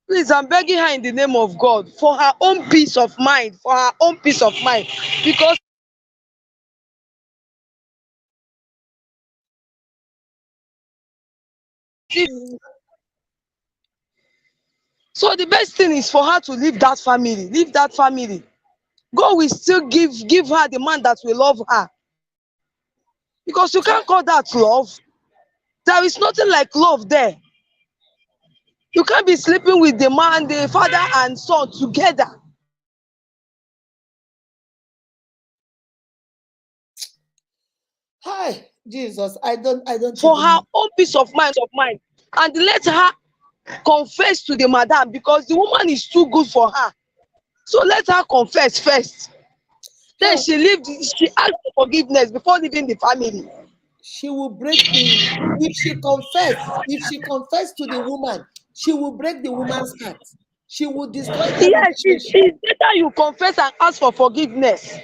Please, I'm begging her in the name of God for her own peace of mind, for her own peace of mind. Because So the best thing is for her to leave that family. Leave that family. God will still give her the man that will love her. Because you can't call that love. There is nothing like love there. You can't be sleeping with the man, the father and son together. Hi, Jesus. I don't For her even. own peace of mind. And let her confess to the madam because the woman is too good for her. So let her confess first. Then Hell, she asked for forgiveness before leaving the family. she will break the. If she confess to the woman, she will break the woman's heart. She will destroy their Yes, relationship. it's better you confess and ask for forgiveness.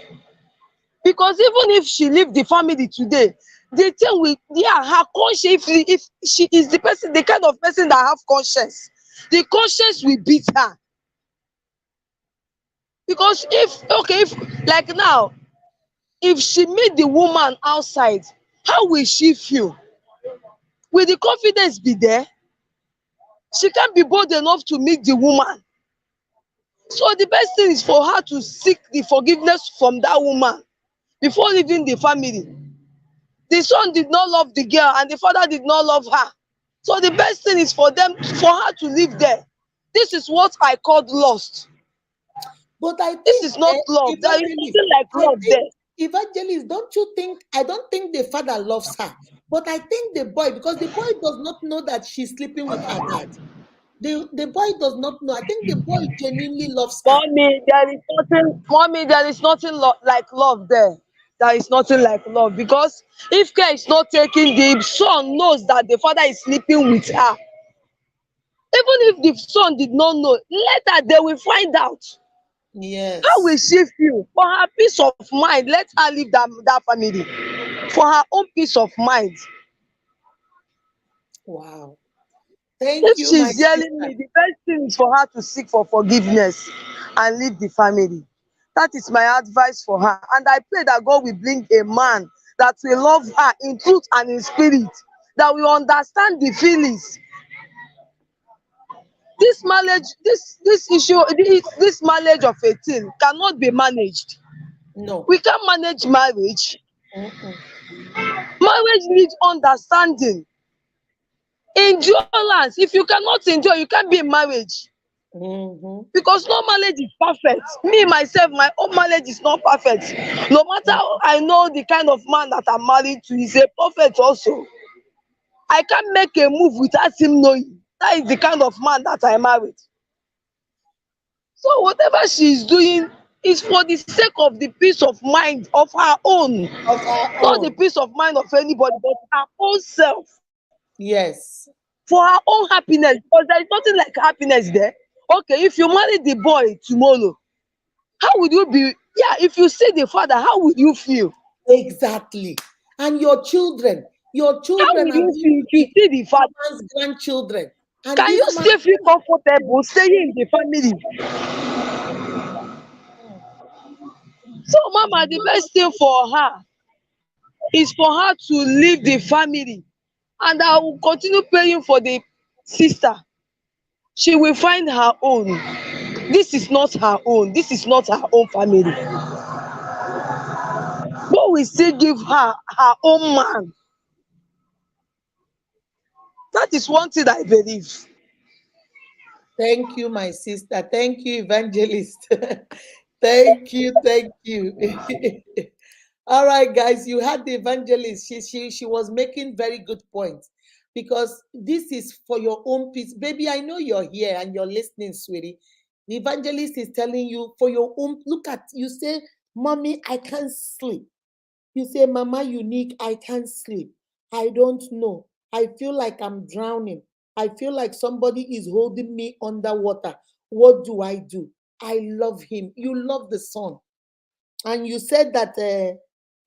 Because even if she leave the family today, the thing will, yeah, her conscience, if she is the person, the kind of person that have conscience, the conscience will beat her. Because if like now, if she meet the woman outside, how will she feel? Will the confidence be there? She can't be bold enough to meet the woman. So the best thing is for her to seek the forgiveness from that woman before leaving the family. The son did not love the girl and the father did not love her. So the best thing is for her to live there. This is what I called lost. But I This think, is not love. There is evangelist, nothing like I love there. think, evangelist, don't you think? I don't think the father loves her, but I think the boy, because the boy does not know that she's sleeping with her dad. The boy does not know. I think the boy genuinely loves her. Mommy, there is nothing like love there. There is nothing like love because if care is not taken, the son knows that the father is sleeping with her. Even if the son did not know, later they will find out. How will Yes. she feel? For her peace of mind, let her leave that family. For her own peace of mind. Wow. Thank If you, my she's yelling sister. me, the best thing is for her to seek for forgiveness and leave the family. That is my advice for her. And I pray that God will bring a man that will love her in truth and in spirit, that will understand the feelings. This marriage, this issue, this marriage of 18 cannot be managed. No. We can't manage marriage. Mm-mm. Marriage needs understanding, endurance. If you cannot endure, you can't be in marriage. Mm-hmm. Because no marriage is perfect. Me myself, my own marriage is not perfect. No matter I know the kind of man that I'm married to is a prophet also. I can't make a move without him knowing. That is the kind of man that I married. So whatever she is doing is for the sake of the peace of mind of her own. Of our Not the own. peace of mind of anybody, but her own self. Yes. For her own happiness. Because there is nothing like happiness there. Okay, if you marry the boy tomorrow, how would you be? Yeah, if you see the father, how would you feel? Exactly. And your How children would are you going feel to if you be see the this father? man's grandchildren. And Can this you man. still feel comfortable staying in the family? So, Mama, the best thing for her is for her to leave the family. And I will continue praying for the sister. She will find her own. This is not her own. This is not her own family. God will still give her her own man. That is one thing I believe. Thank you, my sister. Thank you, evangelist. Thank you. Thank you. All right, guys, you had the evangelist. She was making very good points because this is for your own peace. Baby, I know you're here and you're listening, sweetie. The evangelist is telling you for your own. Look at you say, Mommy, I can't sleep. You say, Mama Unique, I can't sleep. I don't know. I feel like I'm drowning. I feel like somebody is holding me underwater. What do I do? I love him. You love the son. And you said that,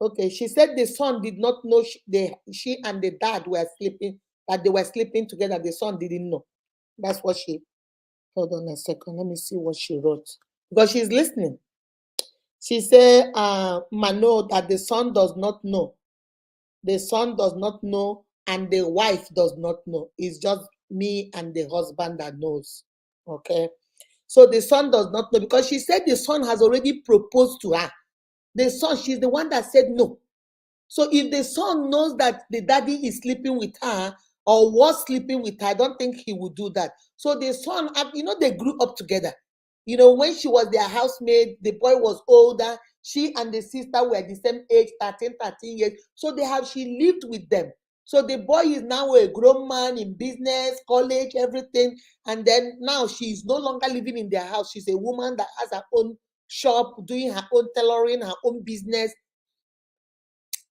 okay, she said the son did not know she and the dad were sleeping, that they were sleeping together. The son didn't know. That's what she, hold on a second. Let me see what she wrote. Because she's listening. She said, Mano, that the son does not know. The son does not know, and the wife does not know. It's just me and the husband that knows. Okay. So the son does not know because she said the son has already proposed to her. The son, she's the one that said no. So if the son knows that the daddy is sleeping with her or was sleeping with her, I don't think he would do that. So the son, they grew up together. When she was their housemaid, the boy was older. She and the sister were the same age, 13 years. So she lived with them. So the boy is now a grown man in business, college, everything. And then now she's no longer living in their house. She's a woman that has her own shop, doing her own tailoring, her own business.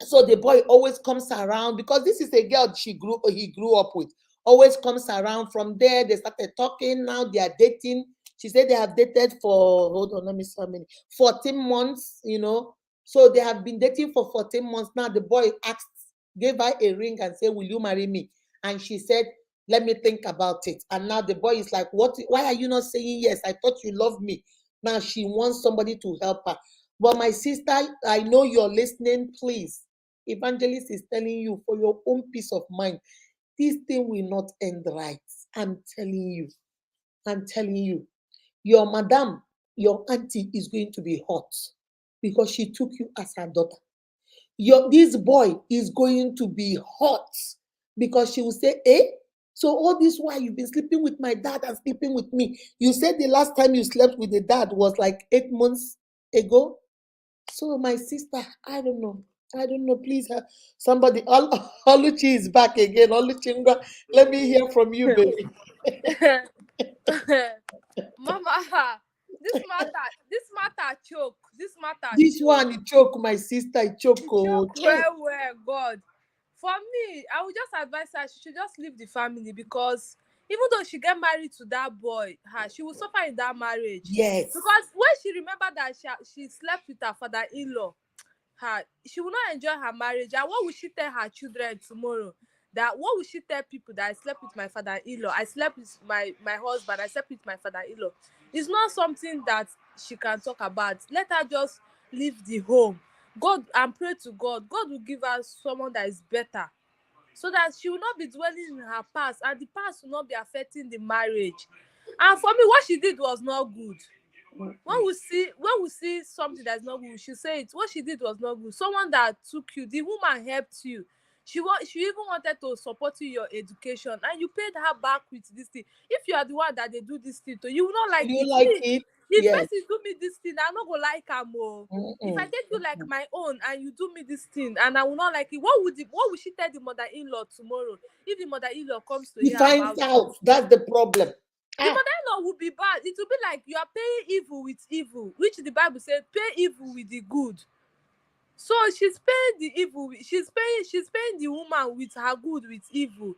So the boy always comes around because this is a girl he grew up with. Always comes around. From there, they started talking. Now they are dating. She said they have dated for, hold on, let me see how many, 14 months, So they have been dating for 14 months. Now the boy gave her a ring and said, will you marry me? And she said, let me think about it. And now the boy is like, what? Why are you not saying yes? I thought you loved me. Now she wants somebody to help her. But my sister, I know you're listening, please. Evangelist is telling you for your own peace of mind, this thing will not end right. I'm telling you. I'm telling you. Your madam, your auntie is going to be hot because she took you as her daughter. This boy is going to be hot because she will say, so all this while you've been sleeping with my dad and sleeping with me. You said the last time you slept with the dad was like 8 months ago. So my sister, I don't know. Please, somebody. Oluchi is back again. Oluchi, let me hear from you, baby. Mama, this matter choke. This matter This choke. one, it choke my sister. It choke. It Oh, choke chai. well, God. For me, I would just advise her she should just leave the family because even though she get married to that boy, she will suffer in that marriage. Yes. Because when she remember that she slept with her father-in-law, she will not enjoy her marriage. And what will she tell her children tomorrow? What will she tell people that I slept with my father-in-law? I slept with my husband. I slept with my father-in-law. It's not something that she can talk about. Let her just leave the home. God, and pray to God. God will give her someone that is better, so that she will not be dwelling in her past, and the past will not be affecting the marriage. And for me, what she did was not good. When we see something that's not good, she say it. What she did was not good. Someone that took you, the woman helped you. She even wanted to support you in your education, and you paid her back with this thing. If you are the one that they do this thing to you, will not like Do you it. like Me, it? if Yes. person do me this thing, I no go like am o. If I take you like my own and you do me this thing and I will not like it, what would she tell the mother-in-law tomorrow if the mother-in-law comes to He hear finds about it? out. That's the problem. The mother-in-law will be bad. It will be like you are paying evil with evil, which the Bible says pay evil with the good. So she's paying the evil. She's paying the woman with her good with evil.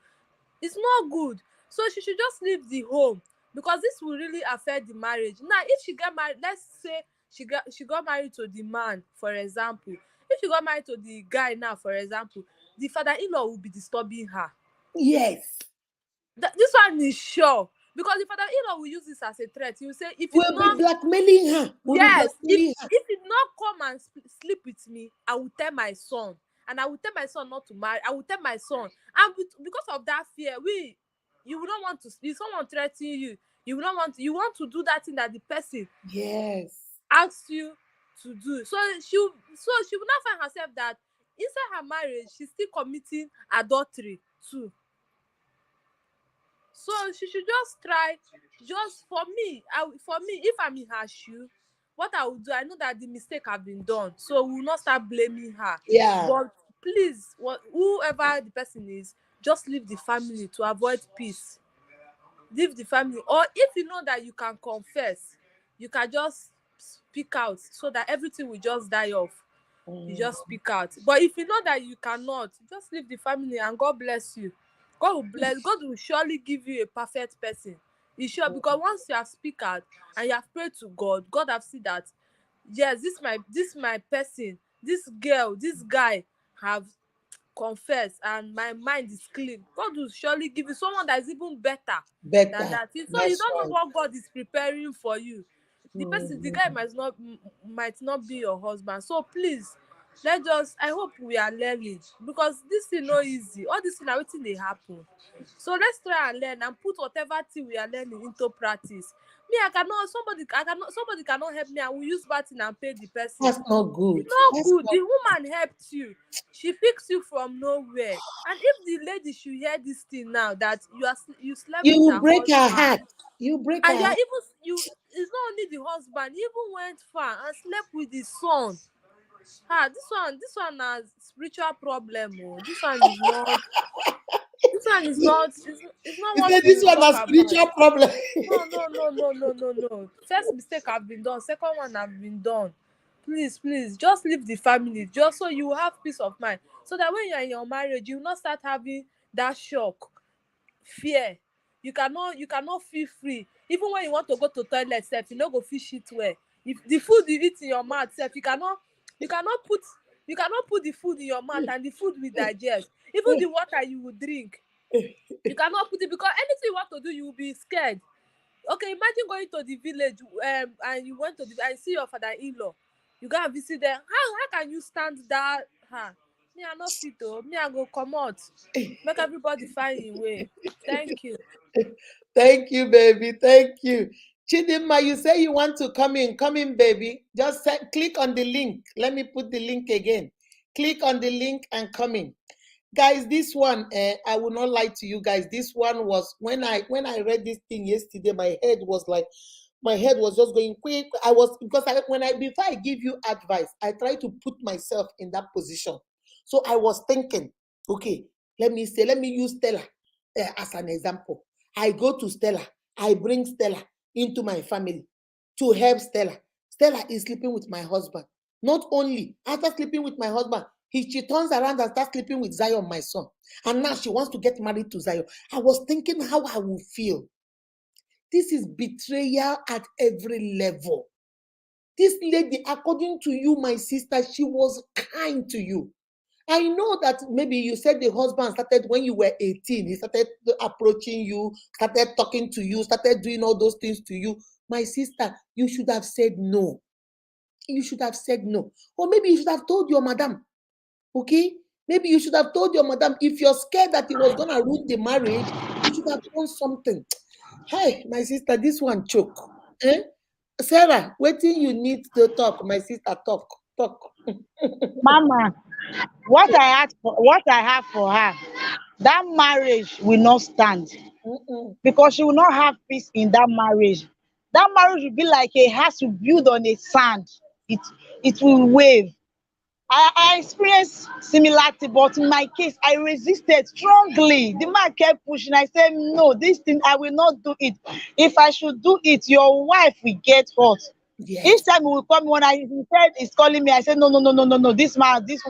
It's not good. So she should just leave the home, because this will really affect the marriage. Now, if she get married, let's say she got married to the man, for example. If she got married to the guy now, for example, the father-in-law will be disturbing her. Yes. This one is sure, because the father-in-law will use this as a threat. He will say, if it's We'll be not, blackmailing her. We'll be yes, if blackmailing her. it not come and sleep with me, I will tell my son, and I will tell my son not to marry. I will tell my son, and because of that fear, you will not want to. If someone threatening you, you will not want. You want to do that thing that the person Yes. asks you to do. So she will not find herself that inside her marriage she's still committing adultery too. So she should just try. Just for me, if I'm in her shoe, what I will do, I know that the mistake have been done, so we will not start blaming her. Yeah. But please, whoever the person is, just leave the family to avoid peace. Leave the family, or if you know that you can confess, you can just speak out so that everything will just die off. You just speak out. But if you know that you cannot, just leave the family and God bless you. God will surely give you a perfect person. You sure, because once you have speak out and you have prayed to God, God have seen that yes, this my person, this girl, this guy have confessed and my mind is clean. God will surely give you someone that is even better than Better. that. So you That's don't know right. what God is preparing for you. The guy Mhm. might not be your husband. So please I hope we are learning, because this thing no easy. All this thing na wetin dey happen. So let's try and learn and put whatever thing we are learning into practice. Me, somebody cannot help me, and we use bad thing and pay the person. That's not good. It's not That's good. not, The woman helped you. She fixed you from nowhere. And if the lady should hear this thing now, that you slept with you her break her husband, heart. You break her and heart. it's not only the husband, you even went far and slept with the son. This one has spiritual problem. Oh. It's not You what said this we one talk has about. spiritual problem. No. First mistake have been done. Second one have been done. Please, just leave the family, just so you have peace of mind. So that when you are in your marriage, you will not start having that shock, fear. You cannot feel free. Even when you want to go to toilet sef, you no go fit shit well. If the food you eat in your mouth sef, you cannot put the food in your mouth and the food will digest. Even the water you will drink, you cannot put it, because anything you want to do, you will be scared. Okay, imagine going to the village, and you went to and see your father-in-law. You go and visit them. How can you stand that? Me, I no fit o. Me, I go comot. Make everybody find im way. Thank you. Thank you, baby. Thank you. Chidinma, you say you want to come in. Come in, baby. Just click on the link. Let me put the link again. Click on the link and come in. Guys, this one, I will not lie to you guys. This one was, when I read this thing yesterday, my head was just going quick. I was, because before I give you advice, I try to put myself in that position. So I was thinking, okay, let me use Stella as an example. I go to Stella, I bring Stella into my family to help Stella. Stella is sleeping with my husband. Not only after sleeping with my husband, she turns around and starts sleeping with Zion, my son. And now she wants to get married to Zion. I was thinking how I would feel. This is betrayal at every level. This lady, according to you, my sister, she was kind to you. I know that maybe you said the husband started when you were 18. He started approaching you, started talking to you, started doing all those things to you. My sister, you should have said no. You should have said no. Or maybe you should have told your madam. Okay? Maybe you should have told your madam, if you're scared that it was going to ruin the marriage, you should have done something. Hey, my sister, this one choke. Eh? Sarah, wetin you need to talk? My sister, talk. Mama, what I have for her, that marriage will not stand, Mm-mm. because she will not have peace in that marriage. That marriage will be like a house you build on a sand. It will wave. I experienced similarity, but in my case, I resisted strongly. The man kept pushing. I said, no, this thing, I will not do it. If I should do it, your wife will get hurt. Yes. Each time he will come, when he said he's calling me, I said, no. This man, is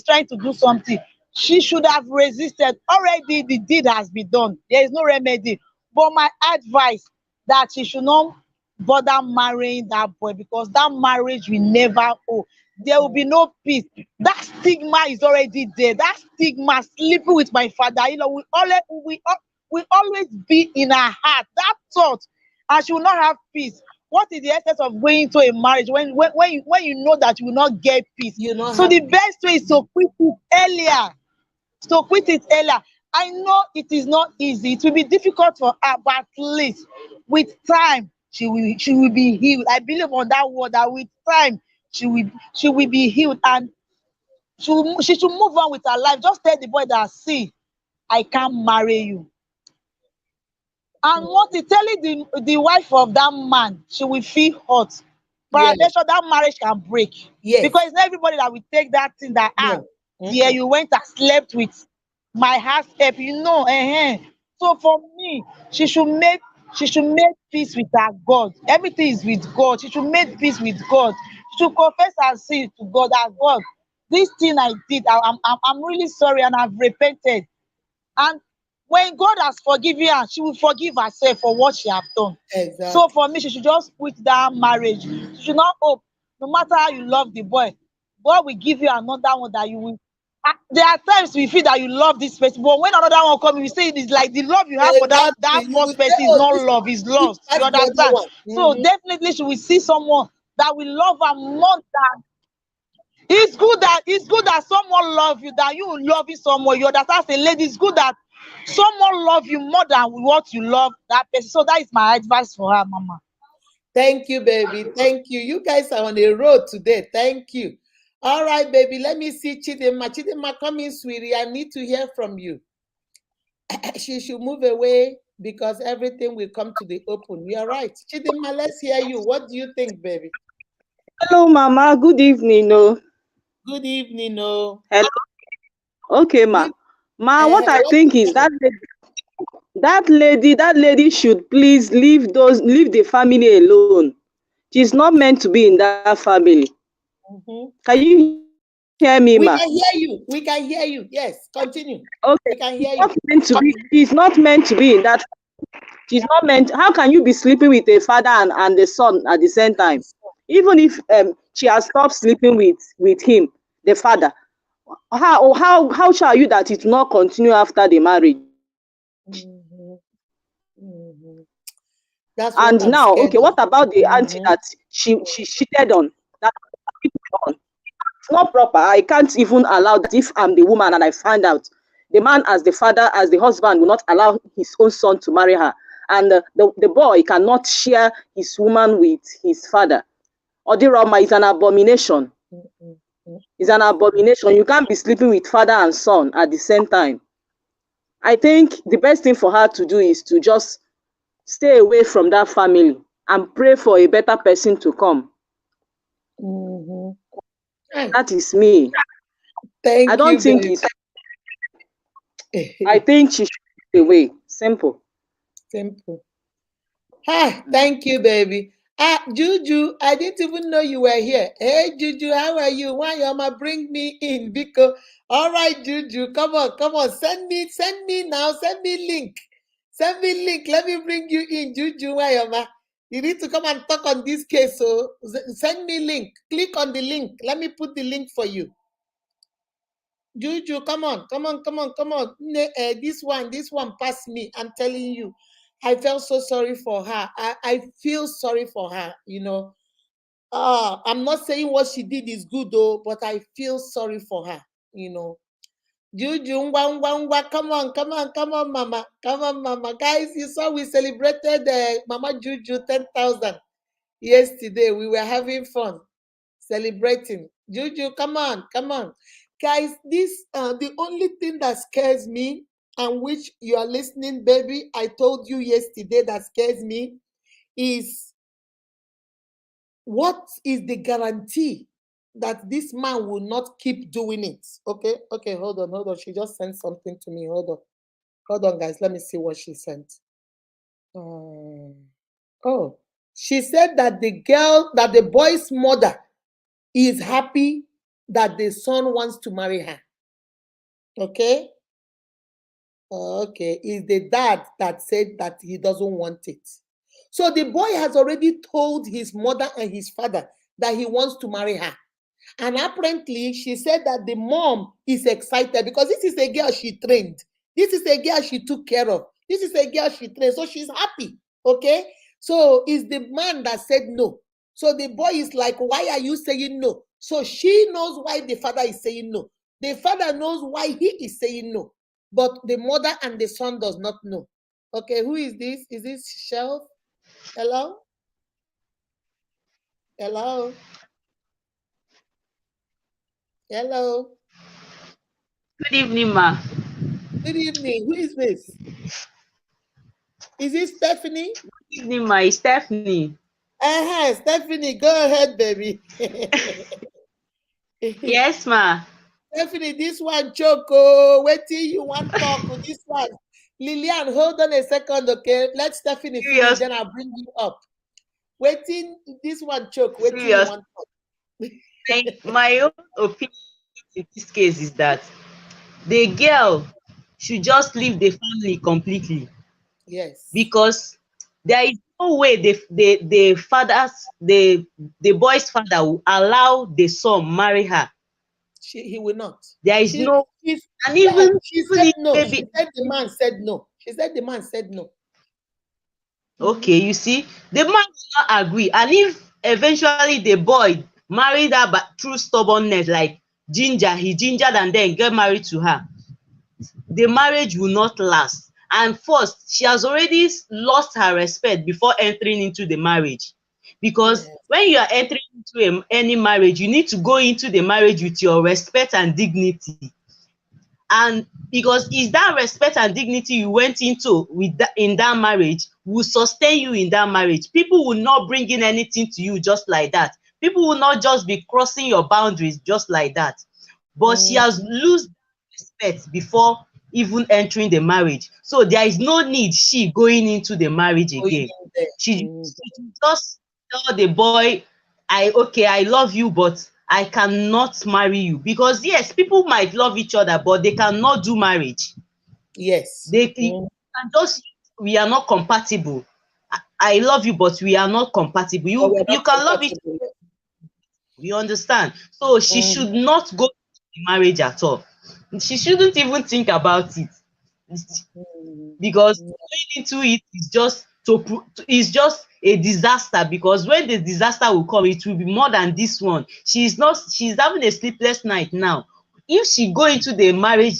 trying to do something. She should have resisted. Already the deed has been done. There is no remedy. But my advice, that she should not bother marrying that boy, because that marriage will never hold. There will be no peace. That stigma is already there. That stigma, sleeping with my father, will always be in her heart. That thought, and she will not have peace. What is the essence of going to a marriage when you know that you will not get peace? You not So have the best way is to quit it earlier. I know it is not easy. It will be difficult for her, but at least with time she will be healed. I believe on that word, that with time she will be healed, and she should move on with her life. Just tell the boy that, see, I can't marry you. And what is telling the wife of that man, she will feel hurt. But yes. I'm sure that marriage can break. Yes. Because it's not everybody that will take that thing that, No. yeah, you went and slept with my house help, So for me, she should make peace with her God. Everything is with God. She should make peace with God. She should confess her sin to God, that God, this thing I did, I'm really sorry, and I've repented. And when God has forgiven her, she will forgive herself for what she have done. Exactly. So for me, she should just quit that marriage. She should not hope, no matter how you love the boy, God will give you another one that you will. There are times we feel that you love this person, but when another one comes, you say it is like the love you have for that Exactly. You will first say, person is oh, not this love, is is lost. You that's the other understand? one. So definitely she will see someone that will love her more than It's good that someone love you, that you loving someone. You understand? As a lady, it's good that someone love you more than what you love that person. So that is my advice for her, Mama. Thank you, baby. Thank you. You guys are on the road today. Thank you. All right, baby. Let me see Chidema. Chidema, come in, sweetie. I need to hear from you. She should move away because everything will come to the open. You're right. Chidema, let's hear you. What do you think, baby? Hello, Mama. Good evening. Good evening, no. Hello. Okay, Ma. Good. What I think is that lady should please leave the family alone. She's not meant to be in that family. Can you hear me, We Ma? can hear you. We can hear you. Yes, continue. Okay. We can hear She's you. not meant to be in that. She's not meant. How can you be sleeping with a father and the son at the same time? Even if she has stopped sleeping with him, the father, how shall you that it will not continue after the marriage? That's And what I'm now, scared okay, of. what about the auntie that she cheated on? That it's not proper. I can't even allow that. If I'm the woman and I find out, the man as the father, as the husband, will not allow his own son to marry her, and the boy cannot share his woman with his father. Odiroma is an abomination. It's an abomination. You can't be sleeping with father and son at the same time. I think the best thing for her to do is to just stay away from that family and pray for a better person to come. That is me. I don't think it's. I think she should stay away. Simple. Simple. Hi, thank you, baby. Juju, I didn't even know you were here. Hey, Juju, how are you? Why you ma bring me in? Because all right, Juju, come on, send me now, send me link. Send me link. Let me bring you in, Juju. Why you ma? You need to come and talk on this case. So send me link. Click on the link. Let me put the link for you. Juju, come on. This one passed me. I'm telling you. I felt so sorry for her. I feel sorry for her, I'm not saying what she did is good though, but I feel sorry for her, Juju, come on, mama. Come on, mama. Guys, you saw we celebrated Mama Juju 10,000 yesterday. We were having fun celebrating. Juju, come on. Guys, this the only thing that scares me, and which you are listening, baby, I told you yesterday that scares me, is what is the guarantee that this man will not keep doing it? Okay, hold on. She just sent something to me. Hold on, guys. Let me see what she sent. Oh, she said that the boy's mother is happy that the son wants to marry her. Okay. Okay, is the dad that said that he doesn't want it. So the boy has already told his mother and his father that he wants to marry her. And apparently, she said that the mom is excited because this is a girl she trained. This is a girl she took care of. This is a girl she trained. So she's happy. Okay. So it's the man that said no. So the boy is like, why are you saying no? So she knows why the father is saying no. The father knows why he is saying no. But the mother and the son does not know. Okay, who is this? Is this Shelf? Hello? Hello? Hello? Good evening, ma. Good evening. Who is this? Is it Stephanie? Good evening, ma. It's Stephanie. Stephanie, go ahead, baby. Yes, ma. Stephanie, this one choco. Wait till you want to talk with this one. Lillian, hold on a second, okay? Let Stephanie finish, then I'll bring you up. Waiting, this one choke. Wait till you want to talk. My own opinion in this case is that the girl should just leave the family completely. Yes. Because there is no way the boy's father will allow the son marry her. He will not. There is no. And even she said no. She said the man said no. She said the man said no. Okay, you see, the man will not agree, and if eventually the boy married her but through stubbornness, like he gingered and then get married to her, the marriage will not last. And first, she has already lost her respect before entering into the marriage. Because Yes. when you are entering into any marriage, you need to go into the marriage with your respect and dignity. And because it's that respect and dignity you went into in that marriage will sustain you in that marriage. People will not bring in anything to you just like that. People will not just be crossing your boundaries just like that. But she has lost respect before even entering the marriage. So there is no need she going into the marriage Going again. in there. She just tell the boy, I love you, but I cannot marry you. Because yes, people might love each other, but they cannot do marriage. Yes. They can just, we are not compatible. I love you, but we are not compatible. But You we're not you can love each, compatible. you understand? So she should not go to the marriage at all. She shouldn't even think about it. Because going into it is just is just a disaster, because when the disaster will come, it will be more than this one. She's having a sleepless night now. If she go into the marriage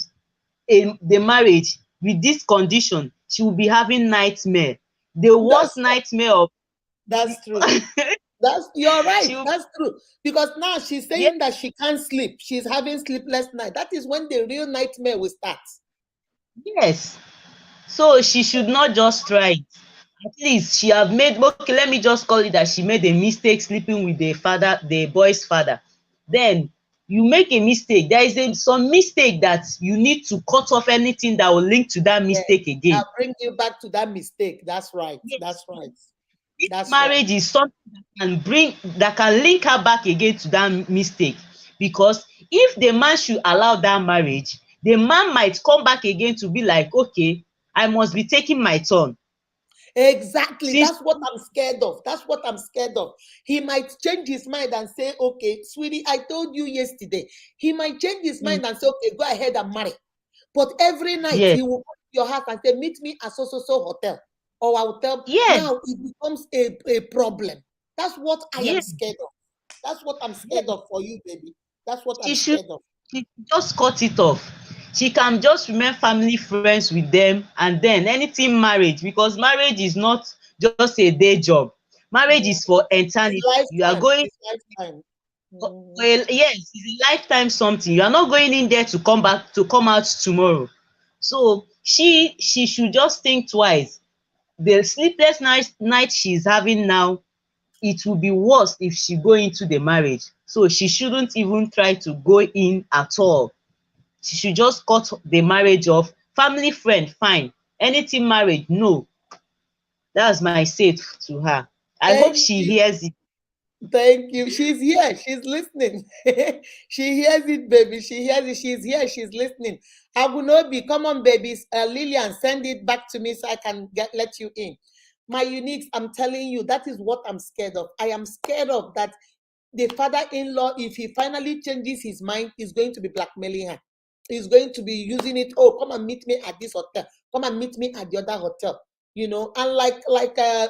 with this condition, she will be having nightmare, the worst That's nightmare of that's true. You're right. she will, That's true. Because now she's yeah, saying that she can't sleep. She's having sleepless night. That is when the real nightmare will start. yes. So she should not just try it. At least she have made, okay, let me just call it that she made a mistake sleeping with the boy's father. Then you make a mistake. There is some mistake that you need to cut off anything that will link to that Yes. mistake again. I'll bring you back to that mistake. That's right. Yes. That's right. This That's right. marriage is something that can link her back again to that mistake. Because if the man should allow that marriage, the man might come back again to be like, okay, I must be taking my turn. Exactly. Since That's what I'm scared of. That's what I'm scared of. He might change his mind and say, okay, sweetie, I told you yesterday. He might change his mind and say, okay, go ahead and marry. But every night yes, he will come to your house and say, meet me at so hotel. Or I will tell, yes, now it becomes a problem. That's what I am yes, scared of. That's what I'm yes. scared of for you, baby. That's what I'm She should scared of. she just cut it off. She can just remain family friends with them, and then anything marriage, because marriage is not just a day job. Marriage is Mm. for It's eternity. You are lifetime. going, It's lifetime. Mm. well, yes, it's a lifetime something. You are not going in there to come out tomorrow. So she should just think twice. The sleepless night she's having now, it will be worse if she go into the marriage. So she shouldn't even try to go in at all. She should just cut the marriage off. Family friend, fine. Anything marriage, no. That's my say to her. I hope Thank she you. hears it. Thank you. She's here. She's listening. She hears it, baby. She hears it. She's here. She's listening. Agunobi, come on, babies. Lillian, send it back to me so I can let you in. My uniques, I'm telling you, that is what I'm scared of. I am scared of that the father-in-law, if he finally changes his mind, is going to be blackmailing her. He's going to be using it. Oh, come and meet me at this hotel. Come and meet me at the other hotel. And like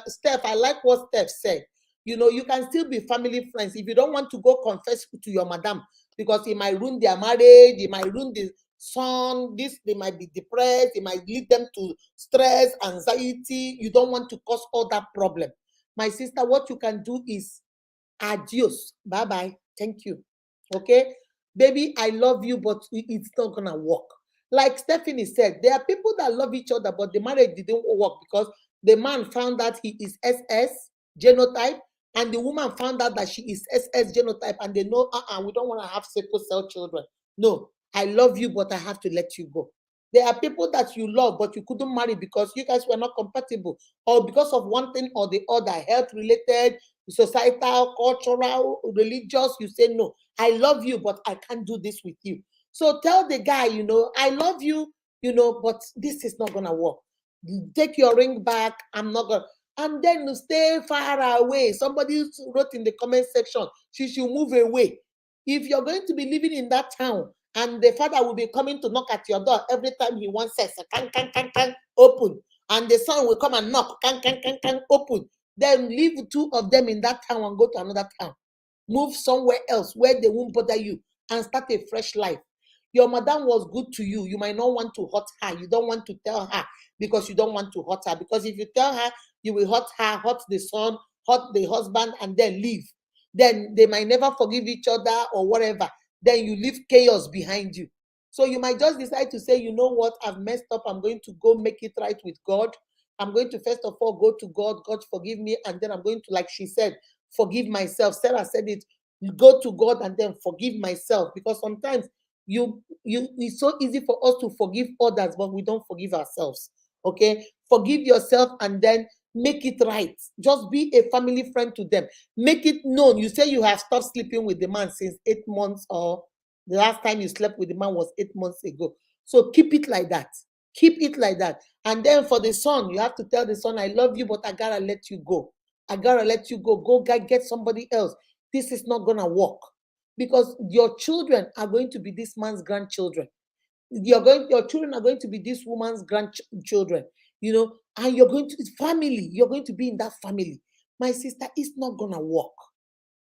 Steph, I like what Steph said. You can still be family friends if you don't want to go confess to your madam, because it might ruin their marriage, it might ruin the son, they might be depressed, it might lead them to stress, anxiety. You don't want to cause all that problem. My sister, what you can do is adios, bye bye, thank you. Okay, baby, I love you, but it's not gonna work. Like Stephanie said, there are people that love each other, but the marriage didn't work because the man found out he is SS genotype, and the woman found out that she is SS genotype, and they know, we don't want to have sickle cell children. No, I love you, but I have to let you go. There are people that you love, but you couldn't marry because you guys were not compatible, or because of one thing or the other, health related, societal, cultural, religious. You say, no, I love you, but I can't do this with you. So tell the guy, I love you, but this is not gonna work. Take your ring back. I'm not gonna. And then you stay far away. Somebody wrote in the comment section, she should move away. If you're going to be living in that town, and the father will be coming to knock at your door every time he wants sex, can, open. And the son will come and knock, can, open. Then leave two of them in that town and go to another town. Move somewhere else where they won't bother you and start a fresh life. Your madam was good to you. You might not want to hurt her. You don't want to tell her because you don't want to hurt her. Because if you tell her, you will hurt her, hurt the son, hurt the husband, and then leave. Then they might never forgive each other or whatever. Then you leave chaos behind you. So you might just decide to say, you know what, I've messed up. I'm going to go make it right with God. I'm going to first of all go to God. God, forgive me. And then I'm going to, like she said, forgive myself. Sarah said it. Go to God and then forgive myself. Because sometimes it's so easy for us to forgive others, but we don't forgive ourselves. Okay? Forgive yourself and then make it right. Just be a family friend to them. Make it known. You say you have stopped sleeping with the man since 8 months, or the last time you slept with the man was 8 months ago. So keep it like that. Keep it like that. And then for the son, you have to tell the son, I love you, but I gotta let you go. I gotta let you go. Go get somebody else. This is not gonna work. Because your children are going to be this man's grandchildren. Your children are going to be this woman's grandchildren, and you're going to family, you're going to be in that family. My sister, it's not gonna work.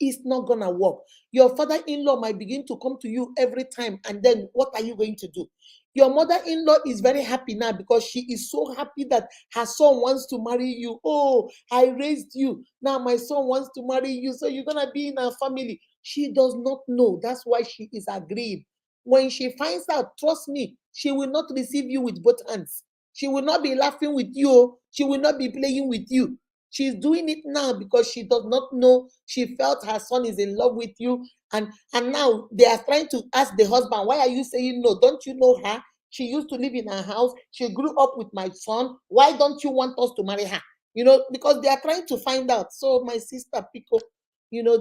It's not gonna work. Your father-in-law might begin to come to you every time, and then what are you going to do? Your mother-in-law is very happy now because she is so happy that her son wants to marry you. Oh, I raised you. Now my son wants to marry you, so you're gonna be in our family. She does not know. That's why she is agreeing. When she finds out, trust me, she will not receive you with both hands. She will not be laughing with you. She will not be playing with you. She's doing it now because she does not know. She felt her son is in love with you. And now they are trying to ask the husband, why are you saying no? Don't you know her? She used to live in her house. She grew up with my son. Why don't you want us to marry her? Because they are trying to find out. So my sister Pico,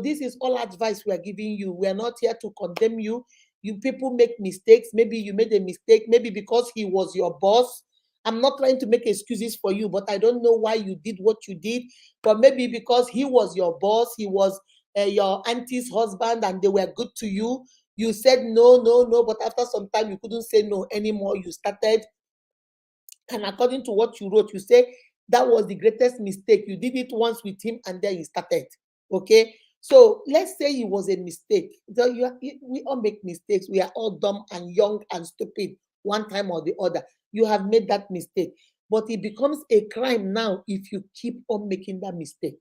this is all advice we are giving you. We are not here to condemn you. You people make mistakes. Maybe you made a mistake. Maybe because he was your boss. I'm not trying to make excuses for you, but I don't know why you did what you did. But maybe because he was your boss, he was your auntie's husband, and they were good to you. You said no, no, no, but after some time you couldn't say no anymore. You started, and according to what you wrote, you say that was the greatest mistake. You did it once with him, and then you started. Okay, so let's say it was a mistake. So we all make mistakes. We are all dumb and young and stupid one time or the other. You have made that mistake, but it becomes a crime now if you keep on making that mistake.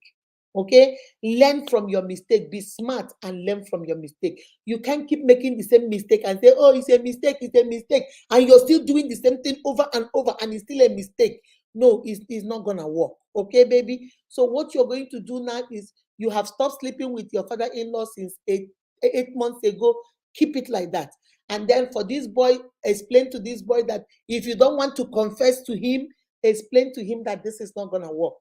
Okay, learn from your mistake. Be smart and learn from your mistake. You can't keep making the same mistake and say, oh, it's a mistake, and you're still doing the same thing over and over, and it's still a mistake. No, it's not gonna work. Okay, baby. So what you're going to do now is, you have stopped sleeping with your father-in-law since eight months ago. Keep it like that. And then for this boy, explain to this boy that if you don't want to confess to him, explain to him that this is not gonna work.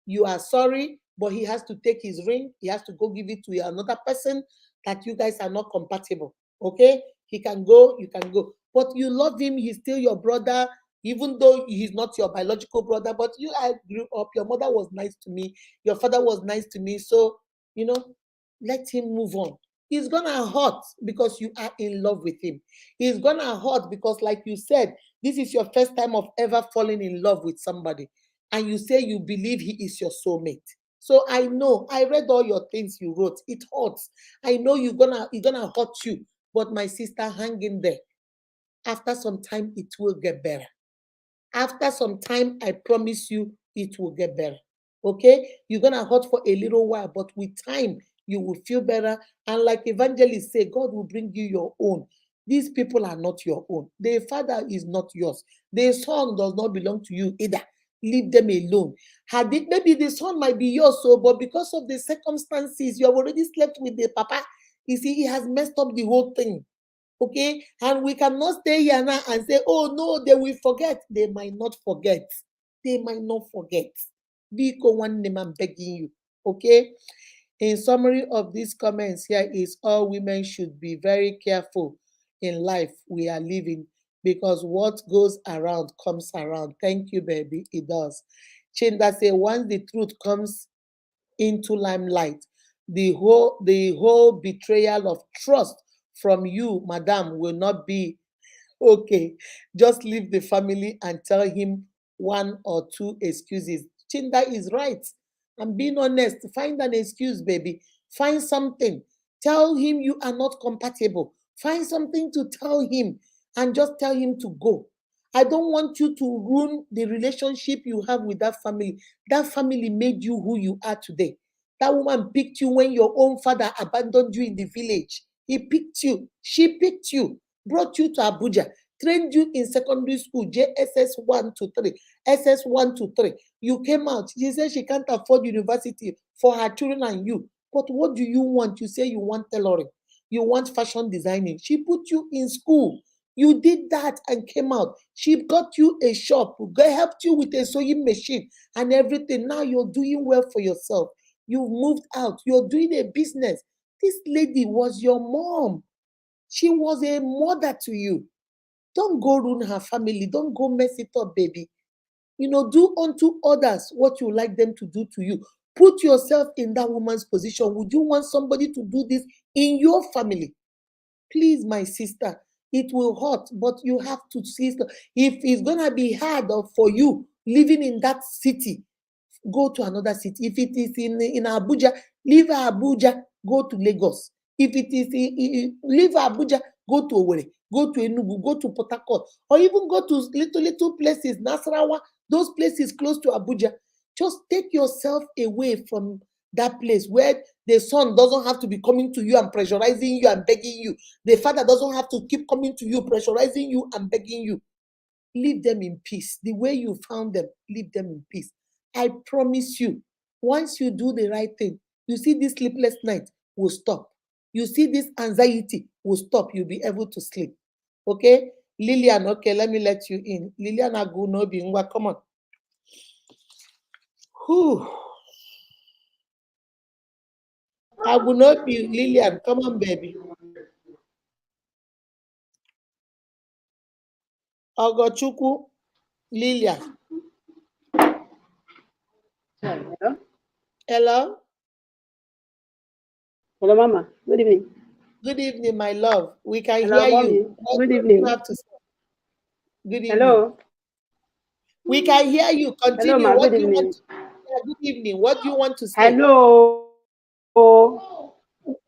You are sorry, but he has to take his ring. He has to go give it to another person, that you guys are not compatible. Okay? He can go, you can go. But you love him, he's still your brother, even though he's not your biological brother. But I grew up, your mother was nice to me, your father was nice to me. So, let him move on. He's gonna hurt because you are in love with him. He's gonna hurt because, like you said, this is your first time of ever falling in love with somebody, and you say you believe he is your soulmate. So I know, I read all your things you wrote. It hurts. I know it's gonna hurt you, but my sister, hang in there. After some time, it will get better. After some time, I promise you, it will get better. Okay? You're gonna hurt for a little while, but with time, you will feel better. And like evangelists say, God will bring you your own. These people are not your own. The father is not yours. The son does not belong to you either. Leave them alone. Maybe the son might be yours, but because of the circumstances, you have already slept with the papa. You see, he has messed up the whole thing. Okay, and we cannot stay here now and say, oh no, they will forget. They might not forget. They might not forget. Biko one name, I'm begging you. Okay. In summary of these comments here is, all women should be very careful in life we are living, because what goes around comes around. Thank you, baby. It does. Chinda say, once the truth comes into limelight, the whole betrayal of trust from you, madam, will not be okay. Just leave the family and tell him one or two excuses. Chinda is right. I'm being honest. Find an excuse, baby. Find something. Tell him you are not compatible. Find something to tell him and just tell him to go. I don't want you to ruin the relationship you have with that family. That family made you who you are today. That woman picked you when your own father abandoned you in the village. He picked you. She picked you, brought you to Abuja, trained you in secondary school, JSS 1 to 3, SS 1 to 3. You came out. She said she can't afford university for her children and you. But what do you want? You say you want tailoring. You want fashion designing. She put you in school. You did that and came out. She got you a shop, helped you with a sewing machine and everything. Now you're doing well for yourself. You've moved out. You're doing a business. This lady was your mom. She was a mother to you. Don't go ruin her family. Don't go mess it up, baby. Do unto others what you like them to do to you. Put yourself in that woman's position. Would you want somebody to do this in your family? Please, my sister, it will hurt, but you have to see. If it's going to be hard for you living in that city, go to another city. If it is in Abuja, leave Abuja, go to Lagos. If it is leave Abuja, go to Owerri, go to Enugu, go to Port Harcourt, or even go to little places, Nasarawa, those places close to Abuja. Just take yourself away from that place where the son doesn't have to be coming to you and pressurizing you and begging you. The father doesn't have to keep coming to you, pressurizing you and begging you. Leave them in peace. The way you found them, leave them in peace. I promise you, once you do the right thing, you see this sleepless night will stop. You see this anxiety will stop. You'll be able to sleep. Okay? Lillian, okay, let me let you in. Lillian Agunobi, come on. Whew. Agunobi, Lillian, come on, baby. Ogochukwu, Lillian. Hello? Hello? Hello, Mama. Good evening. Good evening, my love. We can Hello, hear Mommy. you. What Good do evening. you have to say? Good evening. Hello. We can hear you. Hello, Continue. Ma. What Good do you want evening. to Good evening. What do you want to say? Hello.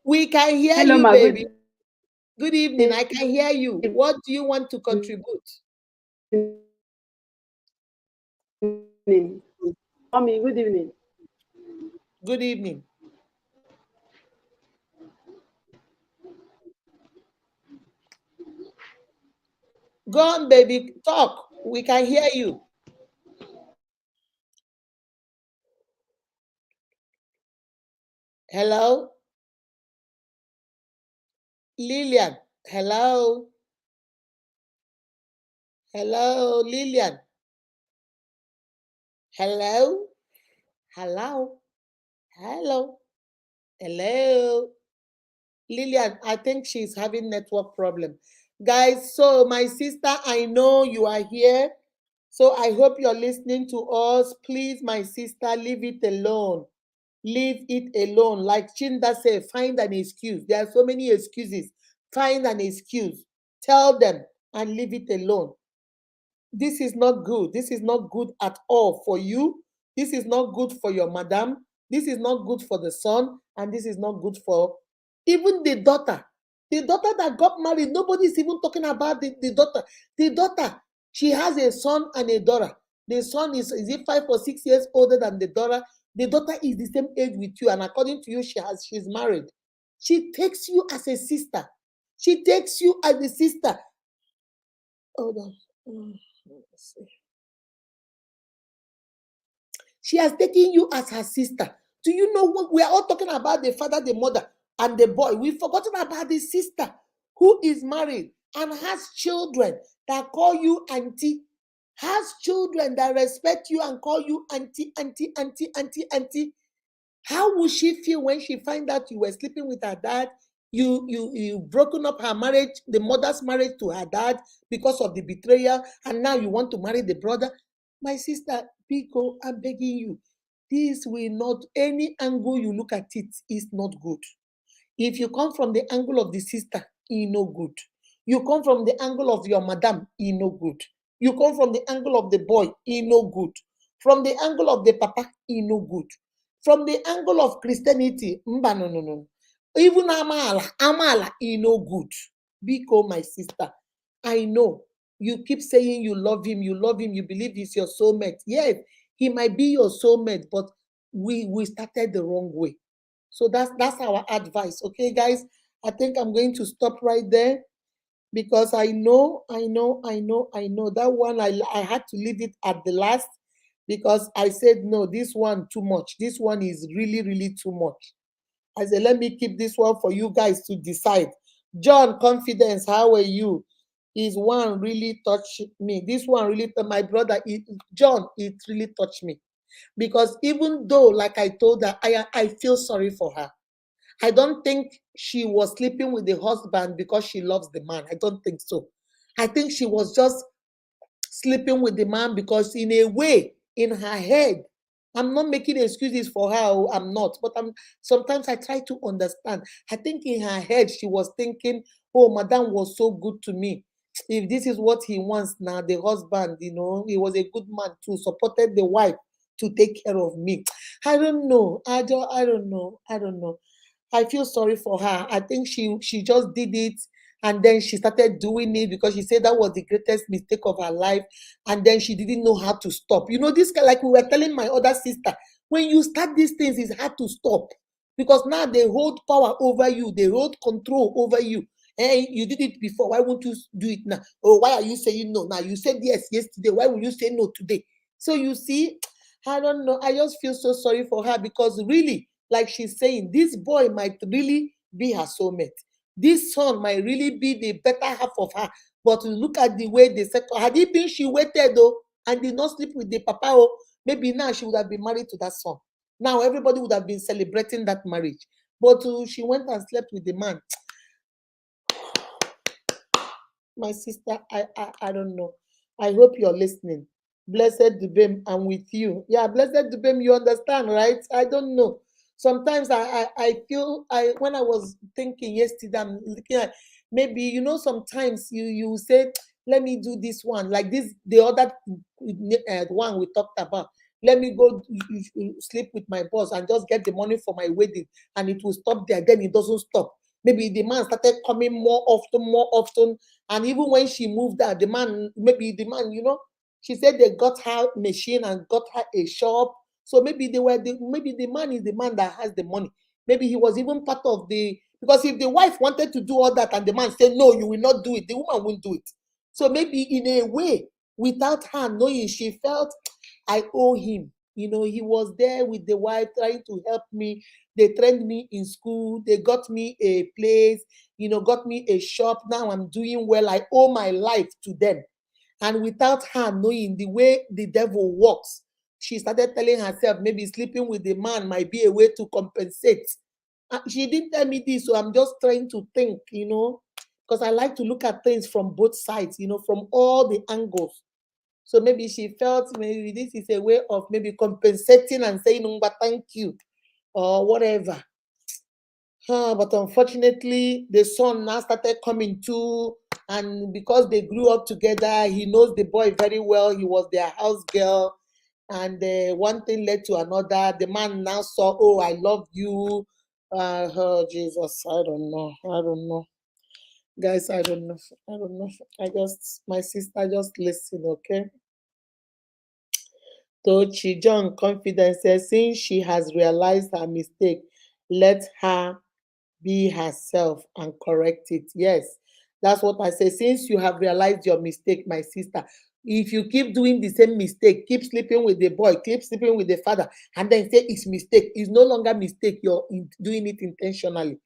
We can hear Hello, you, Ma. baby. Good evening. I can hear you. What do you want to contribute? Evening. Mommy, good evening. Good evening. Go on, baby. Talk. We can hear you. Hello? Lillian. Hello? Hello, Lillian. Hello? Hello? Hello? Hello? Lillian, I think she's having network problem. Guys, so my sister, I know you are here. So I hope you're listening to us. Please, my sister, leave it alone. Leave it alone. Like Chinda said, find an excuse. There are so many excuses. Find an excuse. Tell them and leave it alone. This is not good. This is not good at all for you. This is not good for your madam. This is not good for the son. And this is not good for even the daughter. The daughter that got married, nobody's even talking about the daughter. The daughter, she has a son and a daughter. The son is it 5 or 6 years older than the daughter? The daughter is the same age with you. And according to you, she's married. She takes you as a sister. She takes you as a sister. Hold on. Let's see. She has taken you as her sister. Do you know what we are all talking about? The father, the mother, and the boy. We've forgotten about the sister who is married and has children that call you auntie, has children that respect you and call you auntie, auntie, auntie, auntie, auntie. How will she feel when she find out you were sleeping with her dad? You broken up her marriage, the mother's marriage to her dad because of the betrayal, and now you want to marry the brother. My sister, Pico, I'm begging you. This will not, any angle you look at it is not good. If you come from the angle of the sister, he no good. You come from the angle of your madam, he no good. You come from the angle of the boy, he no good. From the angle of the papa, he no good. From the angle of Christianity, no. Even amala, no good. Biko, my sister, I know you keep saying you love him, you believe he's your soulmate. Yes, he might be your soulmate, but we started the wrong way. So that's our advice. Okay, guys, I think I'm going to stop right there because I know that one I had to leave it at the last because I said no, this one too much. This one is really, really too much. I said, let me keep this one for you guys to decide. John, confidence, how are you? Is one really touched me. This one really, my brother, John, it really touched me. Because even though, like I told her, I feel sorry for her. I don't think she was sleeping with the husband because she loves the man. I don't think so. I think she was just sleeping with the man because in a way, in her head, I'm not making excuses for her, I'm not, but sometimes I try to understand. I think in her head, she was thinking, oh, madam was so good to me. If this is what he wants now, the husband, he was a good man too, supported the wife to take care of me. I don't know. I don't know. I don't know. I feel sorry for her. I think she just did it and then she started doing it because she said that was the greatest mistake of her life. And then she didn't know how to stop. This guy, like we were telling my other sister, when you start these things, it's hard to stop because now they hold power over you, they hold control over you. Hey, you did it before. Why won't you do it now? Oh, why are you saying no now? You said yes yesterday. Why will you say no today? So you see, I don't know. I just feel so sorry for her because really, like she's saying, this boy might really be her soulmate. This son might really be the better half of her. But look at the way they said, had it been she waited though and did not sleep with the papa, oh, maybe now she would have been married to that son. Now everybody would have been celebrating that marriage. But she went and slept with the man. My sister, I don't know. I hope you're listening. Blessed Dubem, I'm with you. Yeah, blessed Dubem, you understand, right? I don't know. Sometimes I feel when I was thinking yesterday, I'm looking at maybe sometimes you say, let me do this one like this, the other one we talked about. Let me go sleep with my boss and just get the money for my wedding, and it will stop there. Then it doesn't stop. Maybe the man started coming more often, and even when she moved out, maybe the man, she said they got her machine and got her a shop. So maybe maybe the man is the man that has the money. Maybe he was even part of because if the wife wanted to do all that and the man said, no, you will not do it, the woman won't do it. So maybe in a way, without her knowing, she felt, I owe him. He was there with the wife trying to help me. They trained me in school. They got me a place, got me a shop. Now I'm doing well. I owe my life to them. And without her knowing the way the devil works, she started telling herself maybe sleeping with the man might be a way to compensate. She didn't tell me this, so I'm just trying to think, because I like to look at things from both sides, from all the angles. So maybe she felt maybe this is a way of maybe compensating and saying, thank you, or whatever. But unfortunately, the son now started coming too. And because they grew up together, he knows the boy very well. He was their house girl. And one thing led to another. The man now saw, oh, I love you. Oh, Jesus, I don't know. Guys, I don't know. My sister, just listen, okay? Tochi John confidence says, since she has realized her mistake, let her be herself and correct it. Yes, that's what I say. Since you have realized your mistake, my sister, if you keep doing the same mistake, keep sleeping with the boy, keep sleeping with the father, and then say it's mistake, it's no longer mistake. You're doing it intentionally.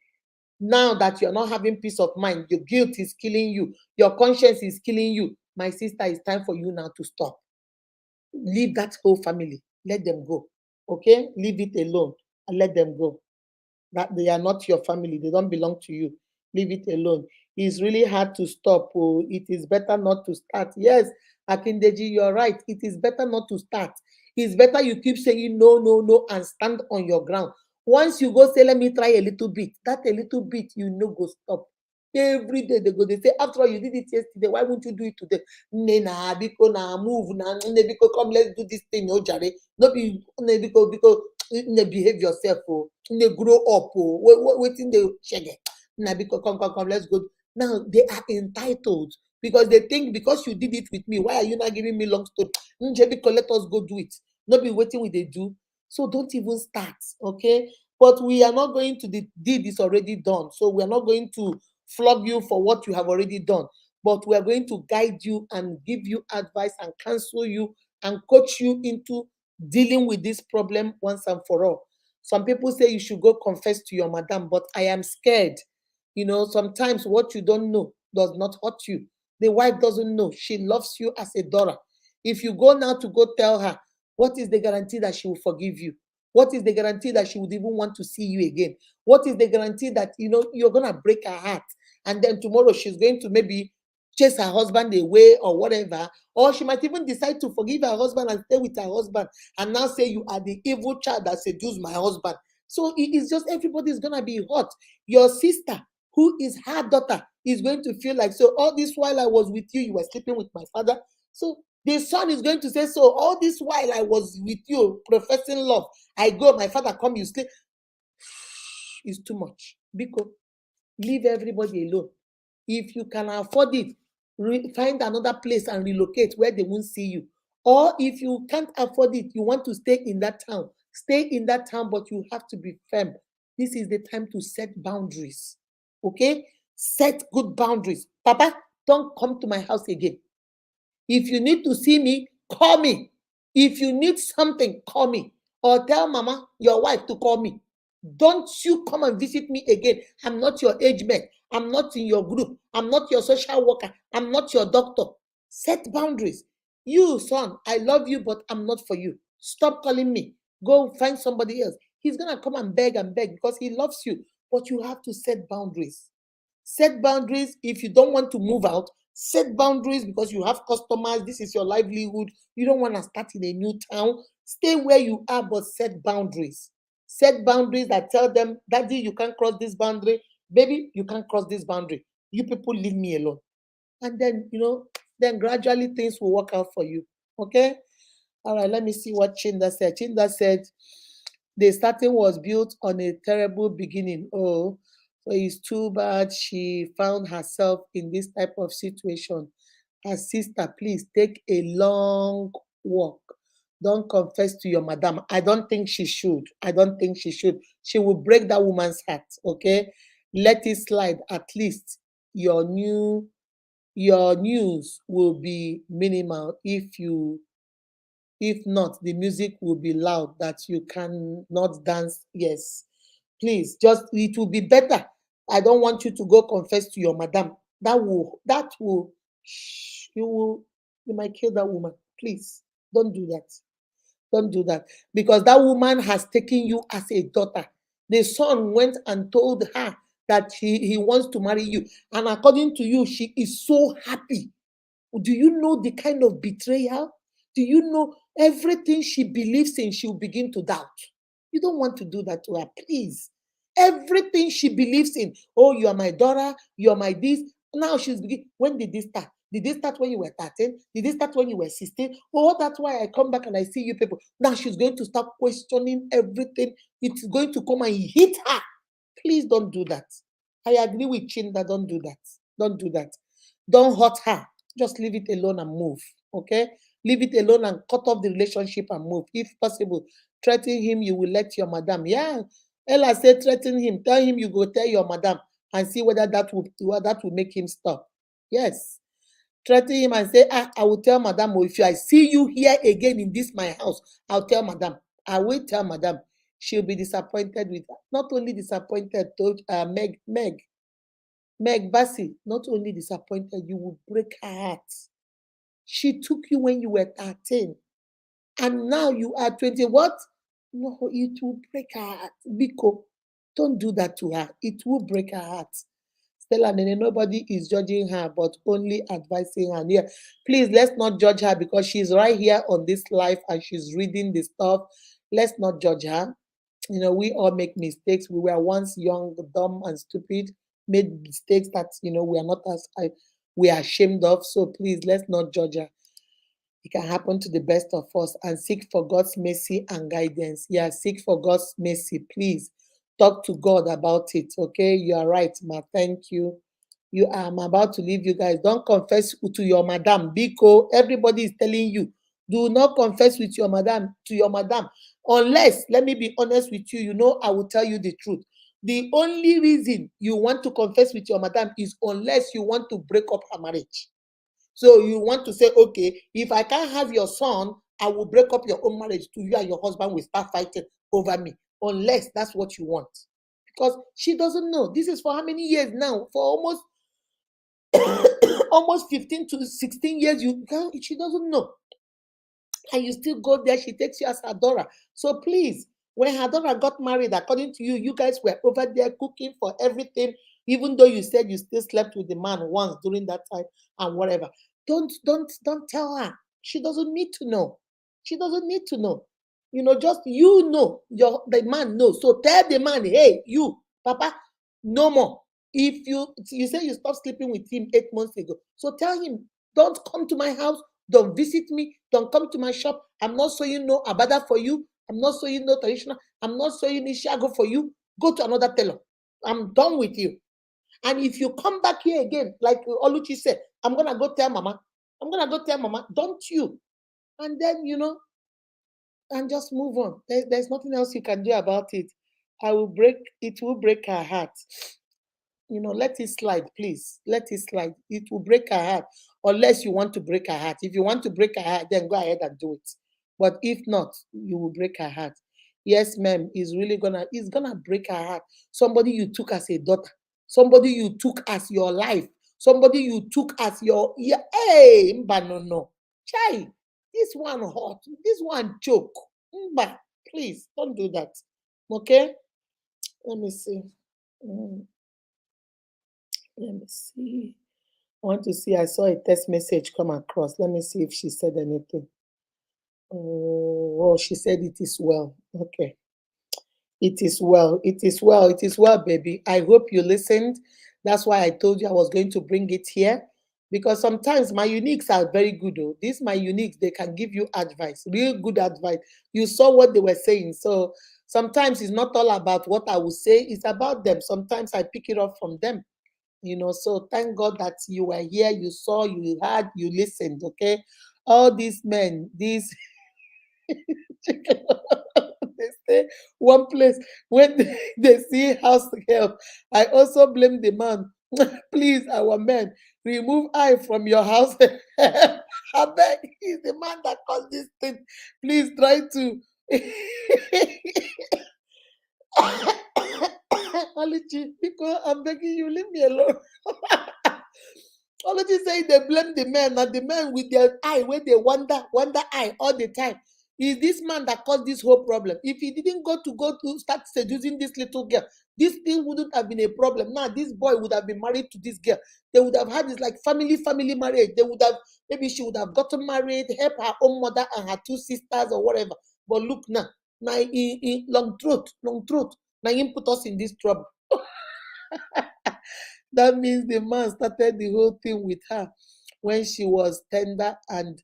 Now that you're not having peace of mind, your guilt is killing you, your conscience is killing you. My sister, it's time for you now to stop. Leave that whole family. Let them go. Okay? Leave it alone and let them go. That they are not your family. They don't belong to you. Leave it alone. It's really hard to stop. Oh, it is better not to start. Yes, Akindeji, you're right. It is better not to start. It's better you keep saying no, no, no, and stand on your ground. Once you go say, let me try a little bit, that a little bit, go stop. Every day they go, they say, after all, you did it yesterday, why won't you do it today? Biko na move, na biko come, let's do this thing, no jare. No be biko, behave yourself, oh, grow up, oh, waiting the shege. Now, because come, let's go. Now they are entitled because they think because you did it with me, why are you not giving me long story? Because let us go do it. Not be waiting with they do. So don't even start, okay? But we are not going to, the deed is already done. So we are not going to flog you for what you have already done. But we are going to guide you and give you advice and counsel you and coach you into dealing with this problem once and for all. Some people say you should go confess to your madam, but I am scared. Sometimes what you don't know does not hurt you. The wife doesn't know. She loves you as a daughter. If you go now to go tell her, what is the guarantee that she will forgive you? What is the guarantee that she would even want to see you again? What is the guarantee that you're gonna break her heart? And then tomorrow she's going to maybe chase her husband away or whatever, or she might even decide to forgive her husband and stay with her husband and now say you are the evil child that seduced my husband. So it is just everybody's gonna be hurt. Your sister, who is her daughter, is going to feel like, so all this while I was with you, you were sleeping with my father. So the son is going to say, so all this while I was with you, professing love, I go, my father come, you sleep. It's too much. Because leave everybody alone. If you can afford it, find another place and relocate where they won't see you. Or if you can't afford it, you want to stay in that town, stay in that town, but you have to be firm. This is the time to set boundaries. Okay? Set good boundaries. Papa, don't come to my house again. If you need to see me, call me. If you need something, call me. Or tell mama, your wife, to call me. Don't you come and visit me again. I'm not your age mate. I'm not in your group. I'm not your social worker. I'm not your doctor. Set boundaries. You, son, I love you, but I'm not for you. Stop calling me. Go find somebody else. He's going to come and beg because he loves you. But you have to set boundaries. Set boundaries if you don't want to move out. Set boundaries because you have customers. This is your livelihood. You don't want to start in a new town. Stay where you are, but set boundaries. Set boundaries that tell them, Daddy, you can't cross this boundary. Baby, you can't cross this boundary. You people leave me alone. And then, then gradually things will work out for you. Okay? All right, let me see what Chinda said. Chinda said, the starting was built on a terrible beginning. Oh, so it's too bad she found herself in this type of situation. Her sister, please take a long walk. Don't confess to your madam. I don't think she should. I don't think she should. She will break that woman's heart. Okay, let it slide. At least your news will be minimal. If not, the music will be loud that you cannot dance. Yes, please, just it will be better. I don't want you to go confess to your madam. You might kill that woman. Please don't do that. Don't do that because that woman has taken you as a daughter. The son went and told her that he wants to marry you, and according to you, she is so happy. Do you know the kind of betrayal? Do you know everything she believes in, she'll begin to doubt? You don't want to do that to her, please. Everything she believes in, oh, you are my daughter, you are my this. Now she's beginning. When did this start? Did this start when you were 13? Did this start when you were 16? Oh, that's why I come back and I see you people. Now she's going to start questioning everything. It's going to come and hit her. Please don't do that. I agree with Chinda. Don't do that. Don't do that. Don't hurt her. Just leave it alone and move. Okay? Leave it alone and cut off the relationship and move. If possible, threaten him, you will let your madam. Yeah. Ella said threaten him. Tell him you go tell your madam and see whether that will make him stop. Yes. Threaten him and say, I will tell madam, or if I see you here again in this my house, I'll tell madam. I will tell madam. She'll be disappointed with her. Not only disappointed, Meg Bassi, not only disappointed, you will break her heart. She took you when you were 13, and now you are 20. What? No, it will break her heart. Biko, don't do that to her. It will break her heart. Stella Nene, nobody is judging her, but only advising her. Yeah, please, let's not judge her because she's right here on this life and she's reading the stuff. Let's not judge her. We all make mistakes. We were once young, dumb, and stupid, made mistakes that we are not we are ashamed of. So please, let's not judge her. It can happen to the best of us, and seek for God's mercy and guidance. Yeah, seek for God's mercy. Please talk to God about it. Okay, you are right, ma. Thank you. I'm about to leave you guys. Don't confess to your madam. Biko, everybody is telling you, do not confess with your madam to your madam. Unless, let me be honest with you, I will tell you the truth. The only reason you want to confess with your madam is unless you want to break up her marriage. So you want to say, okay, if I can't have your son, I will break up your own marriage to you, and your husband will start fighting over me. Unless that's what you want. Because she doesn't know. This is for how many years now? For almost almost 15 to 16 years. She doesn't know. And you still go there. She takes you as Adora. So please, when Adora got married, according to you, you guys were over there cooking for everything, even though you said you still slept with the man once during that time and whatever. Don't tell her. She doesn't need to know. She doesn't need to know. Just the man knows. So tell the man, hey, you, Papa, no more. If you say you stopped sleeping with him 8 months ago, so tell him, don't come to my house, don't visit me, don't come to my shop. I'm not sewing no abada for you. I'm not sewing no traditional. I'm not sewing ishago for you. Go to another tailor. I'm done with you. And if you come back here again, like Oluchi said, I'm going to go tell mama. I'm going to go tell mama, don't you? And then, and just move on. There's nothing else you can do about it. It will break her heart. Let it slide, please. Let it slide. It will break her heart, unless you want to break her heart. If you want to break her heart, then go ahead and do it. But if not, you will break her heart. Yes, ma'am, it's gonna break her heart. Somebody you took as a daughter, somebody you took as your life, somebody you took as hey, no. Chai, this one hot, this one choke. Please don't do that. Okay? Let me see. Let me see. I want to see. I saw a text message come across. Let me see if she said anything. Oh, she said it is well. Okay. It is well. It is well. It is well, baby. I hope you listened. That's why I told you I was going to bring it here. Because sometimes my uniques are very good. Though. These my uniques, they can give you advice, real good advice. You saw what they were saying. So sometimes it's not all about what I will say, it's about them. Sometimes I pick it up from them. So thank God that you were here, you saw, you heard, you listened. Okay, all these men, these they stay one place when they see house help. I also blame the man. Please, our men, remove eye from your house. I beg, he's the man that caused this thing. Please try to Oluchi, because I'm begging you, leave me alone. Oluchi say they blame the men, and the men with their eye where they wonder eye all the time. Is this man that caused this whole problem? If he didn't go to start seducing this little girl, this thing wouldn't have been a problem. Now this boy would have been married to this girl. They would have had this like family marriage. They would have, maybe she would have gotten married, help her own mother and her two sisters or whatever. But look now in long throat. Now him put us in this trouble. That means the man started the whole thing with her when she was tender and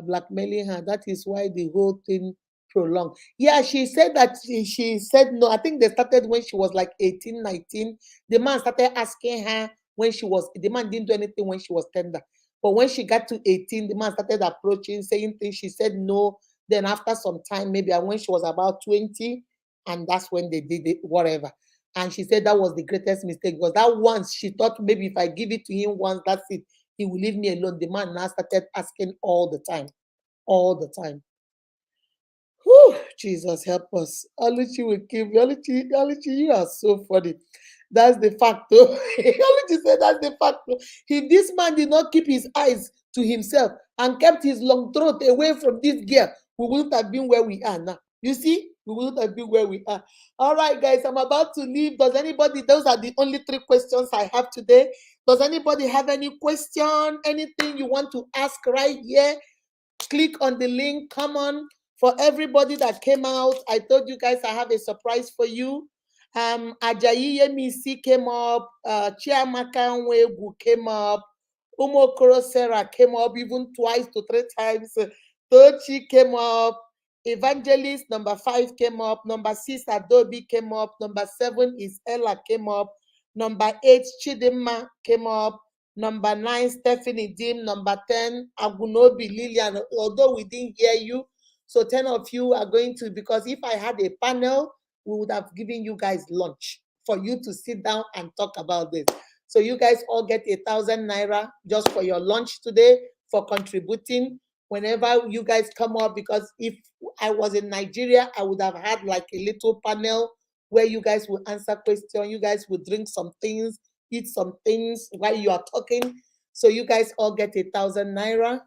blackmailing her. That is why the whole thing prolonged. Yeah, she said that she said no. I think they started when she was like 18, 19. The man started asking her when the man didn't do anything when she was tender. But when she got to 18, the man started approaching, saying things. She said no. Then after some time, maybe when she was about 20, and that's when they did it, whatever. And she said that was the greatest mistake, because that once she thought maybe if I give it to him once, that's it. He will leave me alone. The man now started asking all the time. All the time. Whew, Jesus help us. Oluchi will kill me. Oluchi, you are so funny. That's the fact, though. Oluchi said that's the fact, though. If this man did not keep his eyes to himself and kept his long throat away from this girl, we wouldn't have been where we are now. You see, we wouldn't have been where we are. All right, guys, I'm about to leave. Those are the only 3 questions I have today. Does anybody have any question, anything you want to ask right here? Click on the link. Come on. For everybody that came out, I told you guys I have a surprise for you. Ajayi Yemisi came up. Chiamaka Nwegu came up. Umokoro Sarah came up even twice to 3 times. Tochi came up. Evangelist number 5 came up. Number 6, Adobe came up. Number 7 is Ella came up. Number 8, Chidima came up. Number 9, Stephanie Dim. Number 10, Agunobi Lillian. Although we didn't hear you, so 10 of you are going to, because if I had a panel, we would have given you guys lunch for you to sit down and talk about this. So you guys all get 1,000 naira just for your lunch today for contributing whenever you guys come up, because if I was in Nigeria, I would have had like a little panel where you guys will answer questions, you guys will drink some things, eat some things while you are talking. So you guys all get 1,000 naira.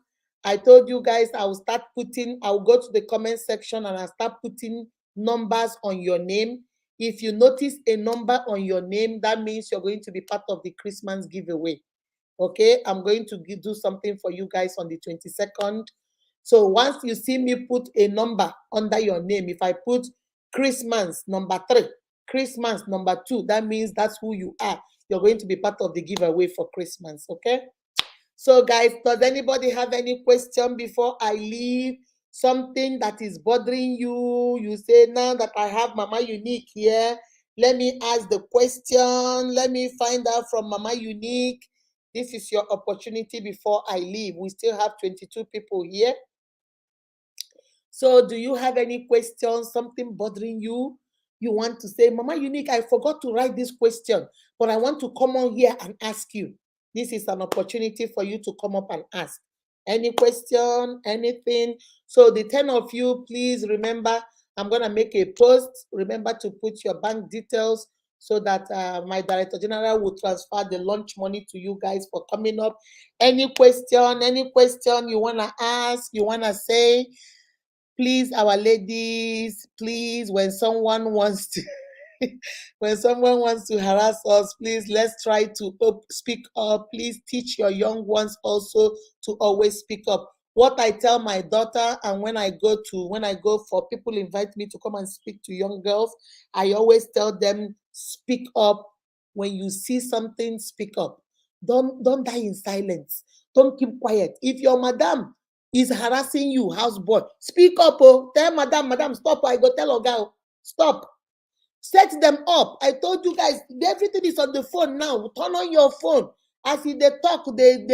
I told you guys I'll go to the comment section and I'll start putting numbers on your name. If you notice a number on your name, that means you're going to be part of the Christmas giveaway. Okay, I'm going to do something for you guys on the 22nd. So once you see me put a number under your name, if I put Christmas number 3, Christmas number 2, that means that's who you are. You're going to be part of the giveaway for Christmas. Okay. So guys, does anybody have any question before I leave? Something that is bothering you? You say, now that I have Mama Unique here, let me ask the question. Let me find out from Mama Unique. This is your opportunity before I leave. We still have 22 people here. So do you have any questions, something bothering you? You want to say, Mama Unique, I forgot to write this question, but I want to come on here and ask you. This is an opportunity for you to come up and ask. Any question, anything? So the 10 of you, please remember, I'm going to make a post. Remember to put your bank details so that my Director General will transfer the lunch money to you guys for coming up. Any question you want to ask, you want to say? Please, our ladies, please, when someone wants to harass us, please, let's try to speak up. Please teach your young ones also to always speak up. What I tell my daughter, and when I go for people invite me to come and speak to young girls, I always tell them, speak up. When you see something, speak up. Don't die in silence. Don't keep quiet. If your madam is harassing you, houseboy, speak up. Oh, tell madam, stop. I go tell Oga, stop. Set them up. I told you guys, everything is on the phone now. Turn on your phone. As they talk, they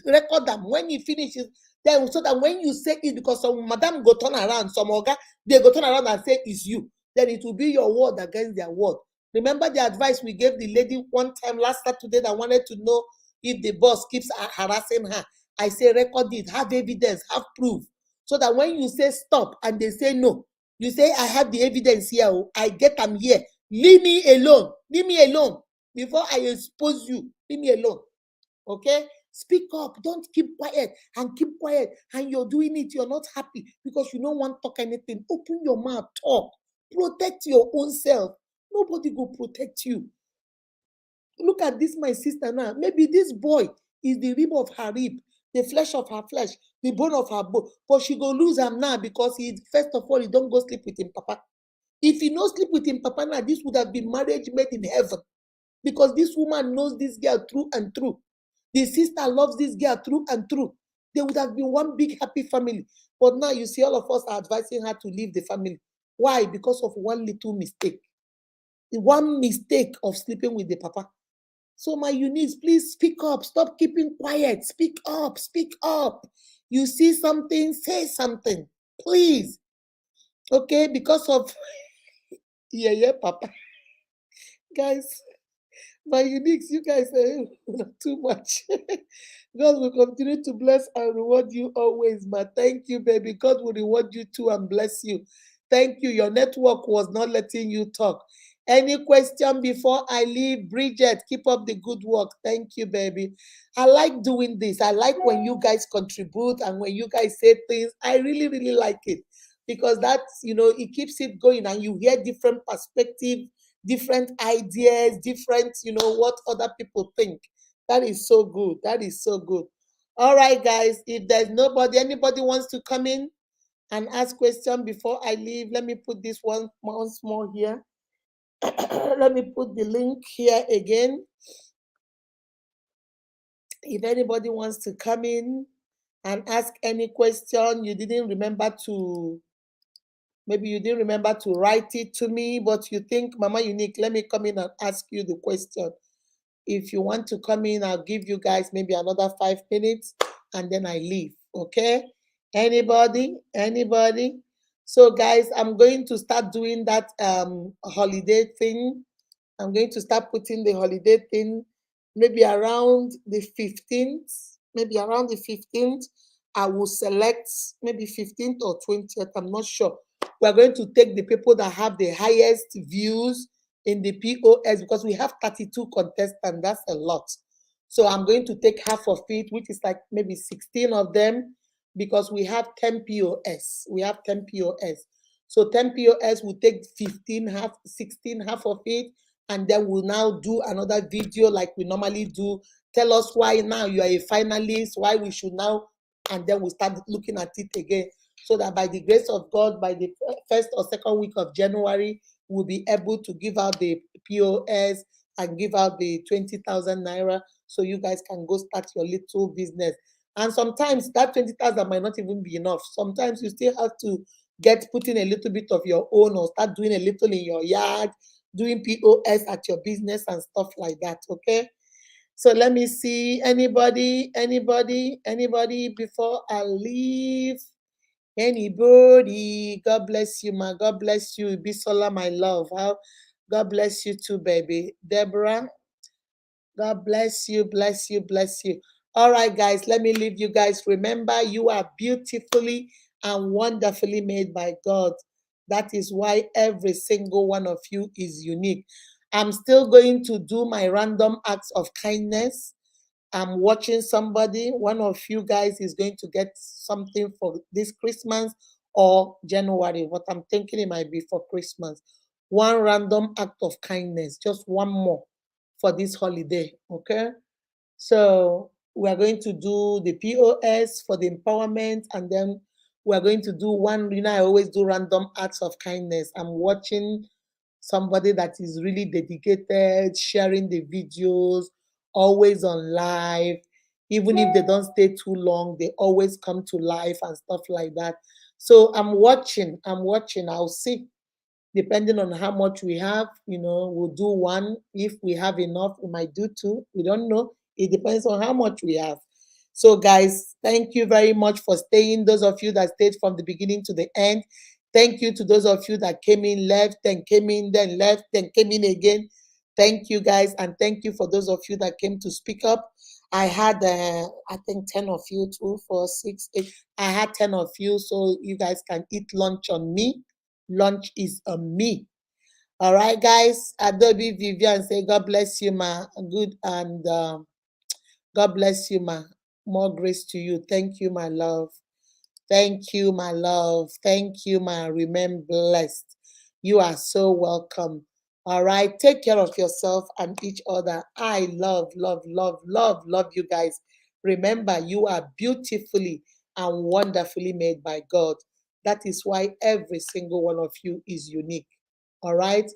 record them. When he finishes, then so that when you say it, because some madam go turn around, some Oga, they go turn around and say it's you. Then it will be your word against their word. Remember the advice we gave the lady one time last Saturday that wanted to know if the boss keeps harassing her. I say record it, have evidence, have proof. So that when you say stop and they say no, you say, I have the evidence here. I get them here. Leave me alone. Leave me alone. Before I expose you, leave me alone. Okay? Speak up. Don't keep quiet and keep quiet. And you're doing it. You're not happy because you don't want to talk anything. Open your mouth. Talk. Protect your own self. Nobody will protect you. Look at this, my sister now. Maybe this boy is the rib of her rib, the flesh of her flesh, the bone of her bone. But she go lose him now because first of all, he don't go sleep with him, papa. If he no sleep with him, papa, now this would have been marriage made in heaven. Because this woman knows this girl through and through. The sister loves this girl through and through. They would have been one big happy family. But now you see all of us are advising her to leave the family. Why? Because of one little mistake. One mistake of sleeping with the papa. So my Eunice, please speak up. Stop keeping quiet. Speak up. Speak up. You see something, say something. Please. Okay, because of yeah, papa. Guys, my Uniques, you guys are too much. God will continue to bless and reward you always, ma. Thank you, baby. God will reward you too and bless you. Thank you. Your network was not letting you talk. Any question before I leave? Bridget, keep up the good work. Thank you, baby. I like doing this. I like when you guys contribute and when you guys say things. I really, really like it because that's, it keeps it going and you hear different perspectives, different ideas, different, what other people think. That is so good. That is so good. All right, guys, if there's anybody wants to come in and ask question before I leave, let me put this once more here. Let me put the link here again. If anybody wants to come in and ask any question, you didn't remember to, maybe you didn't remember to write it to me, but you think, Mama Unique, let me come in and ask you the question. If you want to come in, I'll give you guys maybe another 5 minutes and then I leave. Okay? Anybody? Anybody? So, guys, I'm going to start doing that holiday thing. I'm going to start putting the holiday thing maybe around the 15th. Maybe around the 15th, I will select maybe 15th or 20th. I'm not sure. We're going to take the people that have the highest views in the POS because we have 32 contestants. That's a lot. So I'm going to take half of it, which is like maybe 16 of them, because we have 10 POS. We have 10 POS. So 10 POS will take 15, half, 16, half of it, and then we'll now do another video like we normally do. Tell us why now you are a finalist, why we should now, and then we'll start looking at it again. So that by the grace of God, by the first or second week of January, we'll be able to give out the POS and give out the 20,000 naira so you guys can go start your little business. And sometimes that 20,000 might not even be enough. Sometimes you still have to put in a little bit of your own or start doing a little in your yard, doing POS at your business and stuff like that. Okay. So let me see. Anybody before I leave? Anybody? God bless you, ma. God bless you. Bisola, my love. How? God bless you too, baby. Deborah, God bless you, bless you, bless you. All right, guys, let me leave you guys. Remember, you are beautifully and wonderfully made by God. That is why every single one of you is unique. I'm still going to do my random acts of kindness. I'm watching somebody. One of you guys is going to get something for this Christmas or January. What I'm thinking it might be for Christmas. One random act of kindness, just one more for this holiday. Okay. So we are going to do the POS for the empowerment, and then we are going to do one. You know, I always do random acts of kindness. I'm watching somebody that is really dedicated, sharing the videos, always on live. Even if they don't stay too long, they always come to life and stuff like that. So I'm watching. I'll see. Depending on how much we have, we'll do one. If we have enough, we might do two. We don't know. It depends on how much we have. So, guys, thank you very much for staying. Those of you that stayed from the beginning to the end. Thank you to those of you that came in, left, then came in, then left, then came in again. Thank you, guys. And thank you for those of you that came to speak up. I had, I think, 10 of you, 2, 4, 6, 8. I had 10 of you, so you guys can eat lunch on me. Lunch is on me. All right, guys. Adobe Vivian say, God bless you, ma. Good, and God bless you, ma. More grace to you. Thank you, my love. Thank you, my love. Thank you, my remain blessed. You are so welcome. All right. Take care of yourself and each other. I love, love, love, love, love you guys. Remember, you are beautifully and wonderfully made by God. That is why every single one of you is unique. All right.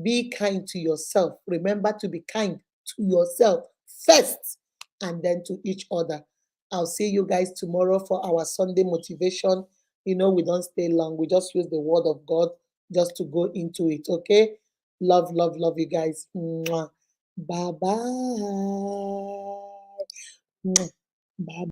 Be kind to yourself. Remember to be kind to yourself first and then to each other. I'll see you guys tomorrow for our Sunday motivation. We don't stay long. We just use the word of God just to go into it. Okay. Love, love, love you guys. Bye bye. Bye.